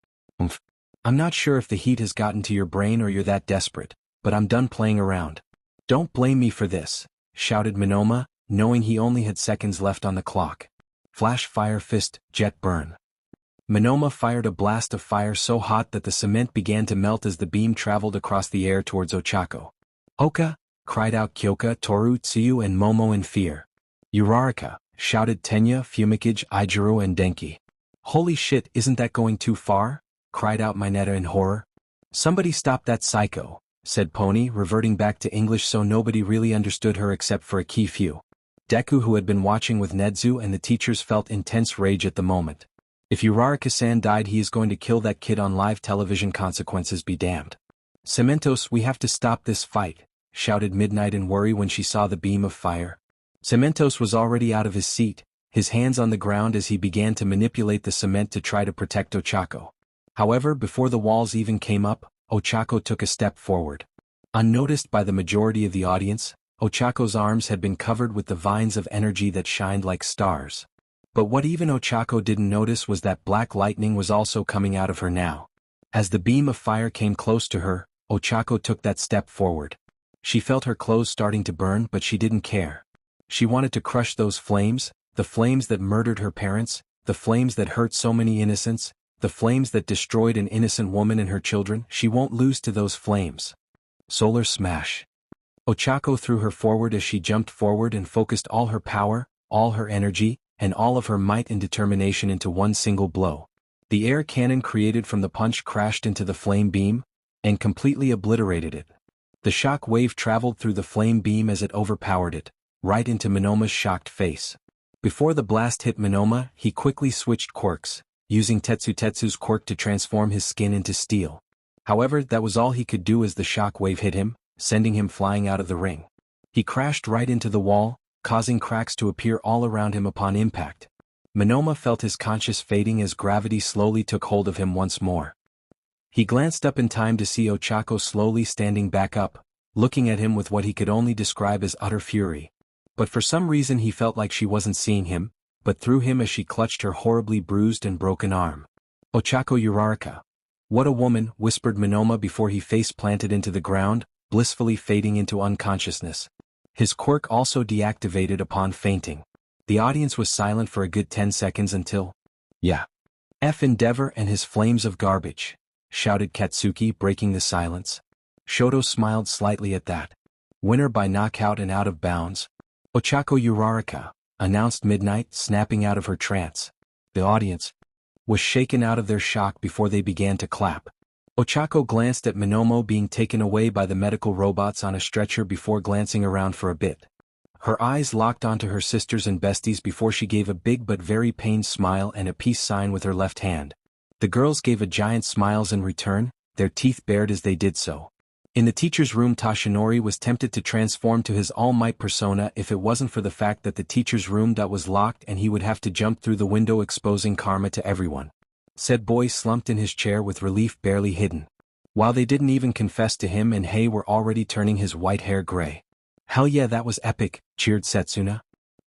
"I'm not sure if the heat has gotten to your brain or you're that desperate, but I'm done playing around." "Don't blame me for this," shouted Monoma, knowing he only had seconds left on the clock. Flash, fire, fist, jet, burn. Monoma fired a blast of fire so hot that the cement began to melt as the beam traveled across the air towards Ochako. "Oka!" cried out Kyoka, Toru, Tsuyu and Momo in fear. "Uraraka!" shouted Tenya, Fumikage, Ijiro and Denki. "Holy shit, isn't that going too far?" cried out Mineta in horror. "Somebody stop that psycho," said Pony, reverting back to English so nobody really understood her except for a key few. Deku, who had been watching with Nedzu and the teachers, felt intense rage at the moment. If Uraraka-san died, he is going to kill that kid on live television, consequences be damned. "Cementos, we have to stop this fight," shouted Midnight in worry when she saw the beam of fire. Cementos was already out of his seat, his hands on the ground as he began to manipulate the cement to try to protect Ochako. However, before the walls even came up, Ochako took a step forward. Unnoticed by the majority of the audience, Ochako's arms had been covered with the vines of energy that shined like stars. But what even Ochako didn't notice was that black lightning was also coming out of her now. As the beam of fire came close to her, Ochako took that step forward. She felt her clothes starting to burn, but she didn't care. She wanted to crush those flames, the flames that murdered her parents, the flames that hurt so many innocents, the flames that destroyed an innocent woman and her children. She won't lose to those flames. Solar smash. Ochako threw her forward as she jumped forward and focused all her power, all her energy, and all of her might and determination into one single blow. The air cannon created from the punch crashed into the flame beam, and completely obliterated it. The shock wave traveled through the flame beam as it overpowered it, right into Monoma's shocked face. Before the blast hit Monoma, he quickly switched quirks, using Tetsu's quirk to transform his skin into steel. However, that was all he could do as the shock wave hit him, sending him flying out of the ring. He crashed right into the wall, causing cracks to appear all around him upon impact. Monoma felt his conscience fading as gravity slowly took hold of him once more. He glanced up in time to see Ochako slowly standing back up, looking at him with what he could only describe as utter fury. But for some reason he felt like she wasn't seeing him, but through him as she clutched her horribly bruised and broken arm. "Ochako Uraraka." "What a woman," whispered Monoma before he face-planted into the ground, blissfully fading into unconsciousness. His quirk also deactivated upon fainting. The audience was silent for a good 10 seconds until, "Yeah. F Endeavor and his flames of garbage," shouted Katsuki, breaking the silence. Shoto smiled slightly at that. "Winner by knockout and out of bounds." Ochako Uraraka, announced Midnight, snapping out of her trance. The audience was shaken out of their shock before they began to clap. Ochako glanced at Monomo being taken away by the medical robots on a stretcher before glancing around for a bit. Her eyes locked onto her sisters and besties before she gave a big but very pained smile and a peace sign with her left hand. The girls gave a giant smiles in return, their teeth bared as they did so. In the teacher's room, Tashinori was tempted to transform to his all-might persona if it wasn't for the fact that the teacher's room was locked and he would have to jump through the window, exposing karma to everyone. Said boy slumped in his chair with relief barely hidden. While they didn't even confess to him and Hei were already turning his white hair gray. Hell yeah, that was epic, cheered Setsuna.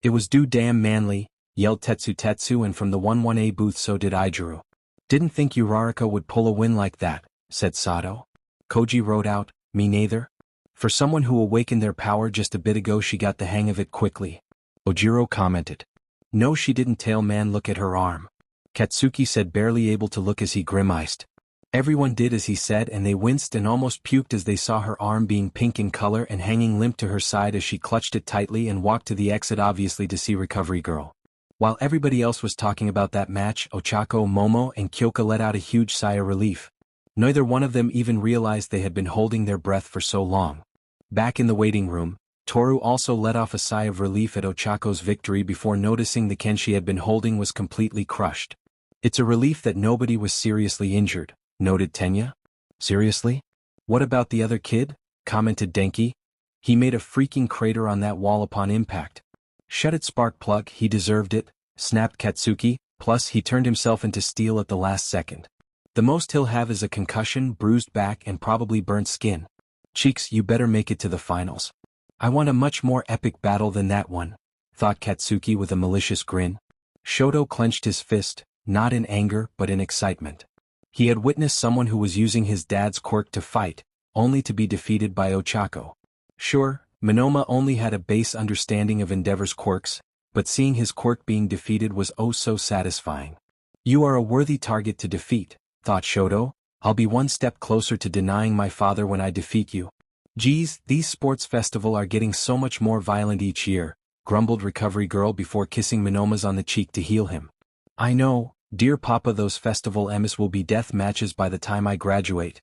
It was damn manly, yelled Tetsu, and from the 11A booth so did Ijuru. Didn't think Uraraka would pull a win like that, said Sato. Koji wrote out, me neither. For someone who awakened their power just a bit ago, she got the hang of it quickly. Ojiro commented. No, she didn't. Tailman, look at her arm. Katsuki said, barely able to look as he grimaced. Everyone did as he said, and they winced and almost puked as they saw her arm being pink in color and hanging limp to her side as she clutched it tightly and walked to the exit, obviously to see Recovery Girl. While everybody else was talking about that match, Ochako, Momo, and Kyoka let out a huge sigh of relief. Neither one of them even realized they had been holding their breath for so long. Back in the waiting room, Toru also let off a sigh of relief at Ochako's victory before noticing the ken she had been holding was completely crushed. It's a relief that nobody was seriously injured, noted Tenya. Seriously? What about the other kid? Commented Denki. He made a freaking crater on that wall upon impact. Shut it, Sparkplug, he deserved it, snapped Katsuki, plus he turned himself into steel at the last second. The most he'll have is a concussion, bruised back, and probably burnt skin. Cheeks, you better make it to the finals. I want a much more epic battle than that one, thought Katsuki with a malicious grin. Shoto clenched his fist, not in anger but in excitement. He had witnessed someone who was using his dad's quirk to fight, only to be defeated by Ochako. Sure, Monoma only had a base understanding of Endeavor's quirks, but seeing his quirk being defeated was oh so satisfying. You are a worthy target to defeat, thought Shoto. I'll be one step closer to denying my father when I defeat you. Geez, these sports festivals are getting so much more violent each year, grumbled Recovery Girl before kissing Monoma's on the cheek to heal him. I know, dear Papa, those festival M's will be death matches by the time I graduate.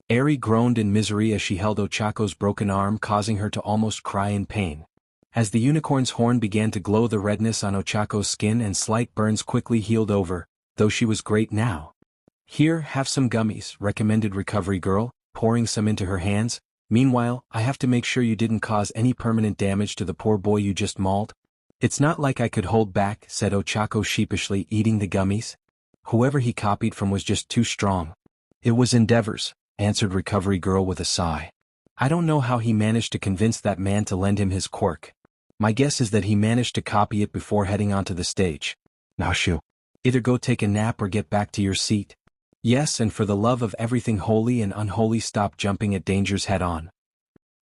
Eri groaned in misery as she held Ochako's broken arm, causing her to almost cry in pain. As the unicorn's horn began to glow, the redness on Ochako's skin and slight burns quickly healed over, though she was great now. Here, have some gummies, recommended Recovery Girl, pouring some into her hands. Meanwhile, I have to make sure you didn't cause any permanent damage to the poor boy you just mauled. It's not like I could hold back, said Ochako sheepishly, eating the gummies. Whoever he copied from was just too strong. It was Endeavor's, answered Recovery Girl with a sigh. I don't know how he managed to convince that man to lend him his quirk. My guess is that he managed to copy it before heading onto the stage. Now shoo. Either go take a nap or get back to your seat. Yes, and for the love of everything holy and unholy, stop jumping at dangers head on.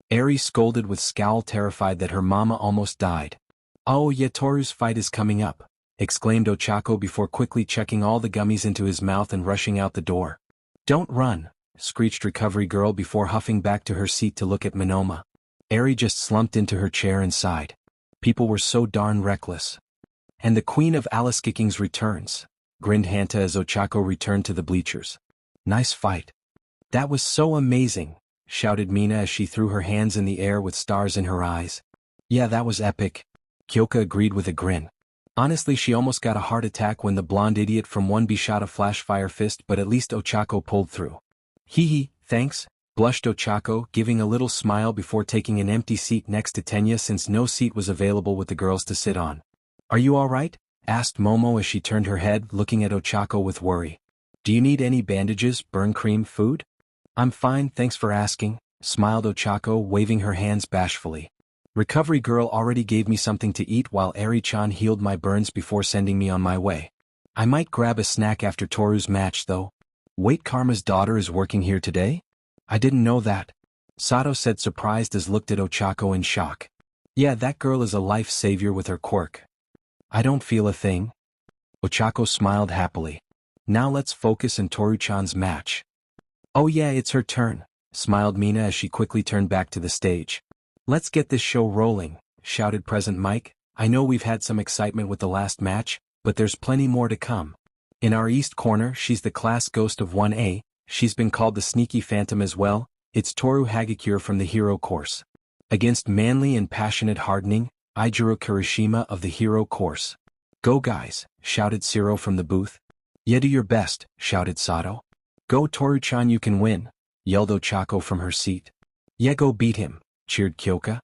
Eri scolded with scowl, terrified that her mama almost died. Oh yeah, Toru's fight is coming up, exclaimed Ochako before quickly checking all the gummies into his mouth and rushing out the door. Don't run, screeched Recovery Girl before huffing back to her seat to look at Monoma. Eri just slumped into her chair and sighed. People were so darn reckless. And the Queen of Alice Kickings returns, grinned Hanta as Ochako returned to the bleachers. Nice fight. That was so amazing, shouted Mina as she threw her hands in the air with stars in her eyes. Yeah, that was epic, Kyoka agreed with a grin. Honestly, she almost got a heart attack when the blonde idiot from 1B shot a flash fire fist, but at least Ochako pulled through. Hee, thanks, blushed Ochako, giving a little smile before taking an empty seat next to Tenya since no seat was available with the girls to sit on. Are you all right? Asked Momo as she turned her head, looking at Ochako with worry. Do you need any bandages, burn cream, food? I'm fine, thanks for asking, smiled Ochako, waving her hands bashfully. Recovery Girl already gave me something to eat while Eri-chan healed my burns before sending me on my way. I might grab a snack after Toru's match though. Wait, Karma's daughter is working here today? I didn't know that. Sato said, surprised as looked at Ochako in shock. Yeah, that girl is a life savior with her quirk. I don't feel a thing. Ochako smiled happily. Now let's focus on Toru-chan's match. Oh yeah, it's her turn, smiled Mina as she quickly turned back to the stage. Let's get this show rolling, shouted Present Mike. I know we've had some excitement with the last match, but there's plenty more to come. In our east corner, she's the class ghost of 1A, she's been called the sneaky phantom as well, it's Toru Hagakure from the hero course. Against manly and passionate hardening, Ijiro Kirishima of the hero course. Go guys, shouted Siro from the booth. Yeah, do your best, shouted Sato. Go Toru-chan, you can win, yelled Ochako from her seat. Yeah, go beat him, cheered Kyoka.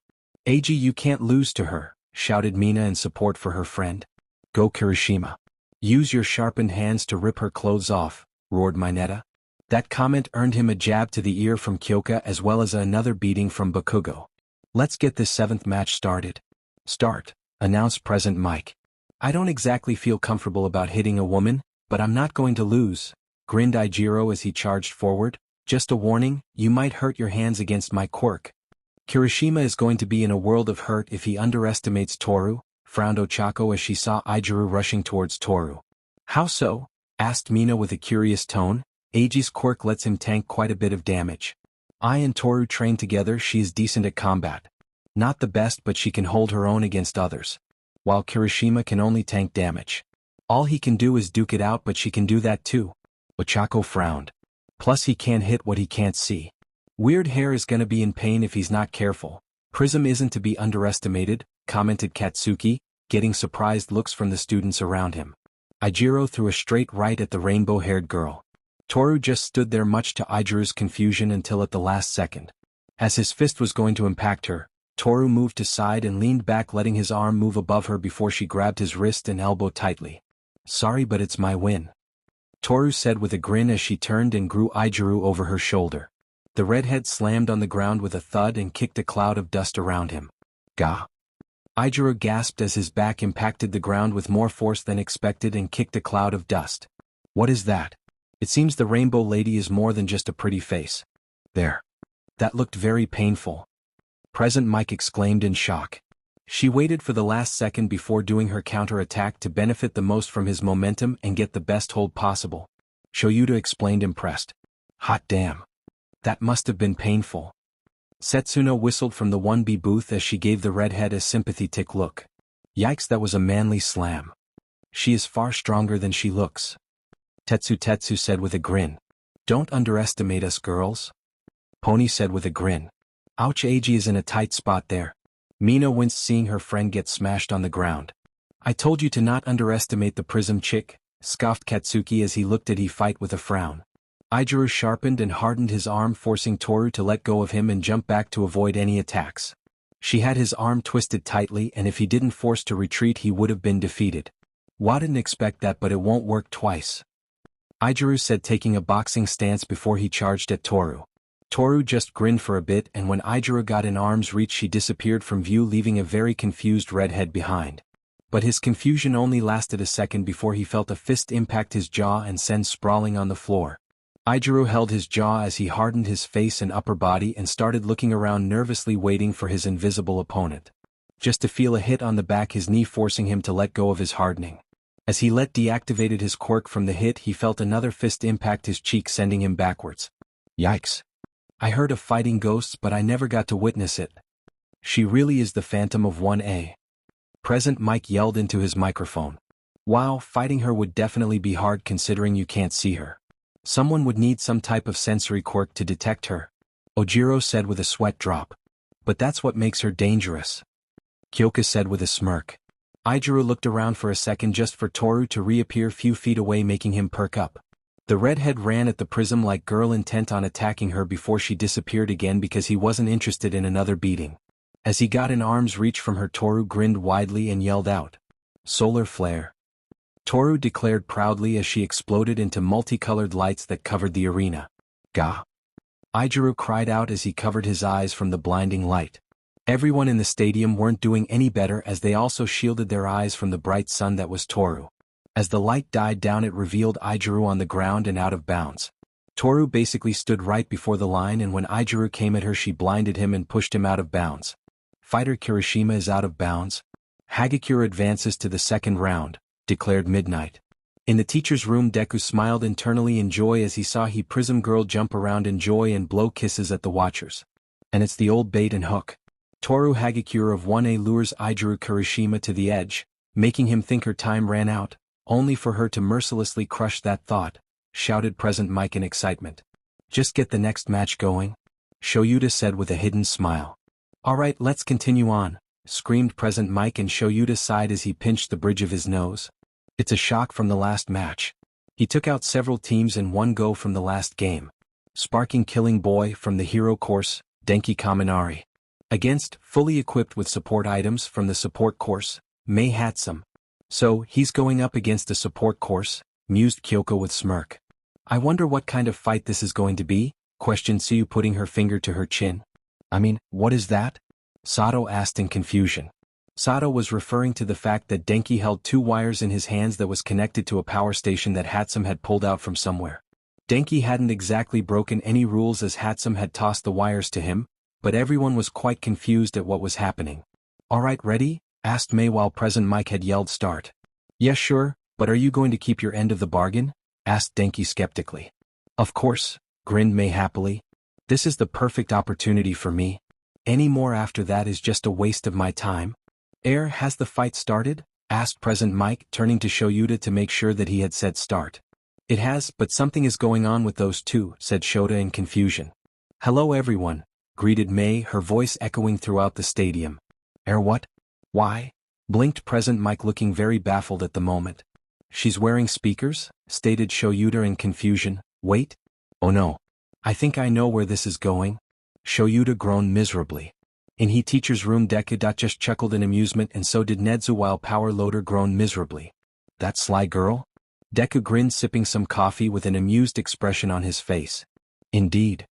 Eiji, you can't lose to her, shouted Mina in support for her friend. Go Kirishima. Use your sharpened hands to rip her clothes off, roared Mineta. That comment earned him a jab to the ear from Kyoka as well as another beating from Bakugo. Let's get this 7th match started. Start, announced Present Mike. I don't exactly feel comfortable about hitting a woman, but I'm not going to lose, grinned Ijiro as he charged forward. Just a warning, you might hurt your hands against my quirk. Kirishima is going to be in a world of hurt if he underestimates Toru, frowned Ochako as she saw Ijiro rushing towards Toru. How so? Asked Mina with a curious tone. Eiji's quirk lets him tank quite a bit of damage. I and Toru train together, she is decent at combat. Not the best, but she can hold her own against others. While Kirishima can only tank damage. All he can do is duke it out, but she can do that too. Ochako frowned. Plus he can't hit what he can't see. Weird Hair is gonna be in pain if he's not careful. Prism isn't to be underestimated, commented Katsuki, getting surprised looks from the students around him. Ijiro threw a straight right at the rainbow-haired girl. Toru just stood there much to Ijiro's confusion until at the last second. As his fist was going to impact her, Toru moved to side and leaned back, letting his arm move above her before she grabbed his wrist and elbow tightly. Sorry, but it's my win, Toru said with a grin as she turned and grew Ijiro over her shoulder. The redhead slammed on the ground with a thud and kicked a cloud of dust around him. Gah! Ijiro gasped as his back impacted the ground with more force than expected and kicked a cloud of dust. What is that? It seems the rainbow lady is more than just a pretty face. There. That looked very painful. Present Mike exclaimed in shock. She waited for the last second before doing her counter-attack to benefit the most from his momentum and get the best hold possible. Shoyuta explained, impressed. Hot damn. That must have been painful. Setsuno whistled from the 1B booth as she gave the redhead a sympathetic look. Yikes, that was a manly slam. She is far stronger than she looks. Tetsu said with a grin. Don't underestimate us girls. Pony said with a grin. Ouch, Eiji is in a tight spot there. Mina winced seeing her friend get smashed on the ground. I told you to not underestimate the Prism chick, scoffed Katsuki as he looked at he fight with a frown. Ijiro sharpened and hardened his arm, forcing Toru to let go of him and jump back to avoid any attacks. She had his arm twisted tightly, and if he didn't force to retreat he would have been defeated. Wa didn't expect that, but it won't work twice, Ijiro said, taking a boxing stance before he charged at Toru. Toru just grinned for a bit, and when Ijiro got in arm's reach she disappeared from view, leaving a very confused redhead behind. But his confusion only lasted a second before he felt a fist impact his jaw and send sprawling on the floor. Ijiro held his jaw as he hardened his face and upper body and started looking around nervously, waiting for his invisible opponent. Just to feel a hit on the back, his knee forcing him to let go of his hardening. As he deactivated his quirk from the hit, he felt another fist impact his cheek, sending him backwards. Yikes. I heard of fighting ghosts, but I never got to witness it. She really is the Phantom of 1A. Present Mike yelled into his microphone. Wow, fighting her would definitely be hard considering you can't see her. Someone would need some type of sensory quirk to detect her, Ojiro said with a sweat drop. But that's what makes her dangerous, Kyoka said with a smirk. Ijiro looked around for a second just for Toru to reappear few feet away, making him perk up. The redhead ran at the prism-like girl, intent on attacking her, before she disappeared again because he wasn't interested in another beating. As he got in arm's reach from her, Toru grinned widely and yelled out, "Solar flare!" Toru declared proudly as she exploded into multicolored lights that covered the arena. Gah! Ijiro cried out as he covered his eyes from the blinding light. Everyone in the stadium weren't doing any better as they also shielded their eyes from the bright sun that was Toru. As the light died down, it revealed Ijiro on the ground and out of bounds. Toru basically stood right before the line, and when Ijiro came at her she blinded him and pushed him out of bounds. Fighter Kirishima is out of bounds. Hagakure advances to the second round, declared Midnight. In the teacher's room, Deku smiled internally in joy as he saw Prism Girl jump around in joy and blow kisses at the watchers. And it's the old bait and hook. Toru Hagakure of 1A lures Ijuru Kirishima to the edge, making him think her time ran out, only for her to mercilessly crush that thought, shouted Present Mike in excitement. Just get the next match going, Shoyuta said with a hidden smile. Alright, let's continue on, screamed Present Mike, and Shoyuta sighed as he pinched the bridge of his nose. It's a shock from the last match. He took out several teams in one go from the last game. Sparking Killing Boy from the hero course, Denki Kaminari. Against, fully equipped with support items from the support course, Mei Hatsum. So, he's going up against the support course, mused Kyoko with smirk. I wonder what kind of fight this is going to be, questioned Tsuyu, putting her finger to her chin. I mean, what is that? Sato asked in confusion. Sato was referring to the fact that Denki held two wires in his hands that was connected to a power station that Hatsum had pulled out from somewhere. Denki hadn't exactly broken any rules as Hatsum had tossed the wires to him, but everyone was quite confused at what was happening. Alright, ready? Asked Mei while Present Mike had yelled start. Yes, sure, but are you going to keep your end of the bargain? Asked Denki skeptically. Of course, grinned Mei happily. This is the perfect opportunity for me. Any more after that is just a waste of my time. Has the fight started? Asked Present Mike, turning to Shoyuta to make sure that he had said start. It has, but something is going on with those two, said Shota in confusion. Hello everyone, greeted Mei, her voice echoing throughout the stadium. What? Why? Blinked Present Mike, looking very baffled at the moment. She's wearing speakers? Stated Shoyuta in confusion. Wait? Oh no. I think I know where this is going. Shoyuta groaned miserably. In he teacher's room, Deku just chuckled in amusement, and so did Nedzu, while Power Loader groaned miserably. That sly girl? Deku grinned, sipping some coffee with an amused expression on his face. Indeed.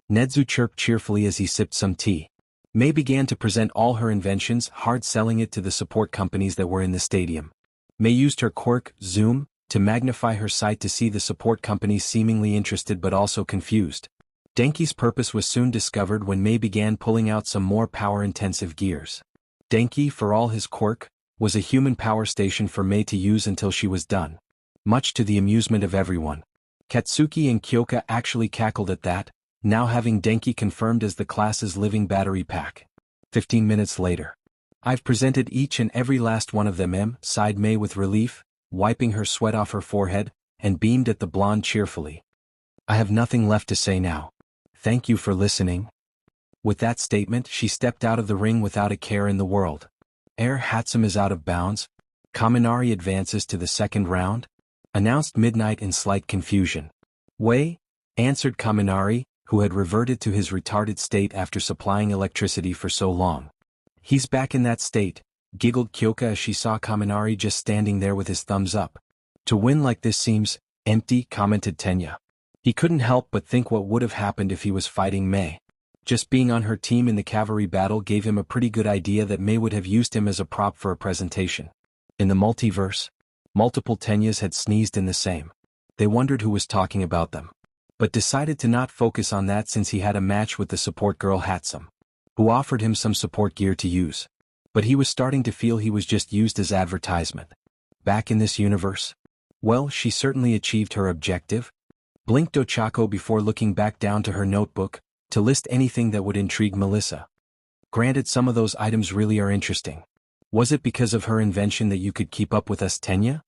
Nedzu chirped cheerfully as he sipped some tea. Mei began to present all her inventions, hard selling it to the support companies that were in the stadium. Mei used her quirk, Zoom, to magnify her sight to see the support companies seemingly interested but also confused. Denki's purpose was soon discovered when Mei began pulling out some more power-intensive gears. Denki, for all his quirk, was a human power station for Mei to use until she was done. Much to the amusement of everyone. Katsuki and Kyoka actually cackled at that, now having Denki confirmed as the class's living battery pack. 15 minutes later. I've presented each and every last one of them, sighed Mei with relief, wiping her sweat off her forehead, and beamed at the blonde cheerfully. I have nothing left to say now. Thank you for listening. With that statement, she stepped out of the ring without a care in the world. Hatsum is out of bounds. Kaminari advances to the second round. Announced Midnight in slight confusion. Wei? Answered Kaminari, who had reverted to his retarded state after supplying electricity for so long. He's back in that state, giggled Kyoka as she saw Kaminari just standing there with his thumbs up. To win like this seems empty, commented Tenya. He couldn't help but think what would have happened if he was fighting Mei. Just being on her team in the cavalry battle gave him a pretty good idea that Mei would have used him as a prop for a presentation. In the multiverse, multiple Tenyas had sneezed in the same. They wondered who was talking about them, but decided to not focus on that since he had a match with the support girl Hatsum, who offered him some support gear to use. But he was starting to feel he was just used as advertisement. Back in this universe? Well, she certainly achieved her objective. Blinked Ochako before looking back down to her notebook, to list anything that would intrigue Melissa. Granted, some of those items really are interesting. Was it because of her invention that you could keep up with us, Tenya?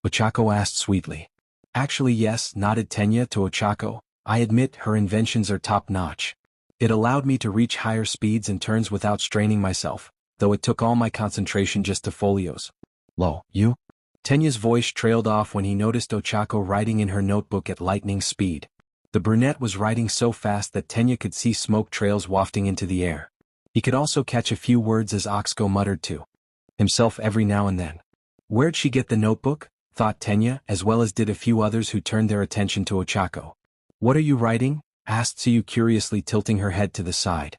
Ochako asked sweetly. Actually yes, nodded Tenya to Ochako. I admit her inventions are top-notch. It allowed me to reach higher speeds and turns without straining myself, though it took all my concentration just to folios. You? Tenya's voice trailed off when he noticed Ochako writing in her notebook at lightning speed. The brunette was writing so fast that Tenya could see smoke trails wafting into the air. He could also catch a few words as Oxko muttered to himself every now and then. Where'd she get the notebook? Thought Tenya, as well as did a few others who turned their attention to Ochako. What are you writing? Asked Tsuyu curiously, tilting her head to the side.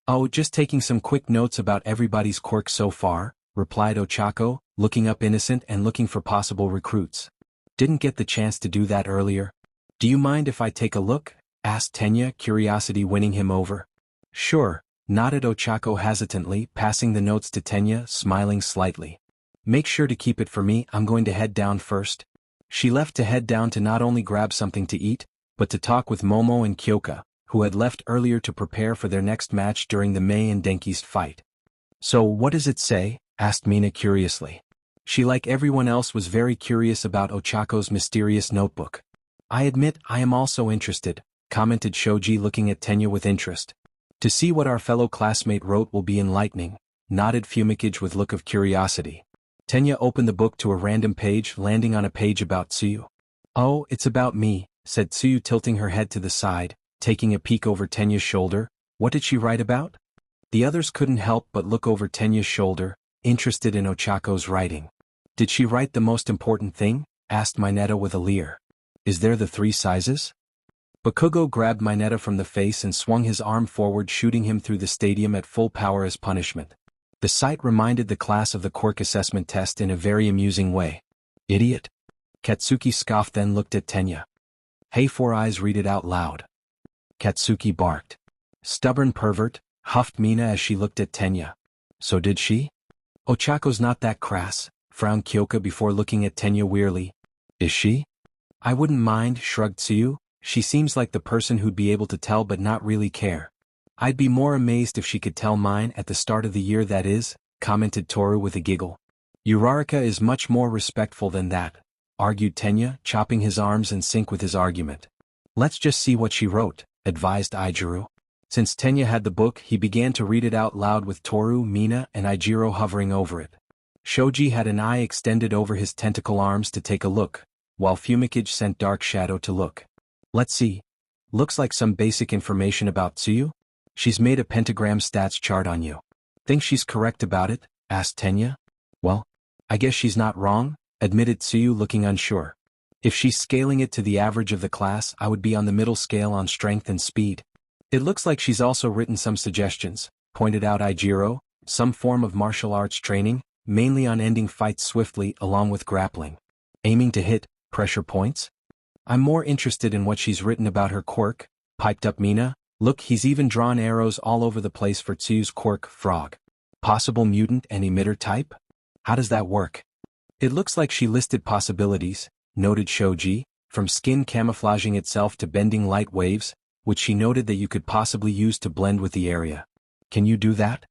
Oh, just taking some quick notes about everybody's quirks so far, replied Ochako, looking up innocent and looking for possible recruits. Didn't get the chance to do that earlier. Do you mind if I take a look? Asked Tenya, curiosity winning him over. Sure, nodded Ochako hesitantly, passing the notes to Tenya, smiling slightly. Make sure to keep it for me, I'm going to head down first. She left to head down to not only grab something to eat, but to talk with Momo and Kyoka, who had left earlier to prepare for their next match during the Mei and Denki's fight. "So what does it say?" asked Mina curiously. She, like everyone else, was very curious about Ochako's mysterious notebook. "I admit I am also interested," commented Shoji, looking at Tenya with interest. "To see what our fellow classmate wrote will be enlightening," nodded Fumikage with look of curiosity. Tenya opened the book to a random page, landing on a page about Tsuyu. "Oh, it's about me," said Tsuyu, tilting her head to the side, taking a peek over Tenya's shoulder. "What did she write about?" The others couldn't help but look over Tenya's shoulder, interested in Ochako's writing. "Did she write the most important thing?" asked Mineta with a leer. "Is there the 3 sizes?" Bakugo grabbed Mineta from the face and swung his arm forward, shooting him through the stadium at full power as punishment. The sight reminded the class of the quirk assessment test in a very amusing way. "Idiot." Katsuki scoffed, then looked at Tenya. "Hey, Four Eyes, read it out loud." Katsuki barked. "Stubborn pervert," huffed Mina as she looked at Tenya. "So did she?" "Ochako's not that crass," frowned Kyoka before looking at Tenya wearily. "Is she?" "I wouldn't mind," shrugged Tsuyu. "She seems like the person who'd be able to tell but not really care." "I'd be more amazed if she could tell mine at the start of the year, that is," commented Toru with a giggle. "Uraraka is much more respectful than that," argued Tenya, chopping his arms in sync with his argument. "Let's just see what she wrote," advised Aijiro. Since Tenya had the book, he began to read it out loud with Toru, Mina, and Aijiro hovering over it. Shoji had an eye extended over his tentacle arms to take a look, while Fumikage sent Dark Shadow to look. "Let's see. Looks like some basic information about Tsuyu. She's made a pentagram stats chart on you. Think she's correct about it?" asked Tenya. "Well, I guess she's not wrong," admitted Tsuyu, looking unsure. "If she's scaling it to the average of the class, I would be on the middle scale on strength and speed." "It looks like she's also written some suggestions," pointed out Aijiro, "some form of martial arts training, mainly on ending fights swiftly along with grappling. Aiming to hit pressure points?" "I'm more interested in what she's written about her quirk," piped up Mina. "Look, he's even drawn arrows all over the place for Tsuyu's quirk, frog. Possible mutant and emitter type? How does that work?" "It looks like she listed possibilities," noted Shoji, "from skin camouflaging itself to bending light waves, which she noted that you could possibly use to blend with the area. Can you do that?"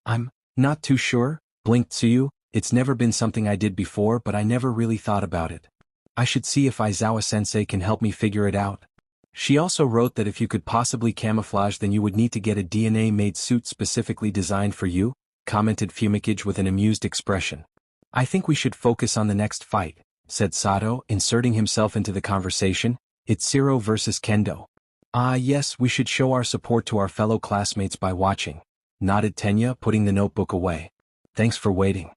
"I'm not too sure," blinked Tsuyu. "It's never been something I did before, but I never really thought about it. I should see if Aizawa-sensei can help me figure it out." "She also wrote that if you could possibly camouflage, then you would need to get a DNA-made suit specifically designed for you," commented Fumikage with an amused expression. "I think we should focus on the next fight," said Sato, inserting himself into the conversation. "It's Zero versus Kendo." "Ah yes, we should show our support to our fellow classmates by watching," nodded Tenya, putting the notebook away. "Thanks for waiting.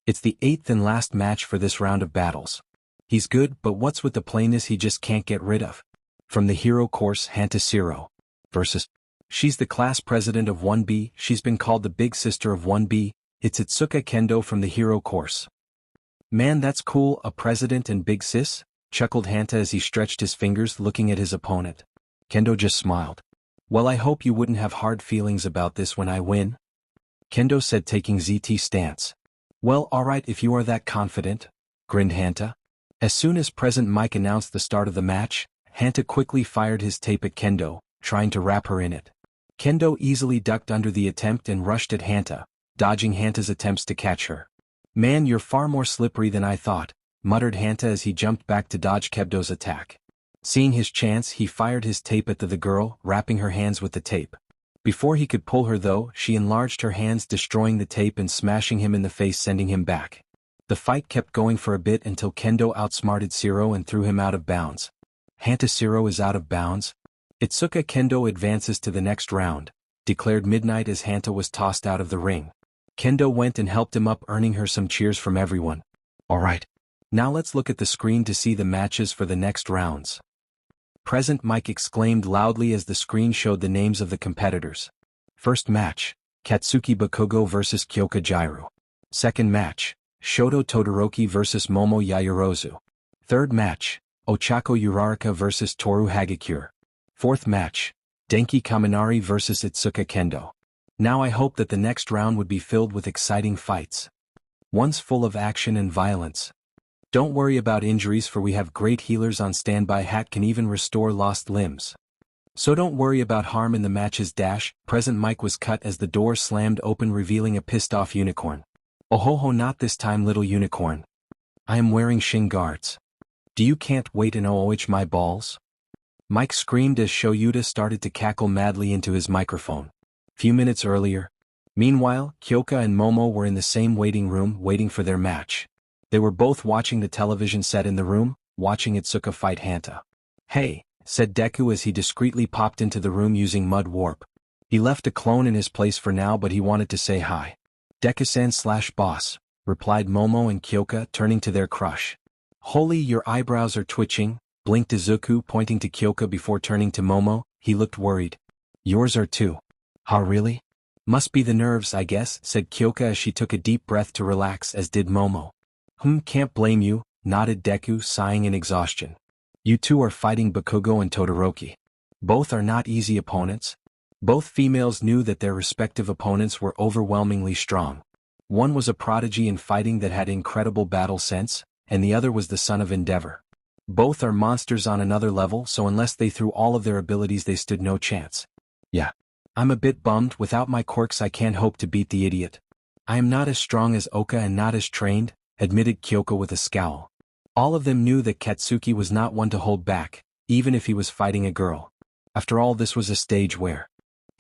It's the 8th and last match for this round of battles. He's good, but what's with the plainness he just can't get rid of?" From the hero course, Hanta Zero versus. She's the class president of 1B, she's been called the big sister of 1B, it's Itsuka Kendo from the hero course. "Man, that's cool, a president and big sis?" chuckled Hanta as he stretched his fingers, looking at his opponent. Kendo just smiled. "Well, I hope you wouldn't have hard feelings about this when I win," Kendo said, taking ZT stance. "Well, alright if you are that confident," grinned Hanta. As soon as President Mike announced the start of the match, Hanta quickly fired his tape at Kendo, trying to wrap her in it. Kendo easily ducked under the attempt and rushed at Hanta, dodging Hanta's attempts to catch her. "Man, you're far more slippery than I thought," muttered Hanta as he jumped back to dodge Kendo's attack. Seeing his chance, he fired his tape at the girl, wrapping her hands with the tape. Before he could pull her though, she enlarged her hands, destroying the tape and smashing him in the face, sending him back. The fight kept going for a bit until Kendo outsmarted Zero and threw him out of bounds. Hanta Zero is out of bounds? Itsuka Kendo advances to the next round, declared Midnight as Hanta was tossed out of the ring. Kendo went and helped him up, earning her some cheers from everyone. "Alright. Now let's look at the screen to see the matches for the next rounds." President Mike exclaimed loudly as the screen showed the names of the competitors. First match, Katsuki Bakugo vs Kyoka Jiro. Second match, Shoto Todoroki vs Momo Yaoyorozu. Third match, Ochako Uraraka vs Toru Hagakure. Fourth match, Denki Kaminari vs Itsuka Kendo. Now I hope that the next round would be filled with exciting fights. Ones full of action and violence. Don't worry about injuries, for we have great healers on standby. Hat can even restore lost limbs. So don't worry about harm in the match's dash. Present mic was cut as the door slammed open revealing a pissed-off unicorn. Oh ho ho, not this time, little unicorn. I am wearing shin guards. Do you can't wait and oh my balls? Mike screamed as Shoyuta started to cackle madly into his microphone. Few minutes earlier. Meanwhile, Kyoka and Momo were in the same waiting room waiting for their match. They were both watching the television set in the room, watching Itsuka fight Hanta. Hey, said Deku as he discreetly popped into the room using mud warp. He left a clone in his place for now, but he wanted to say hi. Deku-san/boss, replied Momo and Kyoka, turning to their crush. Holy, your eyebrows are twitching, blinked Izuku, pointing to Kyoka before turning to Momo. He looked worried. Yours are too. Huh, really? Must be the nerves, I guess, said Kyoka as she took a deep breath to relax, as did Momo. Can't blame you, nodded Deku, sighing in exhaustion. You two are fighting Bakugo and Todoroki. Both are not easy opponents. Both females knew that their respective opponents were overwhelmingly strong. One was a prodigy in fighting that had incredible battle sense, and the other was the son of Endeavor. Both are monsters on another level, so unless they threw all of their abilities they stood no chance. Yeah. I'm a bit bummed, without my quirks I can't hope to beat the idiot. I am not as strong as Oka and not as trained, admitted Kyoka with a scowl. All of them knew that Katsuki was not one to hold back, even if he was fighting a girl. After all, this was a stage where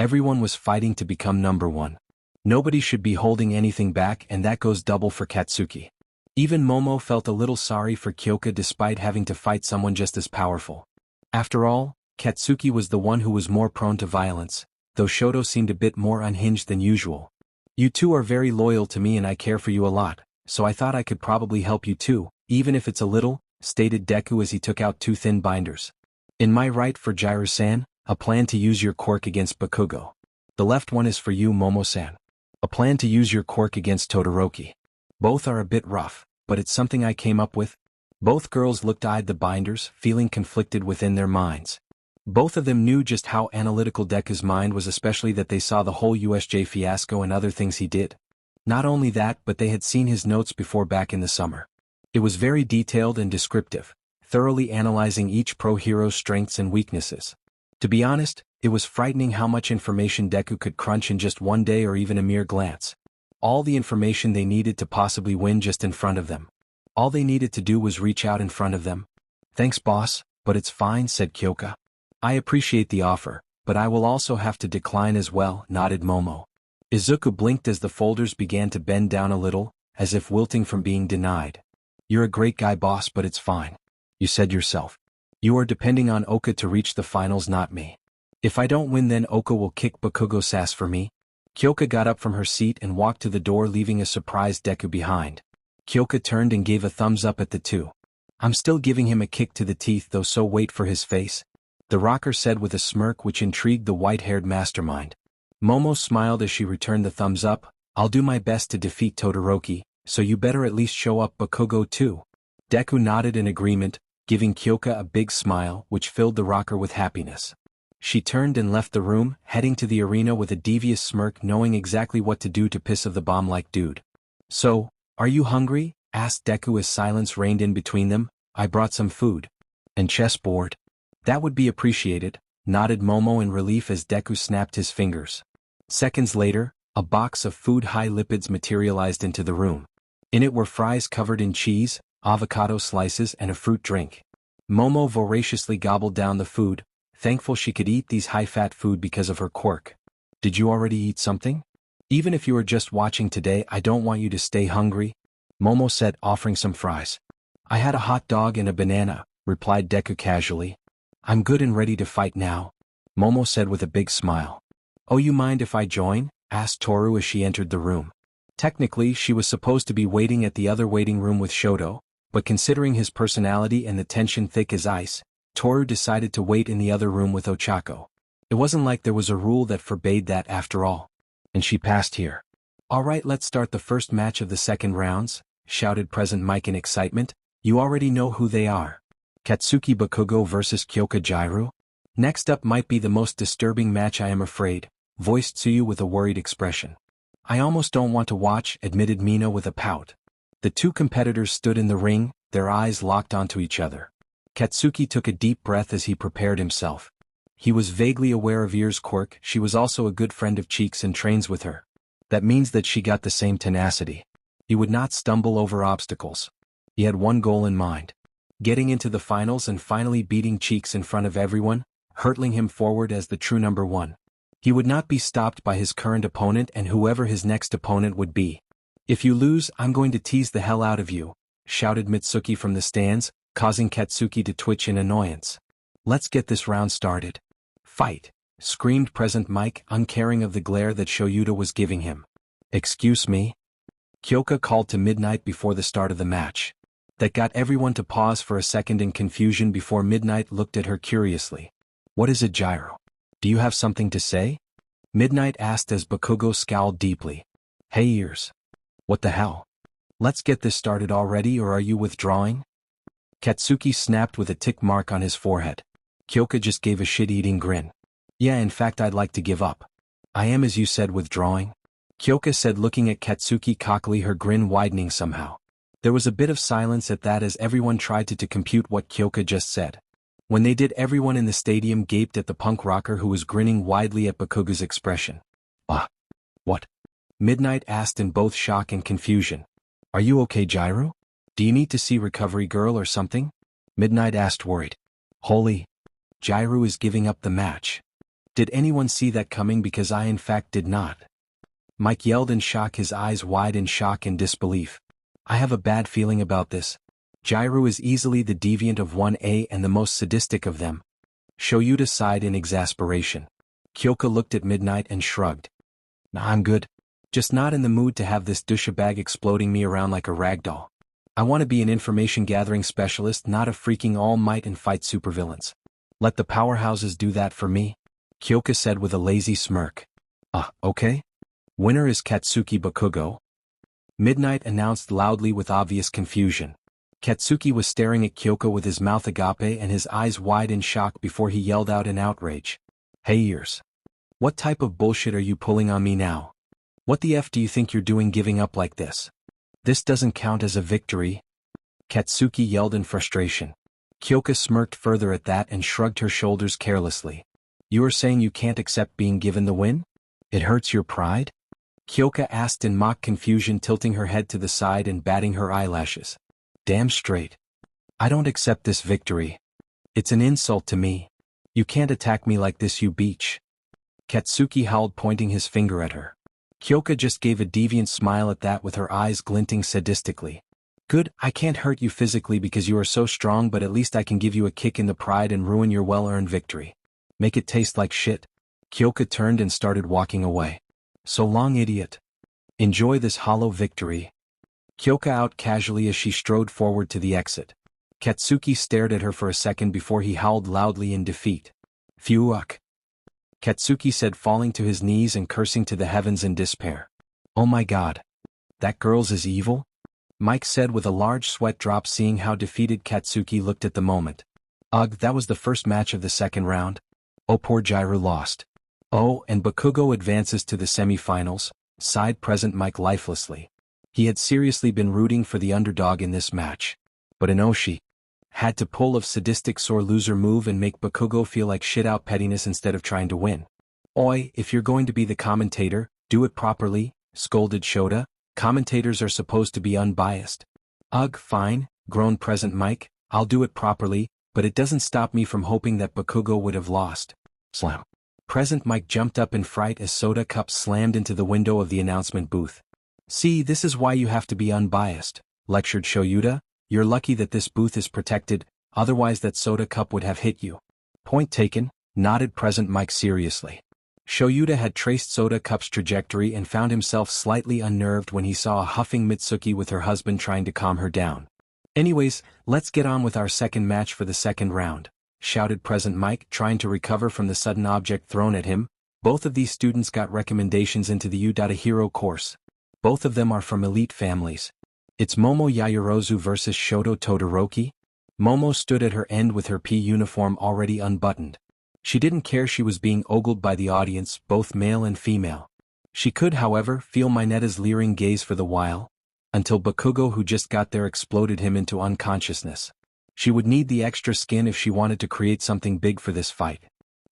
everyone was fighting to become number one. Nobody should be holding anything back, and that goes double for Katsuki. Even Momo felt a little sorry for Kyoka despite having to fight someone just as powerful. After all, Katsuki was the one who was more prone to violence, though Shoto seemed a bit more unhinged than usual. You two are very loyal to me and I care for you a lot, so I thought I could probably help you too, even if it's a little, stated Deku as he took out two thin binders. In my right for Jiru-san, a plan to use your quirk against Bakugo. The left one is for you, Momo-san. A plan to use your quirk against Todoroki. Both are a bit rough, but it's something I came up with. Both girls eyed the binders, feeling conflicted within their minds. Both of them knew just how analytical Deku's mind was, especially that they saw the whole USJ fiasco and other things he did. Not only that, but they had seen his notes before back in the summer. It was very detailed and descriptive, thoroughly analyzing each pro-hero's strengths and weaknesses. To be honest, it was frightening how much information Deku could crunch in just one day or even a mere glance. All the information they needed to possibly win just in front of them. All they needed to do was reach out in front of them. Thanks boss, but it's fine, said Kyoka. I appreciate the offer, but I will also have to decline as well, nodded Momo. Izuku blinked as the folders began to bend down a little, as if wilting from being denied. You're a great guy boss, but it's fine. You said yourself. You are depending on Oka to reach the finals, not me. If I don't win, then Oka will kick Bakugo's ass for me. Kyoka got up from her seat and walked to the door, leaving a surprised Deku behind. Kyoka turned and gave a thumbs up at the two. I'm still giving him a kick to the teeth though, so wait for his face. The rocker said with a smirk which intrigued the white-haired mastermind. Momo smiled as she returned the thumbs up. I'll do my best to defeat Todoroki, so you better at least show up Bakugo too. Deku nodded in agreement, giving Kyoka a big smile which filled the rocker with happiness. She turned and left the room, heading to the arena with a devious smirk, knowing exactly what to do to piss off the bomb-like dude. So, are you hungry? Asked Deku as silence reigned in between them. I brought some food. And chessboard. That would be appreciated, nodded Momo in relief as Deku snapped his fingers. Seconds later, a box of food high lipids materialized into the room. In it were fries covered in cheese, avocado slices and a fruit drink. Momo voraciously gobbled down the food, thankful she could eat these high-fat food because of her quirk. Did you already eat something? Even if you are just watching today, I don't want you to stay hungry, Momo said, offering some fries. I had a hot dog and a banana, replied Deku casually. I'm good and ready to fight now, Momo said with a big smile. Oh, you mind if I join? Asked Toru as she entered the room. Technically, she was supposed to be waiting at the other waiting room with Shoto, but considering his personality and the tension thick as ice, Toru decided to wait in the other room with Ochako. It wasn't like there was a rule that forbade that after all. And she passed here. Alright, let's start the first match of the second rounds, shouted Present Mike in excitement. You already know who they are. Katsuki Bakugo versus Kyoka Jiru? Next up might be the most disturbing match, I am afraid, voiced Tsuyu with a worried expression. I almost don't want to watch, admitted Mina with a pout. The two competitors stood in the ring, their eyes locked onto each other. Katsuki took a deep breath as he prepared himself. He was vaguely aware of Ear's quirk. She was also a good friend of Cheek's and trains with her. That means that she got the same tenacity. He would not stumble over obstacles. He had one goal in mind. Getting into the finals and finally beating Cheeks in front of everyone, hurtling him forward as the true number one. He would not be stopped by his current opponent and whoever his next opponent would be. "If you lose, I'm going to tease the hell out of you," shouted Mitsuki from the stands, causing Katsuki to twitch in annoyance. "Let's get this round started." "Fight!" screamed Present Mike, uncaring of the glare that Shoyuta was giving him. "Excuse me?" Kyoka called to Midnight before the start of the match. That got everyone to pause for a second in confusion before Midnight looked at her curiously. "What is it, Gyro? Do you have something to say?" Midnight asked as Bakugo scowled deeply. "Hey Ears. What the hell? Let's get this started already, or are you withdrawing?" Katsuki snapped with a tick mark on his forehead. Kyoka just gave a shit-eating grin. "Yeah, in fact I'd like to give up. I am, as you said, withdrawing," Kyoka said, looking at Katsuki cockily, her grin widening somehow. There was a bit of silence at that as everyone tried to compute what Kyoka just said. When they did, everyone in the stadium gaped at the punk rocker who was grinning widely at Bakugo's expression. What?" Midnight asked in both shock and confusion. "Are you okay, Gyro? Do you need to see Recovery Girl or something?" Midnight asked, worried. "Holy. Gyro is giving up the match. Did anyone see that coming? Because I in fact did not." Mike yelled in shock, his eyes wide in shock and disbelief. "I have a bad feeling about this. Gyro is easily the deviant of 1A and the most sadistic of them." Shoyuta sighed in exasperation. Kyoka looked at Midnight and shrugged. "Nah, I'm good. Just not in the mood to have this douchebag exploding me around like a ragdoll. I want to be an information gathering specialist, not a freaking all might and fight supervillains. Let the powerhouses do that for me," Kyoka said with a lazy smirk. Okay. Winner is Katsuki Bakugo," Midnight announced loudly with obvious confusion. Katsuki was staring at Kyoka with his mouth agape and his eyes wide in shock before he yelled out in outrage. "Hey Ears. What type of bullshit are you pulling on me now? What the F do you think you're doing giving up like this? This doesn't count as a victory," Katsuki yelled in frustration. Kyoka smirked further at that and shrugged her shoulders carelessly. "You are saying you can't accept being given the win? It hurts your pride?" Kyoka asked in mock confusion, tilting her head to the side and batting her eyelashes. "Damn straight. I don't accept this victory. It's an insult to me. You can't attack me like this, you beach." Katsuki howled, pointing his finger at her. Kyoka just gave a deviant smile at that, with her eyes glinting sadistically. "Good, I can't hurt you physically because you are so strong, but at least I can give you a kick in the pride and ruin your well-earned victory. Make it taste like shit." Kyoka turned and started walking away. "So long, idiot. Enjoy this hollow victory." Kyoka out casually as she strode forward to the exit. Katsuki stared at her for a second before he howled loudly in defeat. "Fuck," Katsuki said, falling to his knees and cursing to the heavens in despair. "Oh my god. That girl's is evil?" Mike said with a large sweat drop, seeing how defeated Katsuki looked at the moment. "Ugh, that was the first match of the second round. Oh, poor Gyro lost." "Oh, and Bakugo advances to the semi-finals," sighed Present Mike lifelessly. He had seriously been rooting for the underdog in this match. But Inoshi had to pull a sadistic sore loser move and make Bakugo feel like shit out pettiness instead of trying to win. "Oi, if you're going to be the commentator, do it properly," scolded Shota. "Commentators are supposed to be unbiased." "Ugh, fine," groaned Present Mike, "I'll do it properly, but it doesn't stop me from hoping that Bakugo would have lost." Slam. Present Mike jumped up in fright as soda cups slammed into the window of the announcement booth. "See, this is why you have to be unbiased," lectured Shoyuta. "You're lucky that this booth is protected, otherwise that soda cup would have hit you." "Point taken," nodded Present Mike seriously. Shoyuta had traced Soda Cup's trajectory and found himself slightly unnerved when he saw a huffing Mitsuki with her husband trying to calm her down. "Anyways, let's get on with our second match for the second round," shouted Present Mike, trying to recover from the sudden object thrown at him. "Both of these students got recommendations into the U-Hero course. Both of them are from elite families. It's Momo Yaoyorozu versus Shoto Todoroki." Momo stood at her end with her P uniform already unbuttoned. She didn't care she was being ogled by the audience, both male and female. She could, however, feel Mineta's leering gaze for the while, until Bakugo, who just got there, exploded him into unconsciousness. She would need the extra skin if she wanted to create something big for this fight.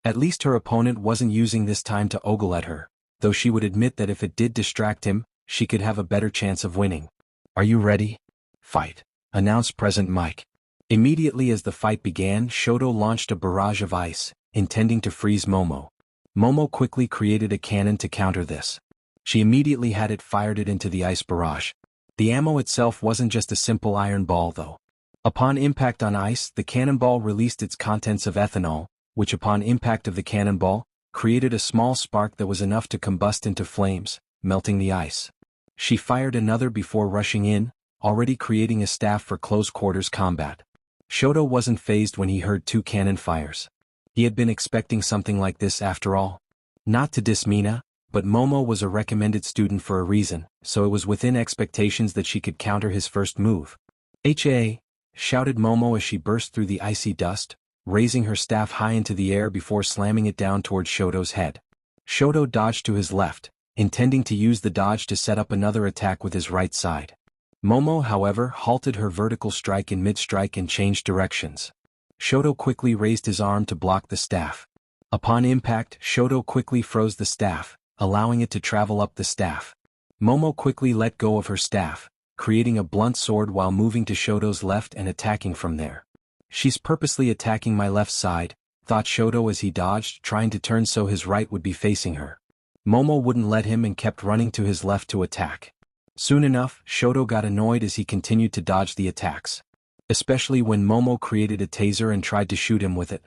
At least her opponent wasn't using this time to ogle at her, though she would admit that if it did distract him, she could have a better chance of winning. "Are you ready? Fight," announced Present Mike. Immediately as the fight began, Shoto launched a barrage of ice, intending to freeze Momo. Momo quickly created a cannon to counter this. She immediately had it fired into the ice barrage. The ammo itself wasn't just a simple iron ball though. Upon impact on ice, the cannonball released its contents of ethanol, which upon impact of the cannonball, created a small spark that was enough to combust into flames, melting the ice. She fired another before rushing in, already creating a staff for close quarters combat. Shoto wasn't fazed when he heard 2 cannon fires. He had been expecting something like this after all. Not to diss Mina, but Momo was a recommended student for a reason, so it was within expectations that she could counter his first move. "Ha!" shouted Momo as she burst through the icy dust, raising her staff high into the air before slamming it down toward Shoto's head. Shoto dodged to his left, intending to use the dodge to set up another attack with his right side. Momo, however, halted her vertical strike in mid-strike and changed directions. Shoto quickly raised his arm to block the staff. Upon impact, Shoto quickly froze the staff, allowing it to travel up the staff. Momo quickly let go of her staff, creating a blunt sword while moving to Shoto's left and attacking from there. "She's purposely attacking my left side," thought Shoto as he dodged, trying to turn so his right would be facing her. Momo wouldn't let him and kept running to his left to attack. Soon enough, Shoto got annoyed as he continued to dodge the attacks. Especially when Momo created a taser and tried to shoot him with it.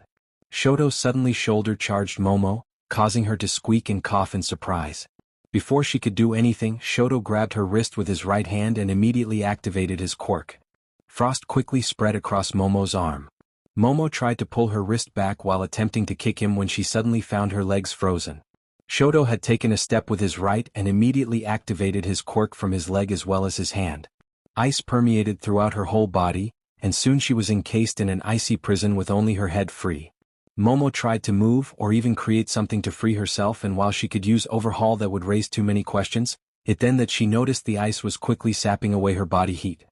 Shoto suddenly shoulder-charged Momo, causing her to squeak and cough in surprise. Before she could do anything, Shoto grabbed her wrist with his right hand and immediately activated his quirk. Frost quickly spread across Momo's arm. Momo tried to pull her wrist back while attempting to kick him when she suddenly found her legs frozen. Shoto had taken a step with his right and immediately activated his quirk from his leg as well as his hand. Ice permeated throughout her whole body, and soon she was encased in an icy prison with only her head free. Momo tried to move or even create something to free herself, and while she could use overhaul that would raise too many questions, it then that she noticed the ice was quickly sapping away her body heat.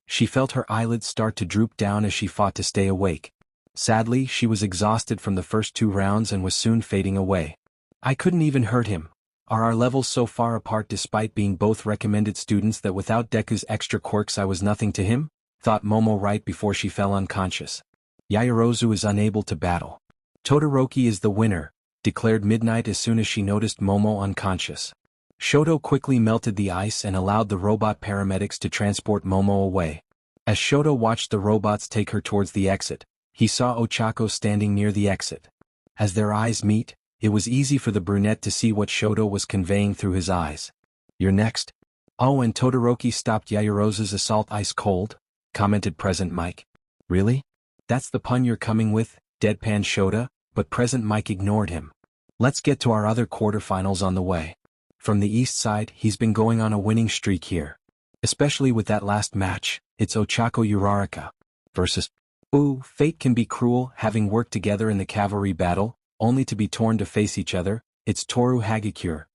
She felt her eyelids start to droop down as she fought to stay awake. Sadly, she was exhausted from the first 2 rounds and was soon fading away. "I couldn't even hurt him. Are our levels so far apart despite being both recommended students that without Deku's extra quirks I was nothing to him?" thought Momo right before she fell unconscious. "Yaoyorozu is unable to battle. Todoroki is the winner," declared Midnight as soon as she noticed Momo unconscious. Shoto quickly melted the ice and allowed the robot paramedics to transport Momo away. As Shoto watched the robots take her towards the exit, he saw Ochako standing near the exit. As their eyes meet, it was easy for the brunette to see what Shoto was conveying through his eyes. "You're next." "Oh, and Todoroki stopped Yaoyorozu's assault ice cold," commented Present Mike. "Really? That's the pun you're coming with?" deadpan Shota, but Present Mike ignored him. "Let's get to our other quarterfinals on the way. From the east side, he's been going on a winning streak here. Especially with that last match, it's Ochako Uraraka versus... Ooh, fate can be cruel, having worked together in the cavalry battle, only to be torn to face each other, it's Toru Hagakure."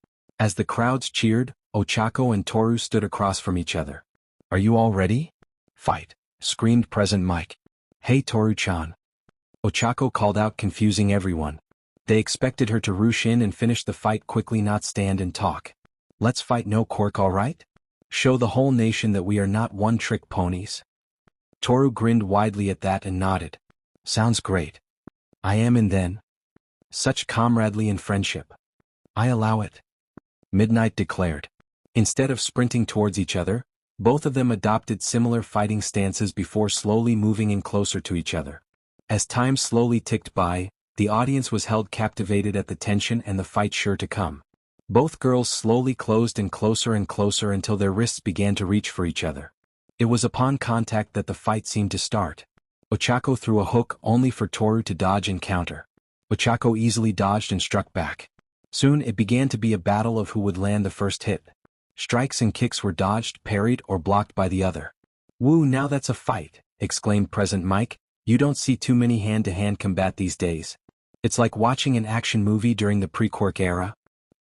As the crowds cheered, Ochako and Toru stood across from each other. "Are you all ready? Fight," screamed Present Mike. "Hey Toru-chan." Ochako called out, confusing everyone. They expected her to rush in and finish the fight quickly, not stand and talk. "Let's fight, no quirk, alright? Show the whole nation that we are not one-trick ponies." Toru grinned widely at that and nodded. "Sounds great. I am in then. Such camaraderie and friendship. I allow it," Midnight declared. Instead of sprinting towards each other, both of them adopted similar fighting stances before slowly moving in closer to each other. As time slowly ticked by, the audience was held captivated at the tension and the fight sure to come. Both girls slowly closed in closer and closer until their wrists began to reach for each other. It was upon contact that the fight seemed to start. Ochako threw a hook only for Toru to dodge and counter. Ochako easily dodged and struck back. Soon it began to be a battle of who would land the first hit. Strikes and kicks were dodged, parried, or blocked by the other. "Woo, now that's a fight," exclaimed Present Mike. "You don't see too many hand-to-hand combat these days. It's like watching an action movie during the pre-quirk era."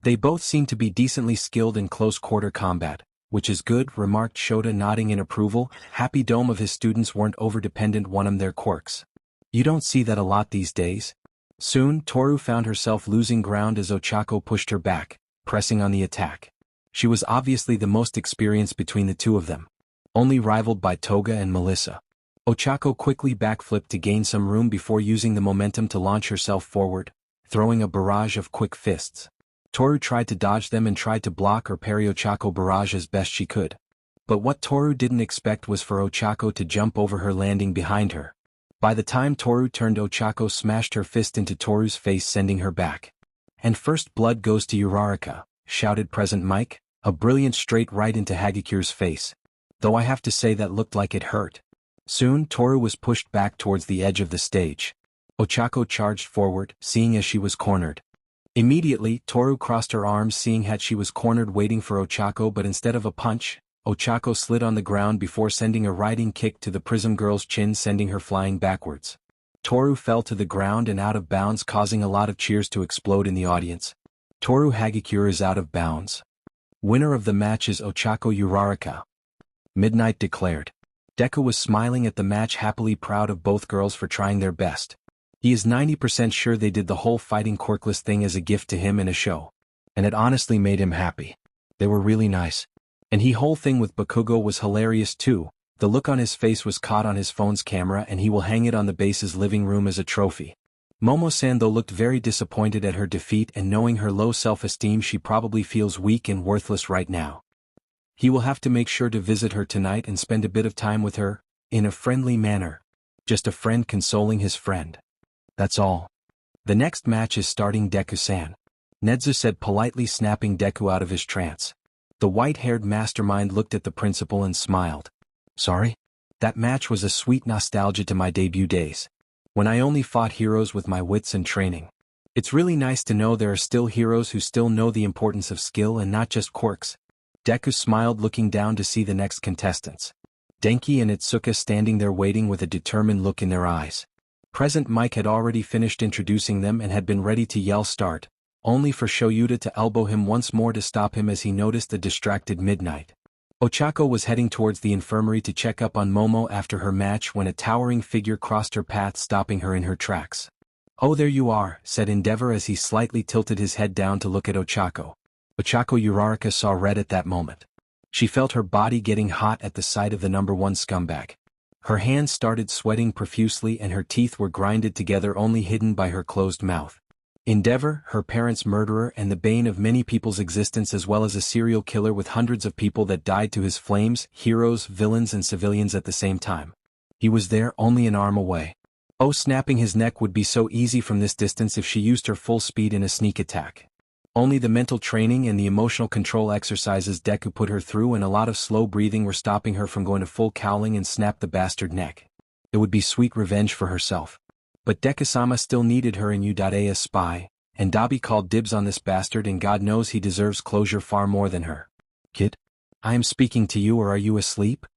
"They both seem to be decently skilled in close-quarter combat, which is good," remarked Shota, nodding in approval. Happy dome of his students weren't over-dependent on their quirks. "You don't see that a lot these days. Soon, Toru found herself losing ground as Ochako pushed her back, pressing on the attack. She was obviously the most experienced between the two of them, only rivaled by Toga and Melissa. Ochako quickly backflipped to gain some room before using the momentum to launch herself forward, throwing a barrage of quick fists. Toru tried to dodge them and tried to block or parry Ochako barrage as best she could. But what Toru didn't expect was for Ochako to jump over her, landing behind her. By the time Toru turned, Ochako smashed her fist into Toru's face, sending her back. "And first blood goes to Uraraka," shouted Present Mike, a brilliant straight right into Hagikure's face. Though I have to say that looked like it hurt. Soon, Toru was pushed back towards the edge of the stage. Ochako charged forward, seeing as she was cornered. Immediately, Toru crossed her arms, seeing that she was cornered, waiting for Ochako, but instead of a punch, Ochako slid on the ground before sending a riding kick to the Prism Girl's chin, sending her flying backwards. Toru fell to the ground and out of bounds, causing a lot of cheers to explode in the audience. Toru Hagikure is out of bounds. Winner of the match is Ochako Uraraka. Midnight declared. Deku was smiling at the match, happily proud of both girls for trying their best. He is 90% sure they did the whole fighting quirkless thing as a gift to him in a show. And it honestly made him happy. They were really nice. And the whole thing with Bakugo was hilarious too. The look on his face was caught on his phone's camera, and he will hang it on the base's living room as a trophy. Momo-san though looked very disappointed at her defeat, and knowing her low self-esteem, she probably feels weak and worthless right now. He will have to make sure to visit her tonight and spend a bit of time with her, in a friendly manner. Just a friend consoling his friend. That's all. The next match is starting, Deku-san. Nedzu said politely, snapping Deku out of his trance. The white-haired mastermind looked at the principal and smiled. Sorry? That match was a sweet nostalgia to my debut days, when I only fought heroes with my wits and training. It's really nice to know there are still heroes who still know the importance of skill and not just quirks. Deku smiled, looking down to see the next contestants. Denki and Itsuka standing there waiting with a determined look in their eyes. Present Mike had already finished introducing them and had been ready to yell start, only for Shoyuta to elbow him once more to stop him as he noticed the distracted Midnight. Ochako was heading towards the infirmary to check up on Momo after her match when a towering figure crossed her path, stopping her in her tracks. "Oh, there you are," said Endeavor as he slightly tilted his head down to look at Ochako. Ochako Uraraka saw red at that moment. She felt her body getting hot at the sight of the number one scumbag. Her hands started sweating profusely and her teeth were grinded together, only hidden by her closed mouth. Endeavor, her parents' murderer and the bane of many people's existence, as well as a serial killer with hundreds of people that died to his flames, heroes, villains and civilians at the same time. He was there, only an arm away. Oh, snapping his neck would be so easy from this distance if she used her full speed in a sneak attack. Only the mental training and the emotional control exercises Deku put her through and a lot of slow breathing were stopping her from going to full cowling and snap the bastard neck. It would be sweet revenge for herself. But Deku-sama still needed her in U.A spy, and Dabi called dibs on this bastard, and God knows he deserves closure far more than her. "Kid? I am speaking to you, or are you asleep?"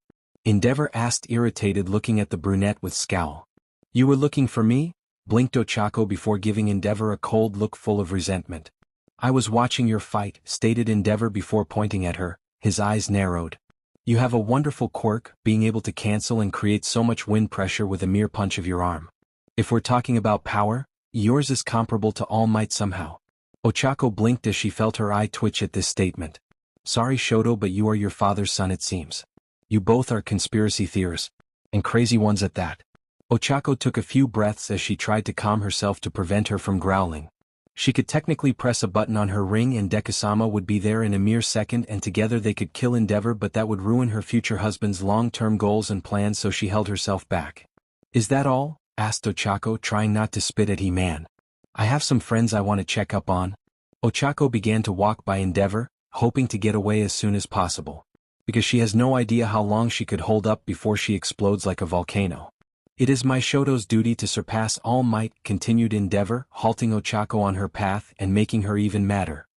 Endeavor asked, irritated, looking at the brunette with scowl. "You were looking for me?" blinked Ochako before giving Endeavor a cold look full of resentment. "I was watching your fight," stated Endeavor before pointing at her, his eyes narrowed. "You have a wonderful quirk, being able to cancel and create so much wind pressure with a mere punch of your arm. If we're talking about power, yours is comparable to All Might somehow." Ochako blinked as she felt her eye twitch at this statement. "Sorry Shoto, but you are your father's son, it seems. You both are conspiracy theorists, and crazy ones at that." Ochako took a few breaths as she tried to calm herself to prevent her from growling. She could technically press a button on her ring and Deku-sama would be there in a mere second, and together they could kill Endeavor, but that would ruin her future husband's long-term goals and plans, so she held herself back. "Is that all?" asked Ochako, trying not to spit at He-Man. "I have some friends I want to check up on." Ochako began to walk by Endeavor, hoping to get away as soon as possible, because she has no idea how long she could hold up before she explodes like a volcano. "It is my Shoto's duty to surpass All Might," continued Endeavor, halting Ochako on her path and making her even madder.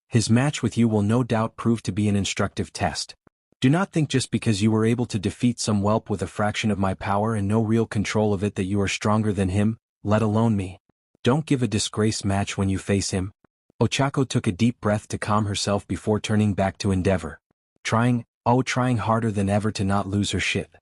"His match with you will no doubt prove to be an instructive test. Do not think just because you were able to defeat some whelp with a fraction of my power and no real control of it that you are stronger than him, let alone me. Don't give a disgrace match when you face him." Ochako took a deep breath to calm herself before turning back to Endeavor. Trying harder than ever to not lose her shit.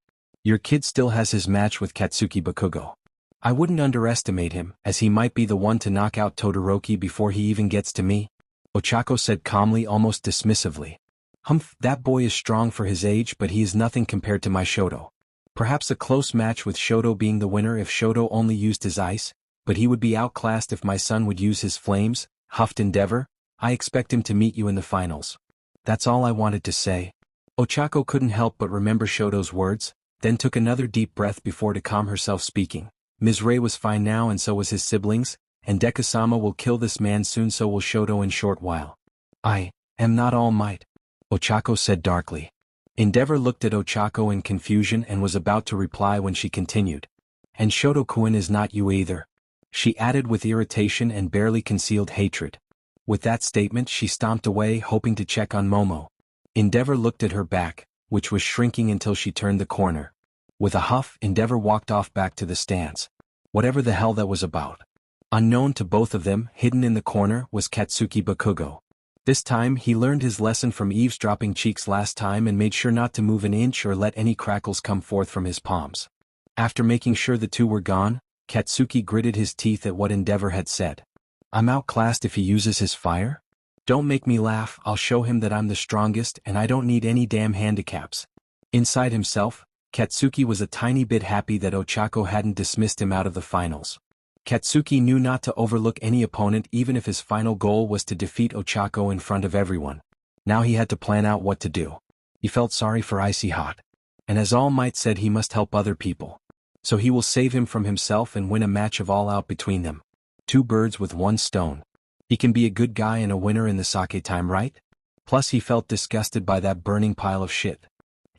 "Your kid still has his match with Katsuki Bakugo. I wouldn't underestimate him, as he might be the one to knock out Todoroki before he even gets to me, Ochako said calmly, almost dismissively. Humph, that boy is strong for his age, but he is nothing compared to my Shoto. Perhaps a close match with Shoto being the winner if Shoto only used his ice, but he would be outclassed if my son would use his flames, huffed Endeavor. I expect him to meet you in the finals. That's all I wanted to say. Ochako couldn't help but remember Shoto's words, then took another deep breath before to calm herself, speaking. Ms. Ray was fine now, and so was his siblings, and Deku-sama will kill this man soon, so will Shoto in short while. I am not All Might, Ochako said darkly. Endeavor looked at Ochako in confusion and was about to reply when she continued. And Shoto-kun is not you either, she added with irritation and barely concealed hatred. With that statement she stomped away, hoping to check on Momo. Endeavor looked at her back, which was shrinking until she turned the corner. With a huff, Endeavor walked off back to the stands. Whatever the hell that was about. Unknown to both of them, hidden in the corner, was Katsuki Bakugo. This time he learned his lesson from eavesdropping cheeks last time and made sure not to move an inch or let any crackles come forth from his palms. After making sure the two were gone, Katsuki gritted his teeth at what Endeavor had said. I'm outclassed if he uses his fire? Don't make me laugh, I'll show him that I'm the strongest and I don't need any damn handicaps. Inside himself, Katsuki was a tiny bit happy that Ochako hadn't dismissed him out of the finals. Katsuki knew not to overlook any opponent even if his final goal was to defeat Ochako in front of everyone. Now he had to plan out what to do. He felt sorry for Icy Hot. And as All Might said, he must help other people. So he will save him from himself and win a match of all out between them. Two birds with one stone. He can be a good guy and a winner in the sake time, right? Plus he felt disgusted by that burning pile of shit.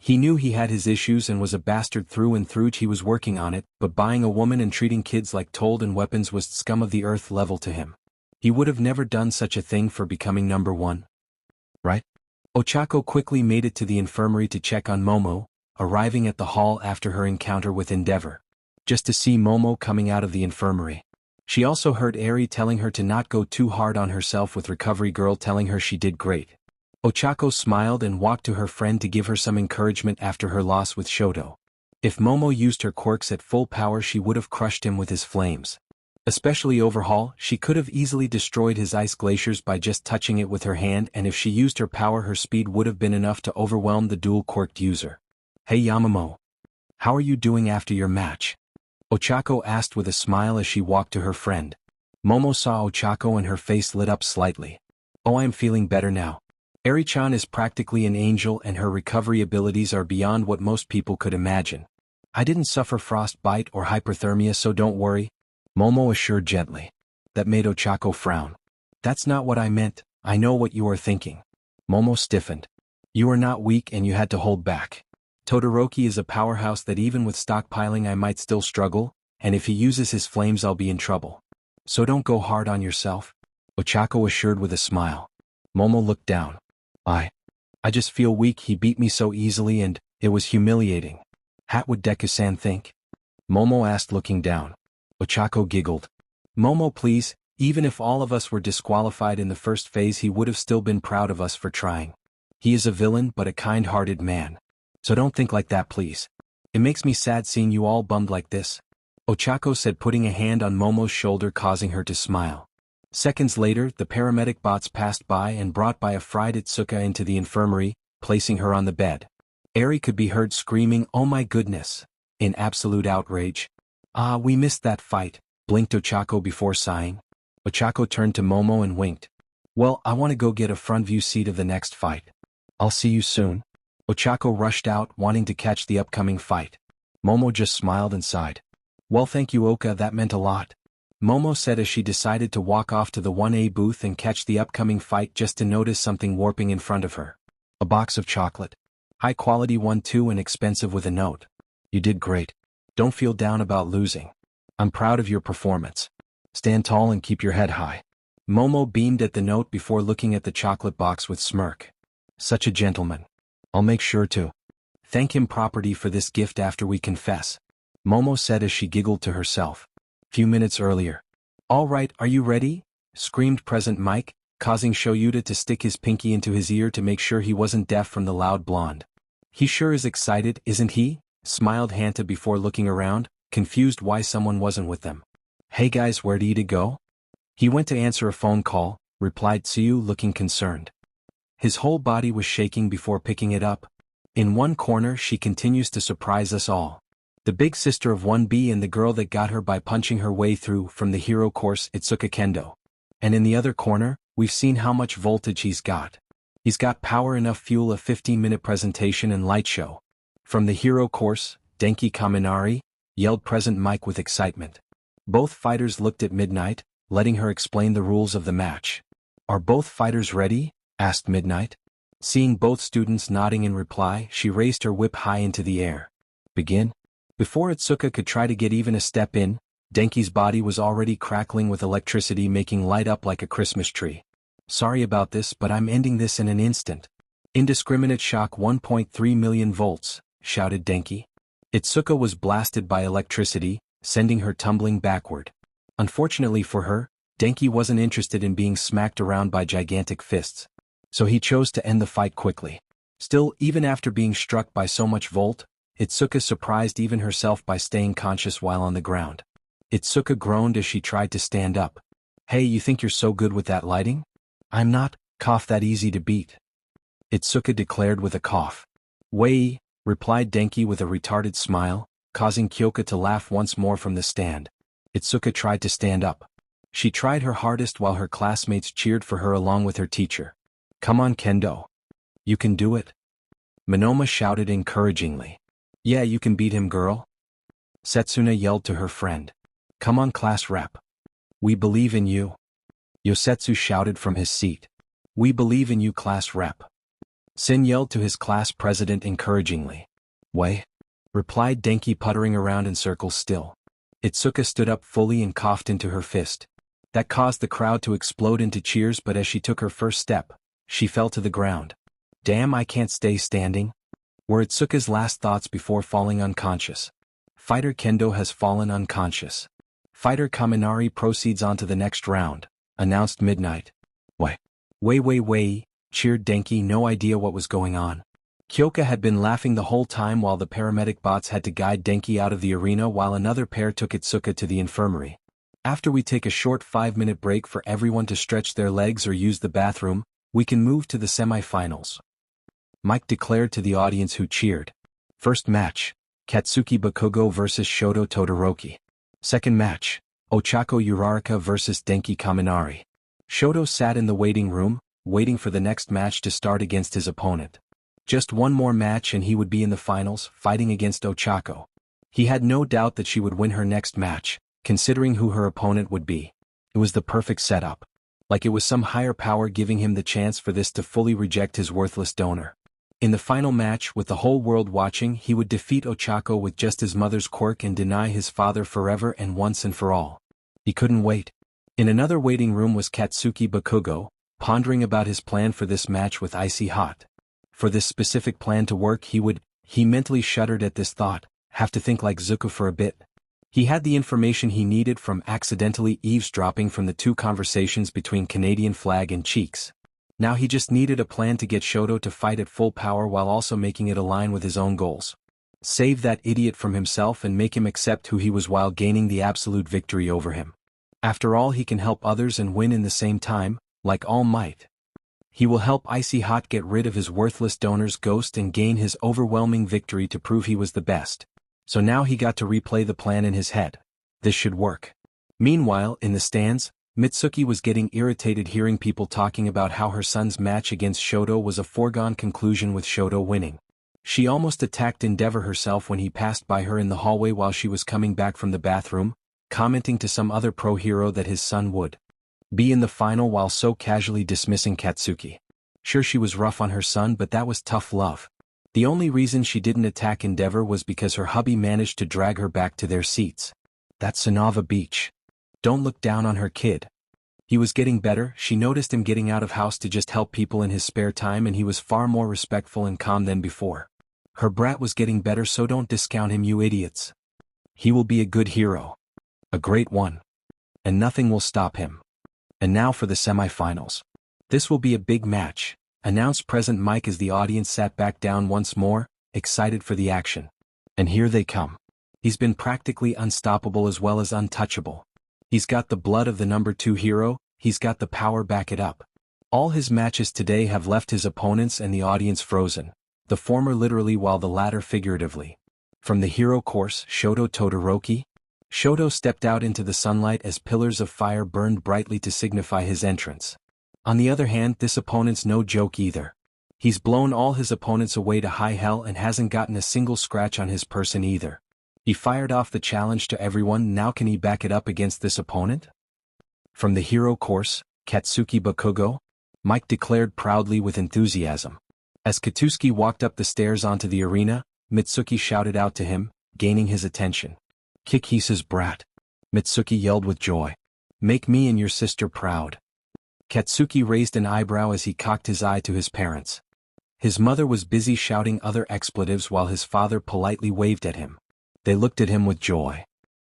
He knew he had his issues and was a bastard through and through. He was working on it, but buying a woman and treating kids like told and weapons was scum of the earth level to him. He would have never done such a thing for becoming number one. Right? Ochako quickly made it to the infirmary to check on Momo, arriving at the hall after her encounter with Endeavor. Just to see Momo coming out of the infirmary. She also heard Eri telling her to not go too hard on herself, with Recovery Girl telling her she did great. Ochako smiled and walked to her friend to give her some encouragement after her loss with Shoto. If Momo used her quirks at full power, she would have crushed him with his flames. Especially Overhaul, she could have easily destroyed his ice glaciers by just touching it with her hand, and if she used her power, her speed would have been enough to overwhelm the dual-quirked user. Hey Yamamo. How are you doing after your match? Ochako asked with a smile as she walked to her friend. Momo saw Ochako and her face lit up slightly. Oh, I am feeling better now. Eri-chan is practically an angel and her recovery abilities are beyond what most people could imagine. I didn't suffer frostbite or hyperthermia, so don't worry, Momo assured gently. That made Ochako frown. That's not what I meant, I know what you are thinking. Momo stiffened. You are not weak and you had to hold back. Todoroki is a powerhouse that even with stockpiling I might still struggle, and if he uses his flames I'll be in trouble. So don't go hard on yourself, Ochako assured with a smile. Momo looked down. I just feel weak. He beat me so easily and it was humiliating. What would Deku-san think? Momo asked, looking down. Ochako giggled. Momo, please, even if all of us were disqualified in the first phase he would have still been proud of us for trying. He is a villain but a kind-hearted man. So don't think like that, please. It makes me sad seeing you all bummed like this, Ochako said, putting a hand on Momo's shoulder, causing her to smile. Seconds later, the paramedic bots passed by and brought by a fried Itsuka into the infirmary, placing her on the bed. Eri could be heard screaming, "Oh my goodness!" in absolute outrage. Ah, we missed that fight, blinked Ochako before sighing. Ochako turned to Momo and winked. Well, I want to go get a front view seat of the next fight. I'll see you soon. Ochako rushed out, wanting to catch the upcoming fight. Momo just smiled and sighed. Well, thank you, Oka, that meant a lot, Momo said as she decided to walk off to the 1A booth and catch the upcoming fight, just to notice something warping in front of her. A box of chocolate. High quality one too, and expensive, with a note. You did great. Don't feel down about losing. I'm proud of your performance. Stand tall and keep your head high. Momo beamed at the note before looking at the chocolate box with smirk. Such a gentleman. I'll make sure to thank him properly for this gift after we confess, Momo said as she giggled to herself. Few minutes earlier. All right, are you ready? Screamed Present Mike, causing Shoyuta to stick his pinky into his ear to make sure he wasn't deaf from the loud blonde. He sure is excited, isn't he? Smiled Hanta before looking around, confused why someone wasn't with them. "Hey guys, where do you go?" "He went to answer a phone call," replied Tsuyu, looking concerned. His whole body was shaking before picking it up. In one corner, she continues to surprise us all. The big sister of 1B and the girl that got her by punching her way through from the hero course, Izuku Kendo. And in the other corner, we've seen how much voltage he's got. He's got power enough fuel a 15-minute presentation and light show. From the hero course, Denki Kaminari, yelled Present Mike with excitement. Both fighters looked at Midnight, letting her explain the rules of the match. "Are both fighters ready?" asked Midnight. Seeing both students nodding in reply, she raised her whip high into the air. "Begin?" Before Itsuka could try to get even a step in, Denki's body was already crackling with electricity, making light up like a Christmas tree. "Sorry about this, but I'm ending this in an instant." "Indiscriminate shock 1.3 million volts, shouted Denki. Itsuka was blasted by electricity, sending her tumbling backward. Unfortunately for her, Denki wasn't interested in being smacked around by gigantic fists. So he chose to end the fight quickly. Still, even after being struck by so much volt, Itsuka surprised even herself by staying conscious while on the ground. Itsuka groaned as she tried to stand up. "Hey, you think you're so good with that lighting? I'm not, that easy to beat," Itsuka declared with a cough. "Wei," replied Denki with a retarded smile, causing Kyoka to laugh once more from the stand. Itsuka tried to stand up. She tried her hardest while her classmates cheered for her along with her teacher. "Come on, Kendo. You can do it." Monoma shouted encouragingly. "Yeah, you can beat him, girl." Setsuna yelled to her friend. "Come on, class rep. We believe in you." Yosetsu shouted from his seat. "We believe in you, class rep." Sin yelled to his class president encouragingly. "Wei," replied Denki, puttering around in circles still. Itsuka stood up fully and coughed into her fist. That caused the crowd to explode into cheers, but as she took her first step, she fell to the ground. "Damn, I can't stay standing," were Itsuka's last thoughts before falling unconscious. Fighter Kendo has fallen unconscious. Fighter Kaminari proceeds on to the next round, announced Midnight. Wei, cheered Denki, no idea what was going on. Kyoka had been laughing the whole time while the paramedic bots had to guide Denki out of the arena while another pair took Itsuka to the infirmary. "After we take a short 5-minute break for everyone to stretch their legs or use the bathroom, we can move to the semi-finals," Mike declared to the audience who cheered. First match, Katsuki Bakugo vs Shoto Todoroki. Second match, Ochako Uraraka vs Denki Kaminari. Shoto sat in the waiting room, waiting for the next match to start against his opponent. Just one more match and he would be in the finals, fighting against Ochako. He had no doubt that she would win her next match, considering who her opponent would be. It was the perfect setup. Like it was some higher power giving him the chance for this to fully reject his worthless donor. In the final match, with the whole world watching, he would defeat Ochako with just his mother's quirk and deny his father forever and once and for all. He couldn't wait. In another waiting room was Katsuki Bakugo, pondering about his plan for this match with Icy Hot. For this specific plan to work, he mentally shuddered at this thought, have to think like Zuko for a bit. He had the information he needed from accidentally eavesdropping from the two conversations between Canadian Flag and Cheeks. Now he just needed a plan to get Shoto to fight at full power while also making it align with his own goals. Save that idiot from himself and make him accept who he was while gaining the absolute victory over him. After all, he can help others and win in the same time, like All Might. He will help Icy Hot get rid of his worthless donor's ghost and gain his overwhelming victory to prove he was the best. So now he got to replay the plan in his head. This should work. Meanwhile, in the stands, Mitsuki was getting irritated hearing people talking about how her son's match against Shoto was a foregone conclusion with Shoto winning. She almost attacked Endeavor herself when he passed by her in the hallway while she was coming back from the bathroom, commenting to some other pro hero that his son would be in the final while so casually dismissing Katsuki. Sure, she was rough on her son, but that was tough love. The only reason she didn't attack Endeavor was because her hubby managed to drag her back to their seats. That's Sonava Beach. Don't look down on her kid. He was getting better. She noticed him getting out of house to just help people in his spare time, and he was far more respectful and calm than before. Her brat was getting better, so don't discount him, you idiots. He will be a good hero. A great one. And nothing will stop him. And now for the semifinals. This will be a big match, announced Present Mike as the audience sat back down once more, excited for the action. And here they come. He's been practically unstoppable as well as untouchable. He's got the blood of the number 2 hero, he's got the power back it up. All his matches today have left his opponents and the audience frozen, the former literally while the latter figuratively. From the hero course, Shoto Todoroki. Shoto stepped out into the sunlight as pillars of fire burned brightly to signify his entrance. On the other hand, this opponent's no joke either. He's blown all his opponents away to high hell and hasn't gotten a single scratch on his person either. He fired off the challenge to everyone, now can he back it up against this opponent? From the hero course, Katsuki Bakugo. Mike declared proudly with enthusiasm. As Katsuki walked up the stairs onto the arena, Mitsuki shouted out to him, gaining his attention. "Kick Hisa's brat." Mitsuki yelled with joy. "Make me and your sister proud." Katsuki raised an eyebrow as he cocked his eye to his parents. His mother was busy shouting other expletives while his father politely waved at him. They looked at him with joy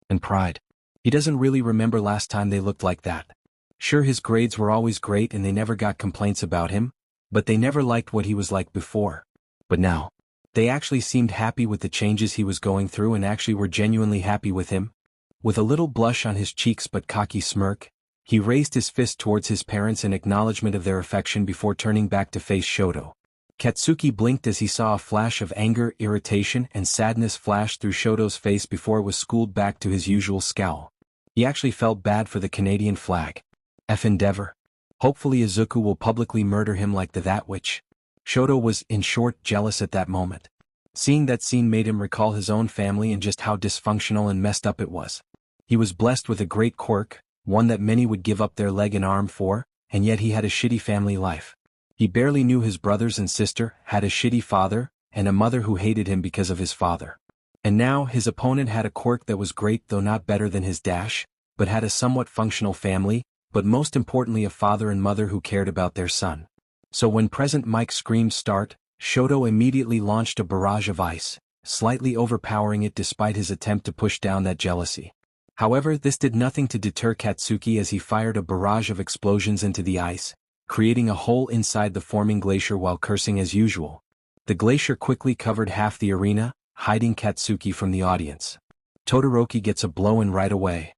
and pride. He doesn't really remember last time they looked like that. Sure, his grades were always great and they never got complaints about him, but they never liked what he was like before. But now, they actually seemed happy with the changes he was going through and actually were genuinely happy with him. With a little blush on his cheeks but cocky smirk, he raised his fist towards his parents in acknowledgement of their affection before turning back to face Shoto. Katsuki blinked as he saw a flash of anger, irritation, and sadness flash through Shoto's face before it was schooled back to his usual scowl. He actually felt bad for the Canadian flag. F Endeavor. Hopefully Izuku will publicly murder him like the That Witch. Shoto was, in short, jealous at that moment. Seeing that scene made him recall his own family and just how dysfunctional and messed up it was. He was blessed with a great quirk, one that many would give up their leg and arm for, and yet he had a shitty family life. He barely knew his brothers and sister, had a shitty father, and a mother who hated him because of his father. And now, his opponent had a quirk that was great though not better than his dash, but had a somewhat functional family, but most importantly a father and mother who cared about their son. So when Present Mike screamed start, Shoto immediately launched a barrage of ice, slightly overpowering it despite his attempt to push down that jealousy. However, this did nothing to deter Katsuki as he fired a barrage of explosions into the ice, creating a hole inside the forming glacier while cursing as usual. The glacier quickly covered half the arena, hiding Katsuki from the audience. Todoroki gets a blow in right away.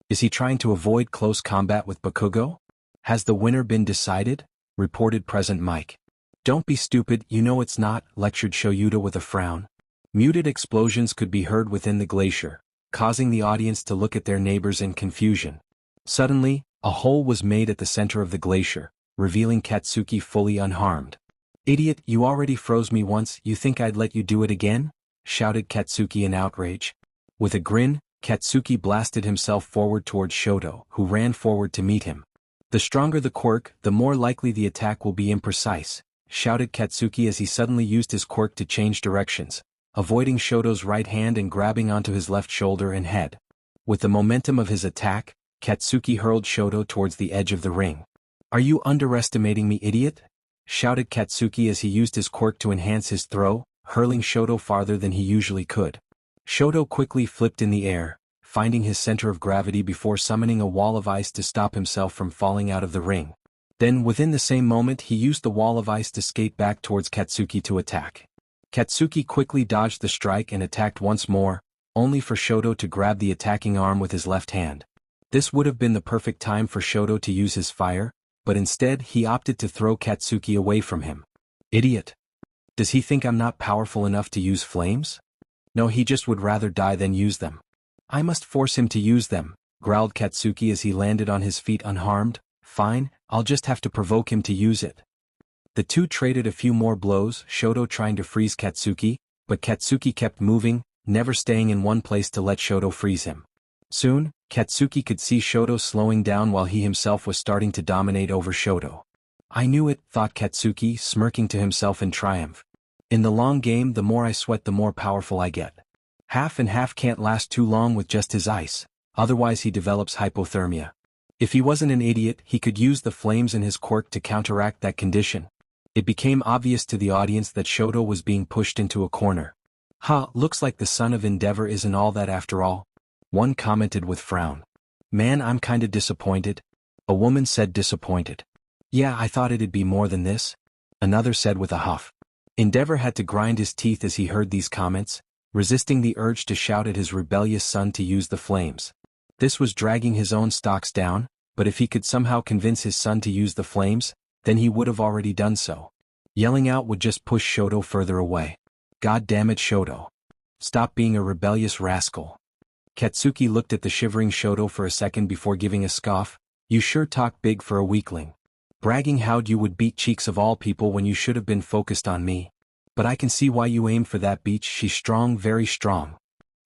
Is he trying to avoid close combat with Bakugo? Has the winner been decided? Reported Present Mike. Don't be stupid, you know it's not, lectured Shoyuta with a frown. Muted explosions could be heard within the glacier, causing the audience to look at their neighbors in confusion. Suddenly, a hole was made at the center of the glacier, revealing Katsuki fully unharmed. "Idiot, you already froze me once, you think I'd let you do it again?" shouted Katsuki in outrage. With a grin, Katsuki blasted himself forward towards Shoto, who ran forward to meet him. "The stronger the quirk, the more likely the attack will be imprecise," shouted Katsuki as he suddenly used his quirk to change directions, avoiding Shoto's right hand and grabbing onto his left shoulder and head. With the momentum of his attack, Katsuki hurled Shoto towards the edge of the ring. "Are you underestimating me, idiot?" shouted Katsuki as he used his quirk to enhance his throw, hurling Shoto farther than he usually could. Shoto quickly flipped in the air, finding his center of gravity before summoning a wall of ice to stop himself from falling out of the ring. Then within the same moment he used the wall of ice to skate back towards Katsuki to attack. Katsuki quickly dodged the strike and attacked once more, only for Shoto to grab the attacking arm with his left hand. This would have been the perfect time for Shoto to use his fire, but instead he opted to throw Katsuki away from him. Idiot. Does he think I'm not powerful enough to use flames? No, he just would rather die than use them. I must force him to use them, growled Katsuki as he landed on his feet unharmed. Fine, I'll just have to provoke him to use it. The two traded a few more blows, Shoto trying to freeze Katsuki, but Katsuki kept moving, never staying in one place to let Shoto freeze him. Soon, Katsuki could see Shoto slowing down while he himself was starting to dominate over Shoto. I knew it, thought Katsuki, smirking to himself in triumph. In the long game, the more I sweat the more powerful I get. Half and half can't last too long with just his ice, otherwise he develops hypothermia. If he wasn't an idiot, he could use the flames in his quirk to counteract that condition. It became obvious to the audience that Shoto was being pushed into a corner. Looks like the son of Endeavor isn't all that after all. One commented with frown. Man, I'm kinda disappointed. A woman said disappointed. Yeah, I thought it'd be more than this. Another said with a huff. Endeavor had to grind his teeth as he heard these comments. resisting the urge to shout at his rebellious son to use the flames. This was dragging his own stocks down, but if he could somehow convince his son to use the flames, then he would have already done so. Yelling out would just push Shoto further away. God damn it, Shoto. Stop being a rebellious rascal. Katsuki looked at the shivering Shoto for a second before giving a scoff. You sure talk big for a weakling. Bragging how you would beat cheeks of all people when you should have been focused on me. But I can see why you aim for that beach. She's strong, very strong.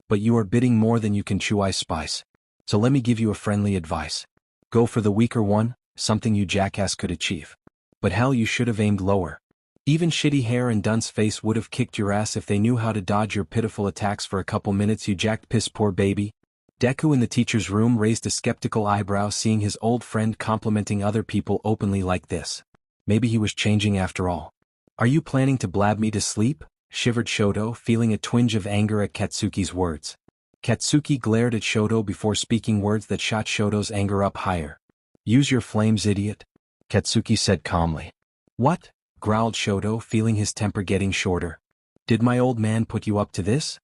But you are bidding more than you can chew, I spice. So let me give you a friendly advice. Go for the weaker one, something you jackass could achieve. But hell, you should have aimed lower. Even shitty hair and dunce face would have kicked your ass if they knew how to dodge your pitiful attacks for a couple minutes, you jacked piss poor baby. Deku in the teacher's room raised a skeptical eyebrow seeing his old friend complimenting other people openly like this. Maybe he was changing after all. Are you planning to blab me to sleep? Shivered Shoto, feeling a twinge of anger at Katsuki's words. Katsuki glared at Shoto before speaking words that shot Shoto's anger up higher. Use your flames, idiot, Katsuki said calmly. What? Growled Shoto, feeling his temper getting shorter. Did my old man put you up to this?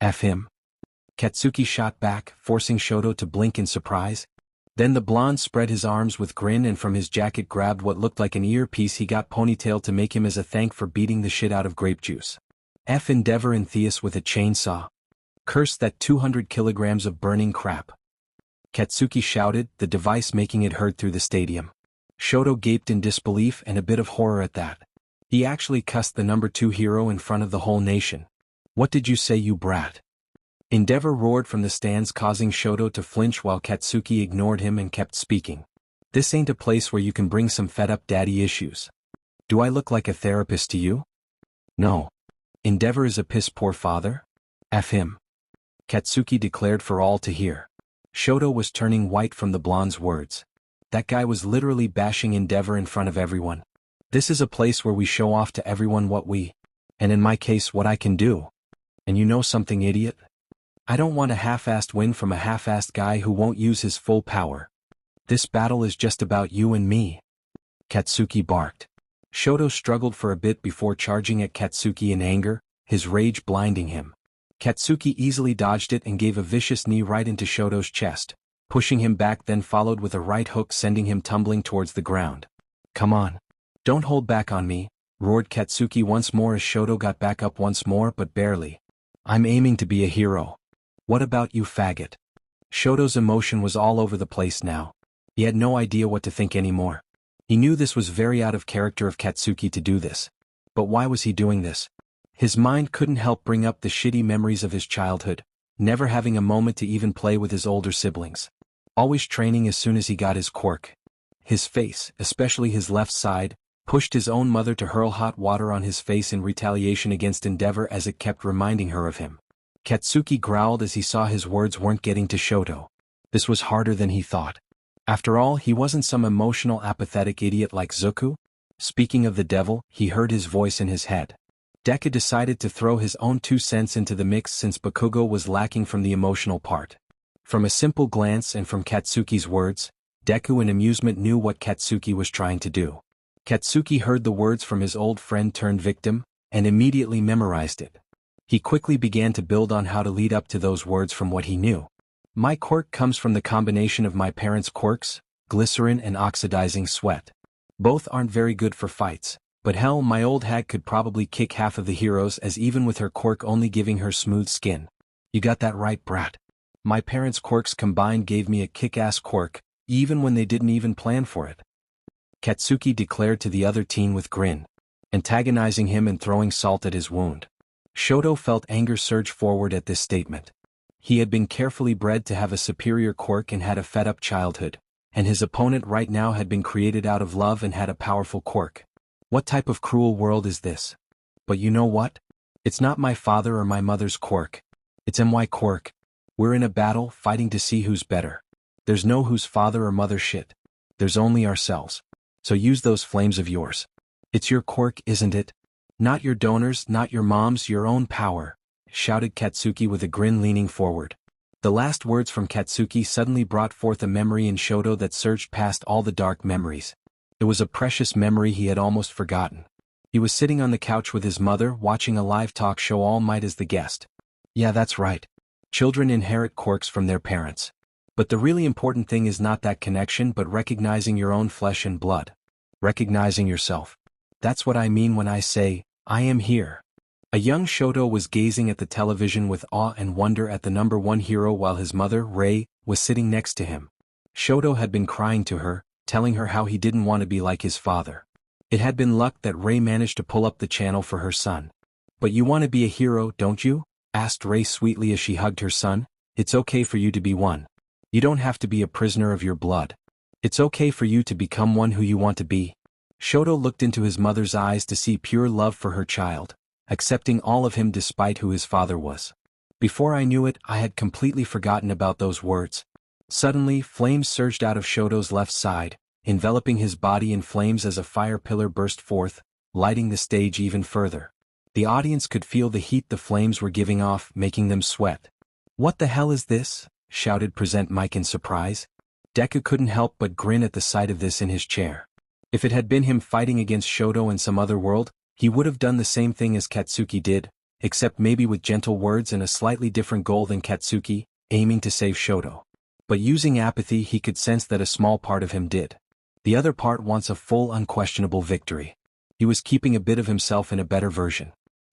F him. Katsuki shot back, forcing Shoto to blink in surprise. Then the blonde spread his arms with grin and from his jacket grabbed what looked like an earpiece he got ponytailed to make him as a thank for beating the shit out of grape juice. F Endeavor and Theus with a chainsaw. Curse that 200 kilograms of burning crap. Katsuki shouted, the device making it heard through the stadium. Shoto gaped in disbelief and a bit of horror at that. He actually cussed the number 2 hero in front of the whole nation. What did you say, you brat? Endeavor roared from the stands, causing Shoto to flinch while Katsuki ignored him and kept speaking. This ain't a place where you can bring some fed-up daddy issues. Do I look like a therapist to you? No. Endeavor is a piss-poor father? F him. Katsuki declared for all to hear. Shoto was turning white from the blonde's words. That guy was literally bashing Endeavor in front of everyone. This is a place where we show off to everyone what we, and in my case what I can do. And you know something, idiot? I don't want a half-assed win from a half-assed guy who won't use his full power. This battle is just about you and me. Katsuki barked. Shoto struggled for a bit before charging at Katsuki in anger, his rage blinding him. Katsuki easily dodged it and gave a vicious knee right into Shoto's chest, pushing him back, then followed with a right hook sending him tumbling towards the ground. Come on. Don't hold back on me, roared Katsuki once more as Shoto got back up once more, but barely. I'm aiming to be a hero. What about you, faggot? Shoto's emotion was all over the place now. He had no idea what to think anymore. He knew this was very out of character of Katsuki to do this. But why was he doing this? His mind couldn't help bring up the shitty memories of his childhood, never having a moment to even play with his older siblings. Always training as soon as he got his quirk. His face, especially his left side, pushed his own mother to hurl hot water on his face in retaliation against Endeavor as it kept reminding her of him. Katsuki growled as he saw his words weren't getting to Shoto. This was harder than he thought. After all, he wasn't some emotional apathetic idiot like Izuku. Speaking of the devil, he heard his voice in his head. Deku decided to throw his own 2 cents into the mix since Bakugo was lacking from the emotional part. From a simple glance and from Katsuki's words, Deku in amusement knew what Katsuki was trying to do. Katsuki heard the words from his old friend turned victim, and immediately memorized it. He quickly began to build on how to lead up to those words from what he knew. My quirk comes from the combination of my parents' quirks, glycerin and oxidizing sweat. Both aren't very good for fights, but hell, my old hag could probably kick half of the heroes as even with her quirk only giving her smooth skin. You got that right, brat. My parents' quirks combined gave me a kick-ass quirk, even when they didn't even plan for it. Katsuki declared to the other teen with grin, antagonizing him and throwing salt at his wound. Shoto felt anger surge forward at this statement. He had been carefully bred to have a superior quirk and had a fed-up childhood, and his opponent right now had been created out of love and had a powerful quirk. What type of cruel world is this? But you know what? It's not my father or my mother's quirk. It's my quirk. We're in a battle, fighting to see who's better. There's no who's father or mother shit. There's only ourselves. So use those flames of yours. It's your quirk, isn't it? Not your donors, not your mom's, your own power, shouted Katsuki with a grin leaning forward. The last words from Katsuki suddenly brought forth a memory in Shoto that surged past all the dark memories. It was a precious memory he had almost forgotten. He was sitting on the couch with his mother watching a live talk show, All Might as the guest. Yeah, that's right. Children inherit quirks from their parents. But the really important thing is not that connection but recognizing your own flesh and blood. Recognizing yourself. That's what I mean when I say, I am here. A young Shoto was gazing at the television with awe and wonder at the number one hero while his mother, Rei, was sitting next to him. Shoto had been crying to her, telling her how he didn't want to be like his father. It had been luck that Rei managed to pull up the channel for her son. But you want to be a hero, don't you? Asked Rei sweetly as she hugged her son. It's okay for you to be one. You don't have to be a prisoner of your blood. It's okay for you to become one who you want to be. Shoto looked into his mother's eyes to see pure love for her child, accepting all of him despite who his father was. Before I knew it, I had completely forgotten about those words. Suddenly, flames surged out of Shoto's left side, enveloping his body in flames as a fire pillar burst forth, lighting the stage even further. The audience could feel the heat the flames were giving off, making them sweat. What the hell is this? Shouted Present Mike in surprise. Deku couldn't help but grin at the sight of this in his chair. If it had been him fighting against Shoto in some other world, he would have done the same thing as Katsuki did, except maybe with gentle words and a slightly different goal than Katsuki, aiming to save Shoto. But using apathy, he could sense that a small part of him did. The other part wants a full, unquestionable victory. He was keeping a bit of himself in a better version.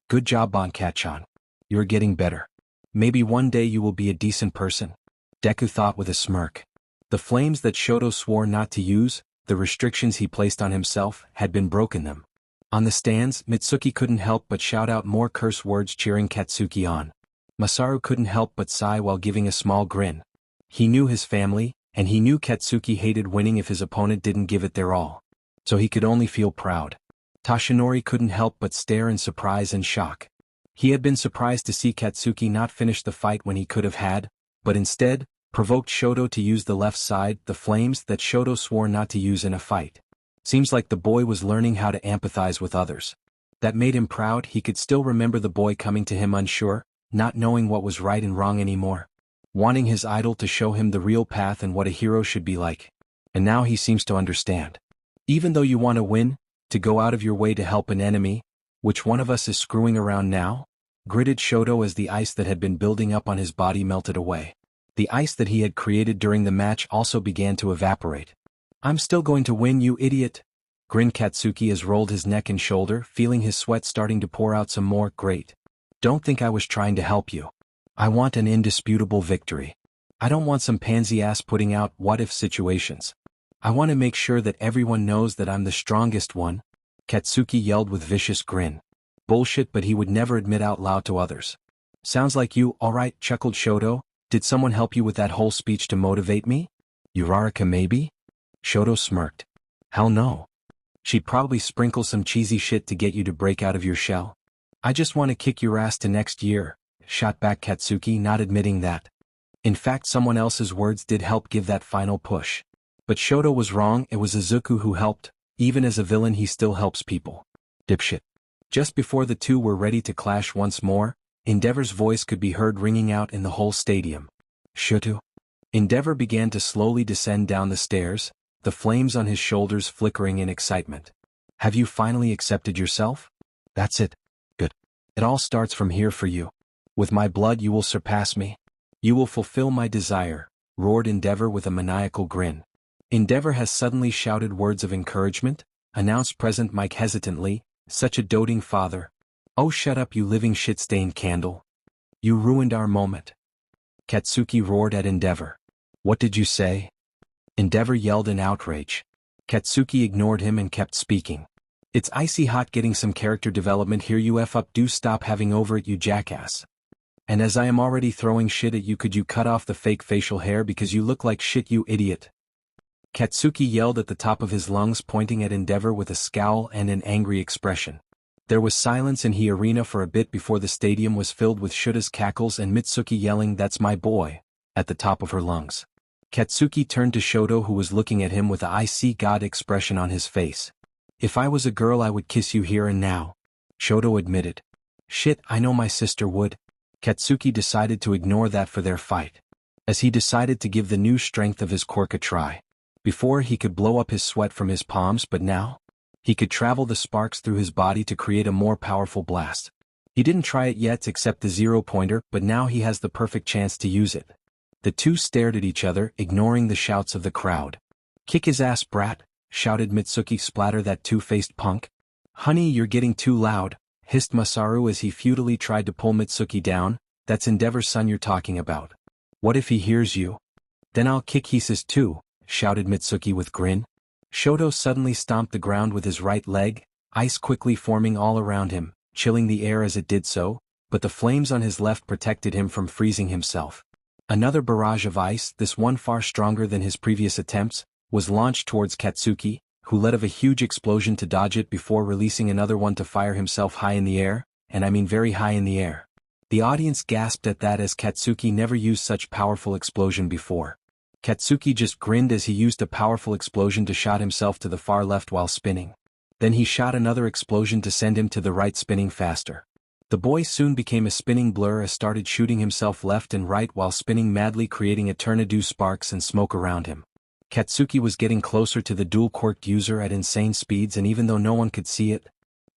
Good job, Bankat-chan. You're getting better. Maybe one day you will be a decent person. Deku thought with a smirk. The flames that Shoto swore not to use, the restrictions he placed on himself, had been broken them. On the stands, Mitsuki couldn't help but shout out more curse words cheering Katsuki on. Masaru couldn't help but sigh while giving a small grin. He knew his family, and he knew Katsuki hated winning if his opponent didn't give it their all. So he could only feel proud. Toshinori couldn't help but stare in surprise and shock. He had been surprised to see Katsuki not finish the fight when he could have had, but instead, provoked Shoto to use the left side, the flames that Shoto swore not to use in a fight. Seems like the boy was learning how to empathize with others. That made him proud. He could still remember the boy coming to him unsure, not knowing what was right and wrong anymore. Wanting his idol to show him the real path and what a hero should be like. And now he seems to understand. Even though you want to win, to go out of your way to help an enemy, which one of us is screwing around now? Gritted Shoto as the ice that had been building up on his body melted away. The ice that he had created during the match also began to evaporate. I'm still going to win, you idiot! Grinned Katsuki as rolled his neck and shoulder, feeling his sweat starting to pour out some more. Great. Don't think I was trying to help you. I want an indisputable victory. I don't want some pansy ass putting out what-if situations. I want to make sure that everyone knows that I'm the strongest one, Katsuki yelled with vicious grin. Bullshit, but he would never admit out loud to others. Sounds like you, alright, chuckled Shoto. Did someone help you with that whole speech to motivate me? Uraraka maybe? Shoto smirked. Hell no. She'd probably sprinkle some cheesy shit to get you to break out of your shell. I just want to kick your ass to next year, shot back Katsuki, not admitting that. In fact, someone else's words did help give that final push. But Shoto was wrong. It was Izuku who helped. Even as a villain he still helps people. Dipshit. Just before the two were ready to clash once more, Endeavor's voice could be heard ringing out in the whole stadium. Shoto. Endeavor began to slowly descend down the stairs, the flames on his shoulders flickering in excitement. Have you finally accepted yourself? That's it. Good. It all starts from here for you. With my blood you will surpass me. You will fulfill my desire, roared Endeavor with a maniacal grin. Endeavor has suddenly shouted words of encouragement, announced Present Mike hesitantly, such a doting father. Oh, shut up, you living shit-stained candle. You ruined our moment. Katsuki roared at Endeavor. What did you say? Endeavor yelled in outrage. Katsuki ignored him and kept speaking. It's icy hot getting some character development here, you F up, do stop having over it, you jackass. And as I am already throwing shit at you, could you cut off the fake facial hair because you look like shit, you idiot. Katsuki yelled at the top of his lungs, pointing at Endeavor with a scowl and an angry expression. There was silence in the arena for a bit before the stadium was filled with Shuta's cackles and Mitsuki yelling, "That's my boy," at the top of her lungs. Katsuki turned to Shoto, who was looking at him with a "I see God" expression on his face. If I was a girl I would kiss you here and now, Shoto admitted. Shit, I know my sister would. Katsuki decided to ignore that for their fight. As he decided to give the new strength of his quirk a try. Before he could blow up his sweat from his palms, but now? He could travel the sparks through his body to create a more powerful blast. He didn't try it yet except the zero-pointer, but now he has the perfect chance to use it. The two stared at each other, ignoring the shouts of the crowd. "Kick his ass, brat," shouted Mitsuki. "Splatter that two-faced punk." "Honey, you're getting too loud," hissed Masaru as he futilely tried to pull Mitsuki down. "That's Endeavor's son you're talking about. What if he hears you?" "Then I'll kick hisses too," shouted Mitsuki with grin. Shoto suddenly stomped the ground with his right leg, ice quickly forming all around him, chilling the air as it did so, but the flames on his left protected him from freezing himself. Another barrage of ice, this one far stronger than his previous attempts, was launched towards Katsuki, who let off a huge explosion to dodge it before releasing another one to fire himself high in the air, and I mean very high in the air. The audience gasped at that as Katsuki never used such powerful explosion before. Katsuki just grinned as he used a powerful explosion to shot himself to the far left while spinning. Then he shot another explosion to send him to the right, spinning faster. The boy soon became a spinning blur as started shooting himself left and right while spinning madly, creating a tornado, sparks and smoke around him. Katsuki was getting closer to the dual-quirked user at insane speeds, and even though no one could see it,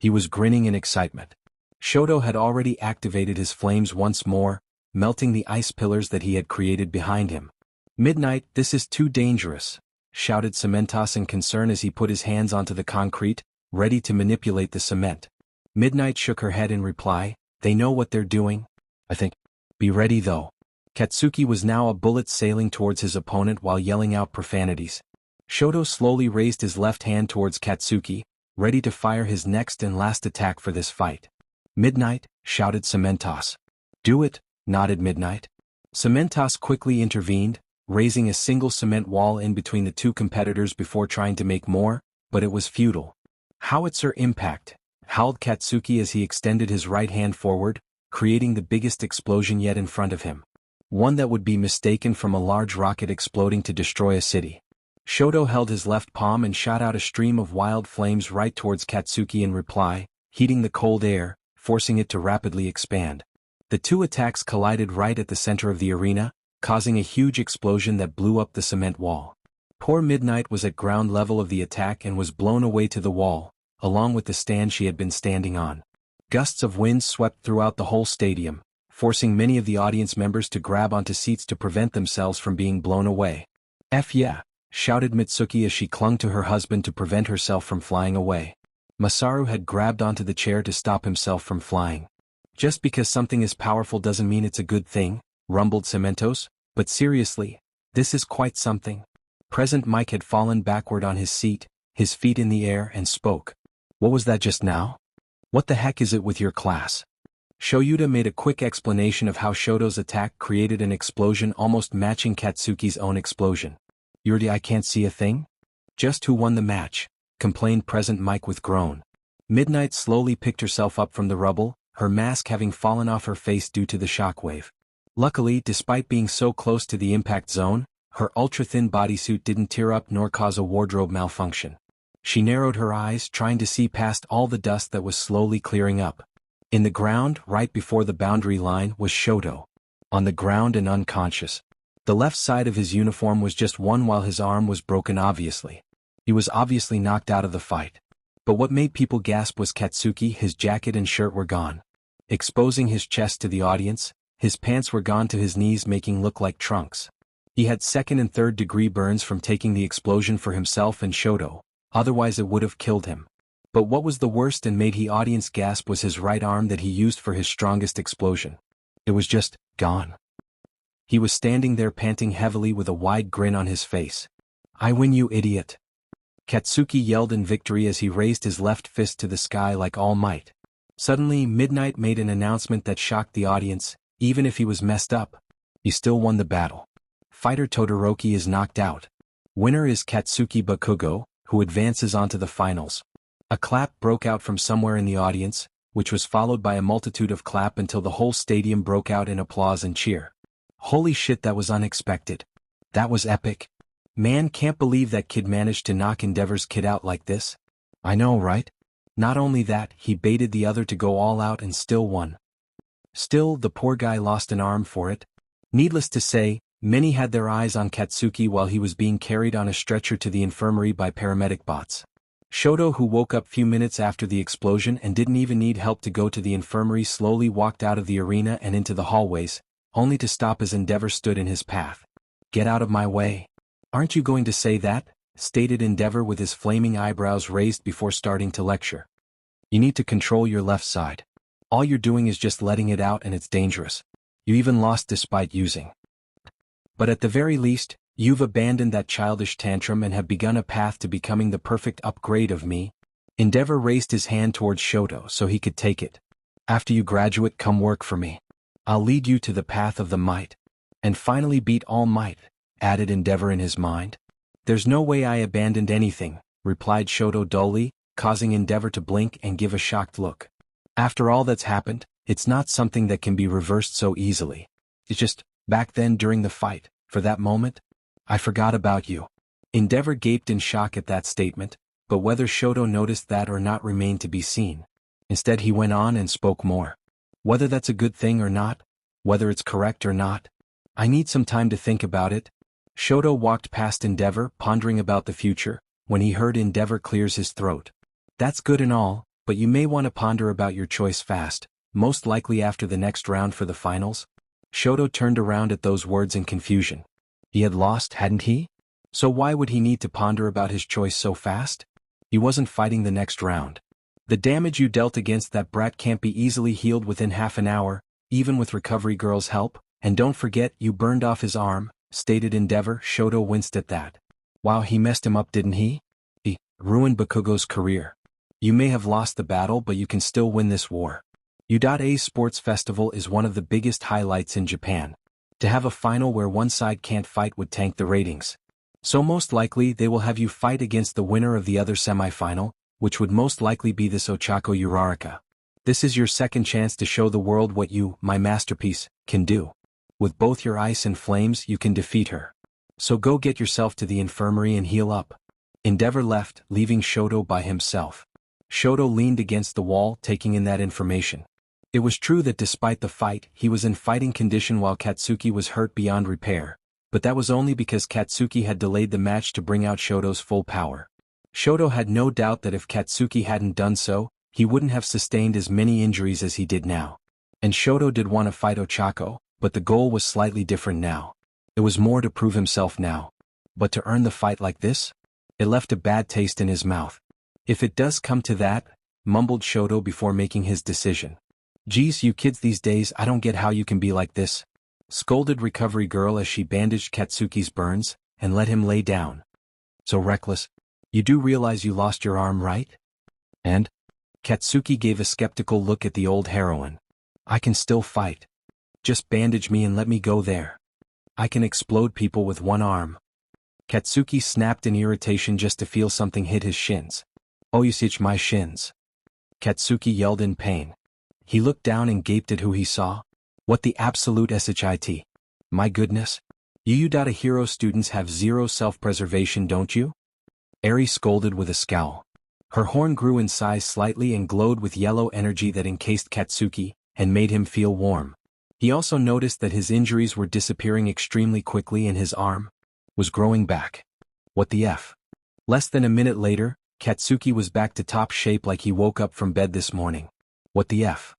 he was grinning in excitement. Shoto had already activated his flames once more, melting the ice pillars that he had created behind him. "Midnight, this is too dangerous," shouted Cementos in concern as he put his hands onto the concrete, ready to manipulate the cement. Midnight shook her head in reply. "They know what they're doing, I think. Be ready though." Katsuki was now a bullet sailing towards his opponent while yelling out profanities. Shoto slowly raised his left hand towards Katsuki, ready to fire his next and last attack for this fight. "Midnight," shouted Cementos. "Do it," nodded Midnight. Cementos quickly intervened, raising a single cement wall in between the two competitors before trying to make more, but it was futile. "Howitzer impact," howled Katsuki as he extended his right hand forward, creating the biggest explosion yet in front of him. One that would be mistaken from a large rocket exploding to destroy a city. Shoto held his left palm and shot out a stream of wild flames right towards Katsuki in reply, heating the cold air, forcing it to rapidly expand. The two attacks collided right at the center of the arena, causing a huge explosion that blew up the cement wall. Poor Midnight was at ground level of the attack and was blown away to the wall, along with the stand she had been standing on. Gusts of wind swept throughout the whole stadium, forcing many of the audience members to grab onto seats to prevent themselves from being blown away. "F yeah," shouted Mitsuki as she clung to her husband to prevent herself from flying away. Masaru had grabbed onto the chair to stop himself from flying. "Just because something is powerful doesn't mean it's a good thing," rumbled Cementos, "but seriously, this is quite something." Present Mike had fallen backward on his seat, his feet in the air, and spoke. "What was that just now? What the heck is it with your class?" Shoyuta made a quick explanation of how Shoto's attack created an explosion almost matching Katsuki's own explosion. "Yurdi, I can't see a thing?" "Just who won the match?" complained Present Mike with groan. Midnight slowly picked herself up from the rubble, her mask having fallen off her face due to the shockwave. Luckily, despite being so close to the impact zone, her ultra-thin bodysuit didn't tear up nor cause a wardrobe malfunction. She narrowed her eyes, trying to see past all the dust that was slowly clearing up. In the ground, right before the boundary line, was Shoto. On the ground and unconscious. The left side of his uniform was just one while his arm was broken obviously. He was obviously knocked out of the fight. But what made people gasp was Katsuki. His jacket and shirt were gone. Exposing his chest to the audience, his pants were gone to his knees, making look like trunks. He had second and third degree burns from taking the explosion for himself and Shoto, otherwise it would have killed him. But what was the worst and made the audience gasp was his right arm that he used for his strongest explosion. It was just gone. He was standing there panting heavily with a wide grin on his face. "I win, you idiot!" Katsuki yelled in victory as he raised his left fist to the sky like All Might. Suddenly, Midnight made an announcement that shocked the audience. Even if he was messed up, he still won the battle. Fighter Todoroki is knocked out. Winner is Katsuki Bakugo, who advances onto the finals. A clap broke out from somewhere in the audience, which was followed by a multitude of clap until the whole stadium broke out in applause and cheer. Holy shit, that was unexpected. That was epic. Man, can't believe that kid managed to knock Endeavor's kid out like this. I know, right? Not only that, he baited the other to go all out and still won. Still, the poor guy lost an arm for it. Needless to say, many had their eyes on Katsuki while he was being carried on a stretcher to the infirmary by paramedic bots. Shoto, who woke up few minutes after the explosion and didn't even need help to go to the infirmary, slowly walked out of the arena and into the hallways, only to stop as Endeavor stood in his path. "Get out of my way." "Aren't you going to say that?" stated Endeavor with his flaming eyebrows raised before starting to lecture. "You need to control your left side. All you're doing is just letting it out, and it's dangerous. You even lost despite using. But at the very least, you've abandoned that childish tantrum and have begun a path to becoming the perfect upgrade of me." Endeavor raised his hand towards Shoto so he could take it. "After you graduate, come work for me. I'll lead you to the path of the might. And finally beat All Might," added Endeavor in his mind. "There's no way I abandoned anything," replied Shoto dully, causing Endeavor to blink and give a shocked look. "After all that's happened, it's not something that can be reversed so easily. It's just, back then during the fight, for that moment, I forgot about you." Endeavor gaped in shock at that statement, but whether Shoto noticed that or not remained to be seen. Instead he went on and spoke more. "Whether that's a good thing or not, whether it's correct or not, I need some time to think about it." Shoto walked past Endeavor, pondering about the future, when he heard Endeavor clears his throat. "That's good and all, but you may want to ponder about your choice fast, most likely after the next round for the finals." Shoto turned around at those words in confusion. He had lost, hadn't he? So why would he need to ponder about his choice so fast? He wasn't fighting the next round. "The damage you dealt against that brat can't be easily healed within half an hour, even with Recovery Girl's help, and don't forget you burned off his arm," stated Endeavor. Shoto winced at that. "Wow, he messed him up, didn't he? He ruined Bakugo's career. You may have lost the battle, but you can still win this war. U.A's sports festival is one of the biggest highlights in Japan. To have a final where one side can't fight would tank the ratings. So most likely they will have you fight against the winner of the other semi-final, which would most likely be this Ochako Uraraka. This is your second chance to show the world what you, my masterpiece, can do. With both your ice and flames you can defeat her. So go get yourself to the infirmary and heal up." Endeavor left, leaving Shoto by himself. Shoto leaned against the wall, taking in that information. It was true that despite the fight, he was in fighting condition while Katsuki was hurt beyond repair, but that was only because Katsuki had delayed the match to bring out Shoto's full power. Shoto had no doubt that if Katsuki hadn't done so, he wouldn't have sustained as many injuries as he did now. And Shoto did want to fight Ochako, but the goal was slightly different now. It was more to prove himself now. But to earn the fight like this? It left a bad taste in his mouth. "If it does come to that," mumbled Shoto before making his decision. "Geez, you kids these days, I don't get how you can be like this," scolded Recovery Girl as she bandaged Katsuki's burns and let him lay down. "So reckless. You do realize you lost your arm, right?" "And?" Katsuki gave a skeptical look at the old heroine. "I can still fight. Just bandage me and let me go there. I can explode people with one arm." Katsuki snapped in irritation just to feel something hit his shins. "Oh, you itch my shins." Katsuki yelled in pain. He looked down and gaped at who he saw. What the absolute shit. My goodness. You U.A hero students have zero self-preservation, don't you? Eri scolded with a scowl. Her horn grew in size slightly and glowed with yellow energy that encased Katsuki and made him feel warm. He also noticed that his injuries were disappearing extremely quickly and his arm was growing back. What the F? Less than a minute later, Katsuki was back to top shape like he woke up from bed this morning. What the F?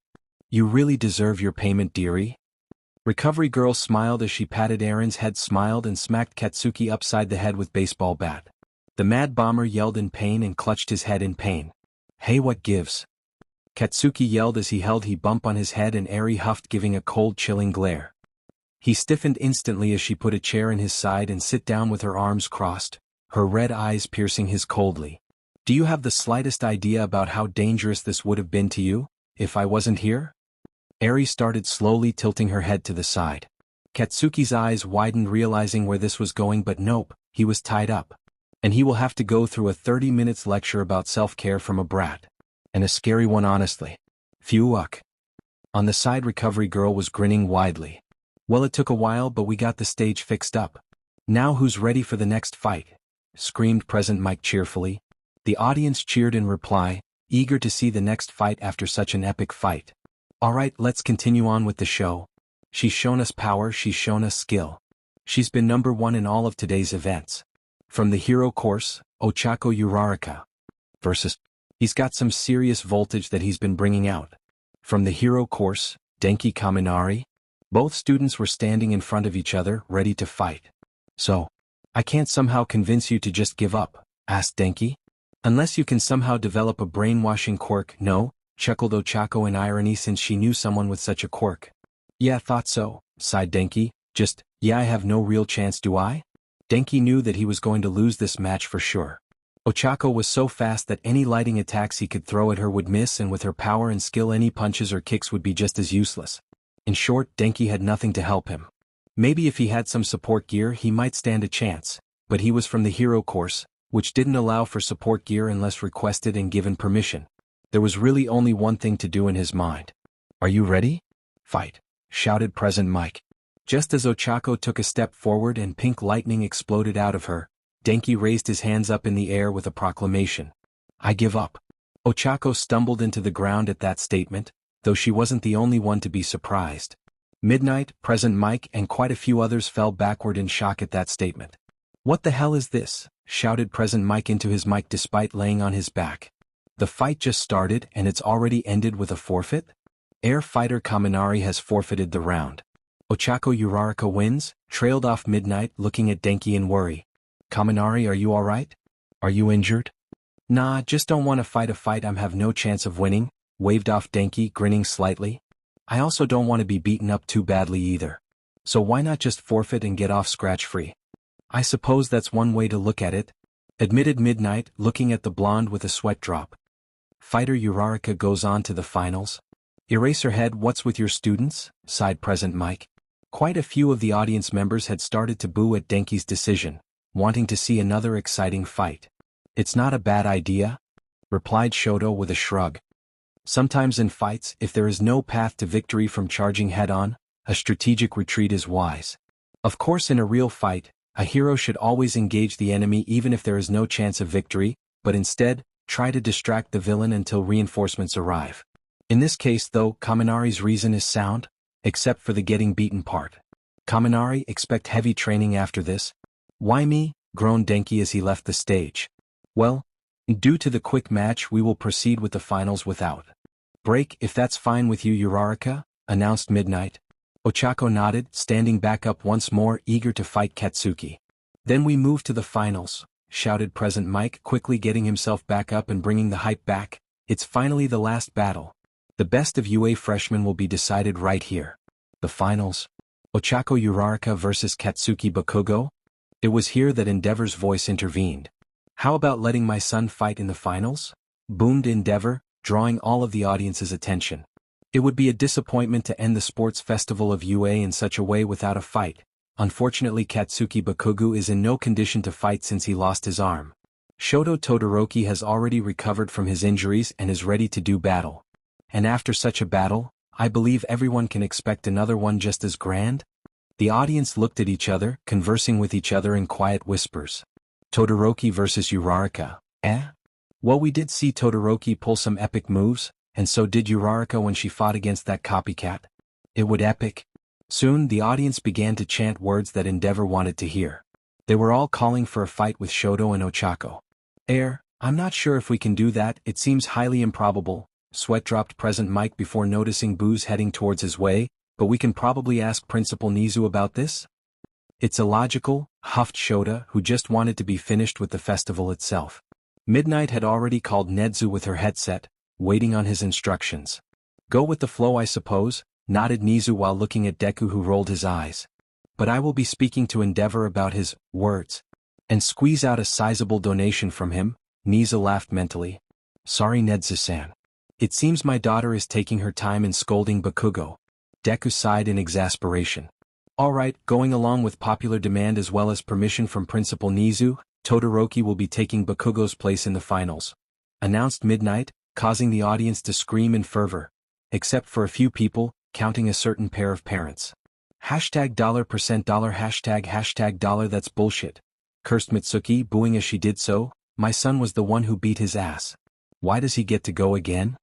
You really deserve your payment, dearie. Recovery Girl smiled as she patted Erin's head, smiled and smacked Katsuki upside the head with baseball bat. The Mad Bomber yelled in pain and clutched his head in pain. Hey, what gives? Katsuki yelled as he held he bump on his head and Eri huffed, giving a cold chilling glare. He stiffened instantly as she put a chair in his side and sit down with her arms crossed, her red eyes piercing his coldly. Do you have the slightest idea about how dangerous this would have been to you, if I wasn't here? Eri started slowly tilting her head to the side. Katsuki's eyes widened, realizing where this was going, but nope, he was tied up. And he will have to go through a 30 minutes lecture about self-care from a brat. And a scary one, honestly. Phew uck. On the side, Recovery Girl was grinning widely. Well, it took a while, but we got the stage fixed up. Now who's ready for the next fight? Screamed Present Mike cheerfully. The audience cheered in reply, eager to see the next fight after such an epic fight. Alright, let's continue on with the show. She's shown us power, she's shown us skill. She's been #1 in all of today's events. From the hero course, Ochako Uraraka. versus. He's got some serious voltage that he's been bringing out. From the hero course, Denki Kaminari. Both students were standing in front of each other, ready to fight. So, I can't somehow convince you to just give up, asked Denki. Unless you can somehow develop a brainwashing quirk. No, chuckled Ochako in irony since she knew someone with such a quirk. Yeah, thought so, sighed Denki. Yeah, I have no real chance, do I? Denki knew that he was going to lose this match for sure. Ochako was so fast that any lighting attacks he could throw at her would miss, and with her power and skill any punches or kicks would be just as useless. In short, Denki had nothing to help him. Maybe if he had some support gear he might stand a chance, but he was from the hero course, which didn't allow for support gear unless requested and given permission. There was really only one thing to do in his mind. Are you ready? Fight, shouted Present Mike. Just as Ochako took a step forward and pink lightning exploded out of her, Denki raised his hands up in the air with a proclamation. I give up. Ochako stumbled into the ground at that statement, though she wasn't the only one to be surprised. Midnight, Present Mike, and quite a few others fell backward in shock at that statement. What the hell is this? Shouted Present Mike into his mic despite laying on his back. The fight just started and it's already ended with a forfeit? Air Fighter Kaminari has forfeited the round. Ochako Uraraka wins, trailed off Midnight, looking at Denki in worry. Kaminari, are you alright? Are you injured? Nah, just don't want to fight a fight I'm have no chance of winning, waved off Denki, grinning slightly. I also don't want to be beaten up too badly either. So why not just forfeit and get off scratch-free? I suppose that's one way to look at it, admitted Midnight, looking at the blonde with a sweat drop. Fighter Uraraka goes on to the finals. Eraserhead, what's with your students? Sighed Present Mike. Quite a few of the audience members had started to boo at Denki's decision, wanting to see another exciting fight. It's not a bad idea, replied Shoto with a shrug. Sometimes in fights, if there is no path to victory from charging head-on, a strategic retreat is wise. Of course, in a real fight, a hero should always engage the enemy even if there is no chance of victory, but instead, try to distract the villain until reinforcements arrive. In this case though, Kaminari's reason is sound, except for the getting beaten part. Kaminari, expect heavy training after this. Why me? Groaned Denki as he left the stage. Well, due to the quick match we will proceed with the finals without break if that's fine with you Uraraka, announced Midnight. Ochako nodded, standing back up once more, eager to fight Katsuki. Then we move to the finals, shouted Present Mike, quickly getting himself back up and bringing the hype back. It's finally the last battle. The best of UA freshmen will be decided right here. The finals. Ochako Uraraka versus Katsuki Bakugo? It was here that Endeavor's voice intervened. How about letting my son fight in the finals? Boomed Endeavor, drawing all of the audience's attention. It would be a disappointment to end the sports festival of UA in such a way without a fight. Unfortunately, Katsuki Bakugo is in no condition to fight since he lost his arm. Shoto Todoroki has already recovered from his injuries and is ready to do battle. And after such a battle, I believe everyone can expect another one just as grand? The audience looked at each other, conversing with each other in quiet whispers. Todoroki versus Uraraka, eh? Well, we did see Todoroki pull some epic moves, and so did Uraraka when she fought against that copycat. It would epic. Soon the audience began to chant words that Endeavor wanted to hear. They were all calling for a fight with Shoto and Ochako. I'm not sure if we can do that, it seems highly improbable. Sweat dropped Present Mike before noticing boos heading towards his way, but we can probably ask Principal Nizu about this? It's illogical, huffed Shota, who just wanted to be finished with the festival itself. Midnight had already called Nedzu with her headset, waiting on his instructions. Go with the flow I suppose, nodded Nizu while looking at Deku, who rolled his eyes. But I will be speaking to Endeavor about his words. And squeeze out a sizable donation from him, Nizu laughed mentally. Sorry Nedzu-san. It seems my daughter is taking her time in scolding Bakugo. Deku sighed in exasperation. Alright, going along with popular demand as well as permission from Principal Nizu, Todoroki will be taking Bakugo's place in the finals. Announced Midnight, causing the audience to scream in fervor. Except for a few people, counting a certain pair of parents. Hashtag $% hashtag dollar that's bullshit. Cursed Mitsuki, booing as she did so. My son was the one who beat his ass. Why does he get to go again?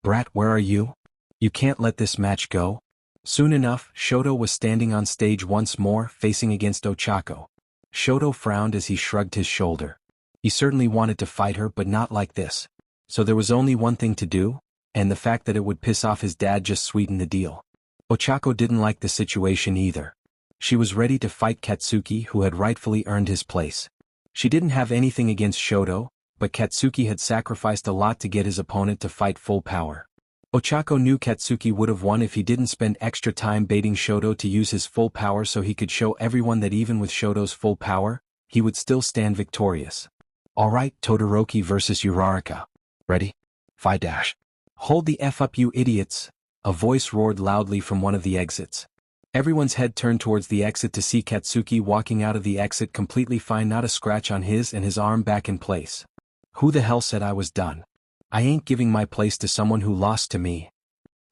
Brat, where are you? You can't let this match go. Soon enough, Shoto was standing on stage once more, facing against Ochako. Shoto frowned as he shrugged his shoulder. He certainly wanted to fight her but not like this. So there was only one thing to do, and the fact that it would piss off his dad just sweetened the deal. Ochako didn't like the situation either. She was ready to fight Katsuki, who had rightfully earned his place. She didn't have anything against Shoto, but Katsuki had sacrificed a lot to get his opponent to fight full power. Ochako knew Katsuki would have won if he didn't spend extra time baiting Shoto to use his full power so he could show everyone that even with Shoto's full power, he would still stand victorious. Alright, Todoroki versus Uraraka. Ready? Fight dash. Hold the F up, you idiots! A voice roared loudly from one of the exits. Everyone's head turned towards the exit to see Katsuki walking out of the exit completely fine, not a scratch on his and his arm back in place. Who the hell said I was done? I ain't giving my place to someone who lost to me.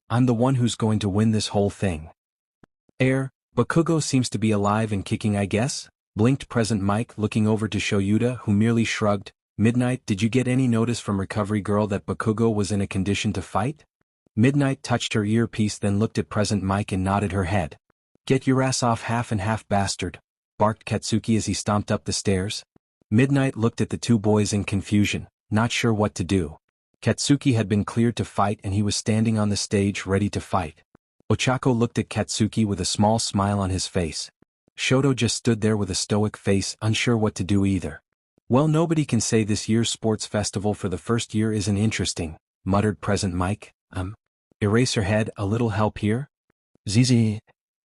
I'm the one who's going to win this whole thing. Bakugo seems to be alive and kicking, I guess? Blinked Present Mike, looking over to Shoyuta, who merely shrugged. Midnight, did you get any notice from Recovery Girl that Bakugo was in a condition to fight? Midnight touched her earpiece, then looked at Present Mike and nodded her head. Get your ass off, half and half bastard, barked Katsuki as he stomped up the stairs. Midnight looked at the two boys in confusion, not sure what to do. Katsuki had been cleared to fight and he was standing on the stage ready to fight. Ochako looked at Katsuki with a small smile on his face. Shoto just stood there with a stoic face, unsure what to do either. Well, nobody can say this year's sports festival for the first year isn't interesting, muttered Present Mike. Eraserhead, a little help here? Zizi,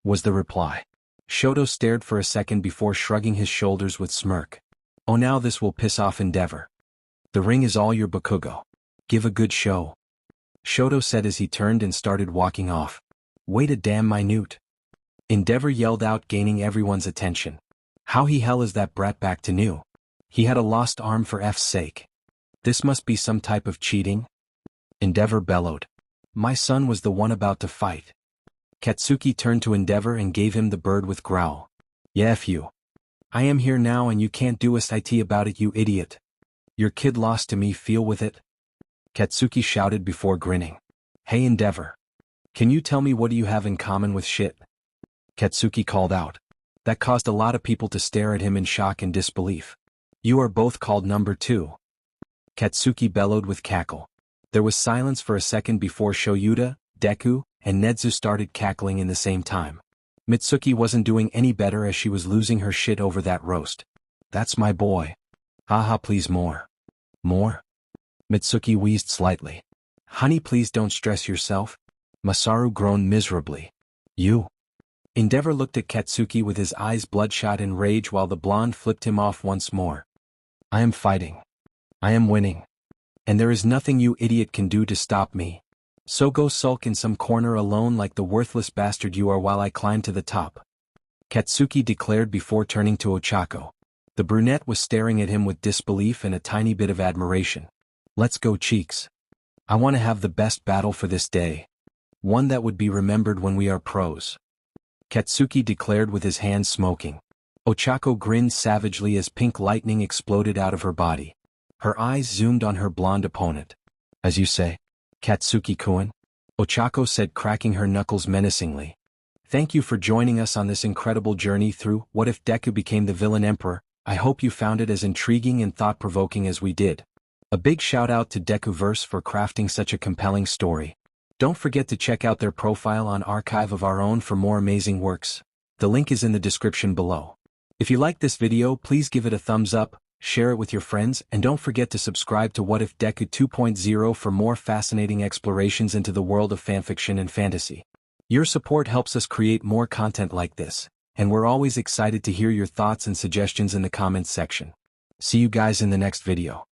was the reply. Shoto stared for a second before shrugging his shoulders with smirk. Oh, now this will piss off Endeavor. The ring is all your, Bakugo. Give a good show. Shoto said as he turned and started walking off. Wait a damn minute. Endeavor yelled out, gaining everyone's attention. How the hell is that brat back to new? He had a lost arm, for F's sake. This must be some type of cheating. Endeavor bellowed. My son was the one about to fight. Katsuki turned to Endeavor and gave him the bird with growl. Yeah, F you. I am here now and you can't do a it about it, you idiot. Your kid lost to me, feel with it. Katsuki shouted before grinning. Hey Endeavor. Can you tell me what do you have in common with shit? Katsuki called out. That caused a lot of people to stare at him in shock and disbelief. You are both called number 2. Katsuki bellowed with cackle. There was silence for a second before Shoyuta, Deku, and Netsu started cackling in the same time. Mitsuki wasn't doing any better as she was losing her shit over that roast. That's my boy. Haha, please more. More? Mitsuki wheezed slightly. Honey, please don't stress yourself. Masaru groaned miserably. You? Endeavor looked at Katsuki with his eyes bloodshot in rage while the blonde flipped him off once more. I am fighting. I am winning. And there is nothing you idiot can do to stop me. So go sulk in some corner alone like the worthless bastard you are while I climb to the top. Katsuki declared before turning to Ochako. The brunette was staring at him with disbelief and a tiny bit of admiration. Let's go, cheeks. I want to have the best battle for this day. One that would be remembered when we are pros. Katsuki declared with his hands smoking. Ochako grinned savagely as pink lightning exploded out of her body. Her eyes zoomed on her blonde opponent. As you say, Katsuki-kun? Ochako said, cracking her knuckles menacingly. Thank you for joining us on this incredible journey through What If Deku Became the Villain Emperor. I hope you found it as intriguing and thought-provoking as we did. A big shout-out to DekuVerse for crafting such a compelling story. Don't forget to check out their profile on Archive of Our Own for more amazing works. The link is in the description below. If you liked this video, please give it a thumbs up, share it with your friends, and don't forget to subscribe to What If Deku 2.0 for more fascinating explorations into the world of fanfiction and fantasy. Your support helps us create more content like this, and we're always excited to hear your thoughts and suggestions in the comments section. See you guys in the next video.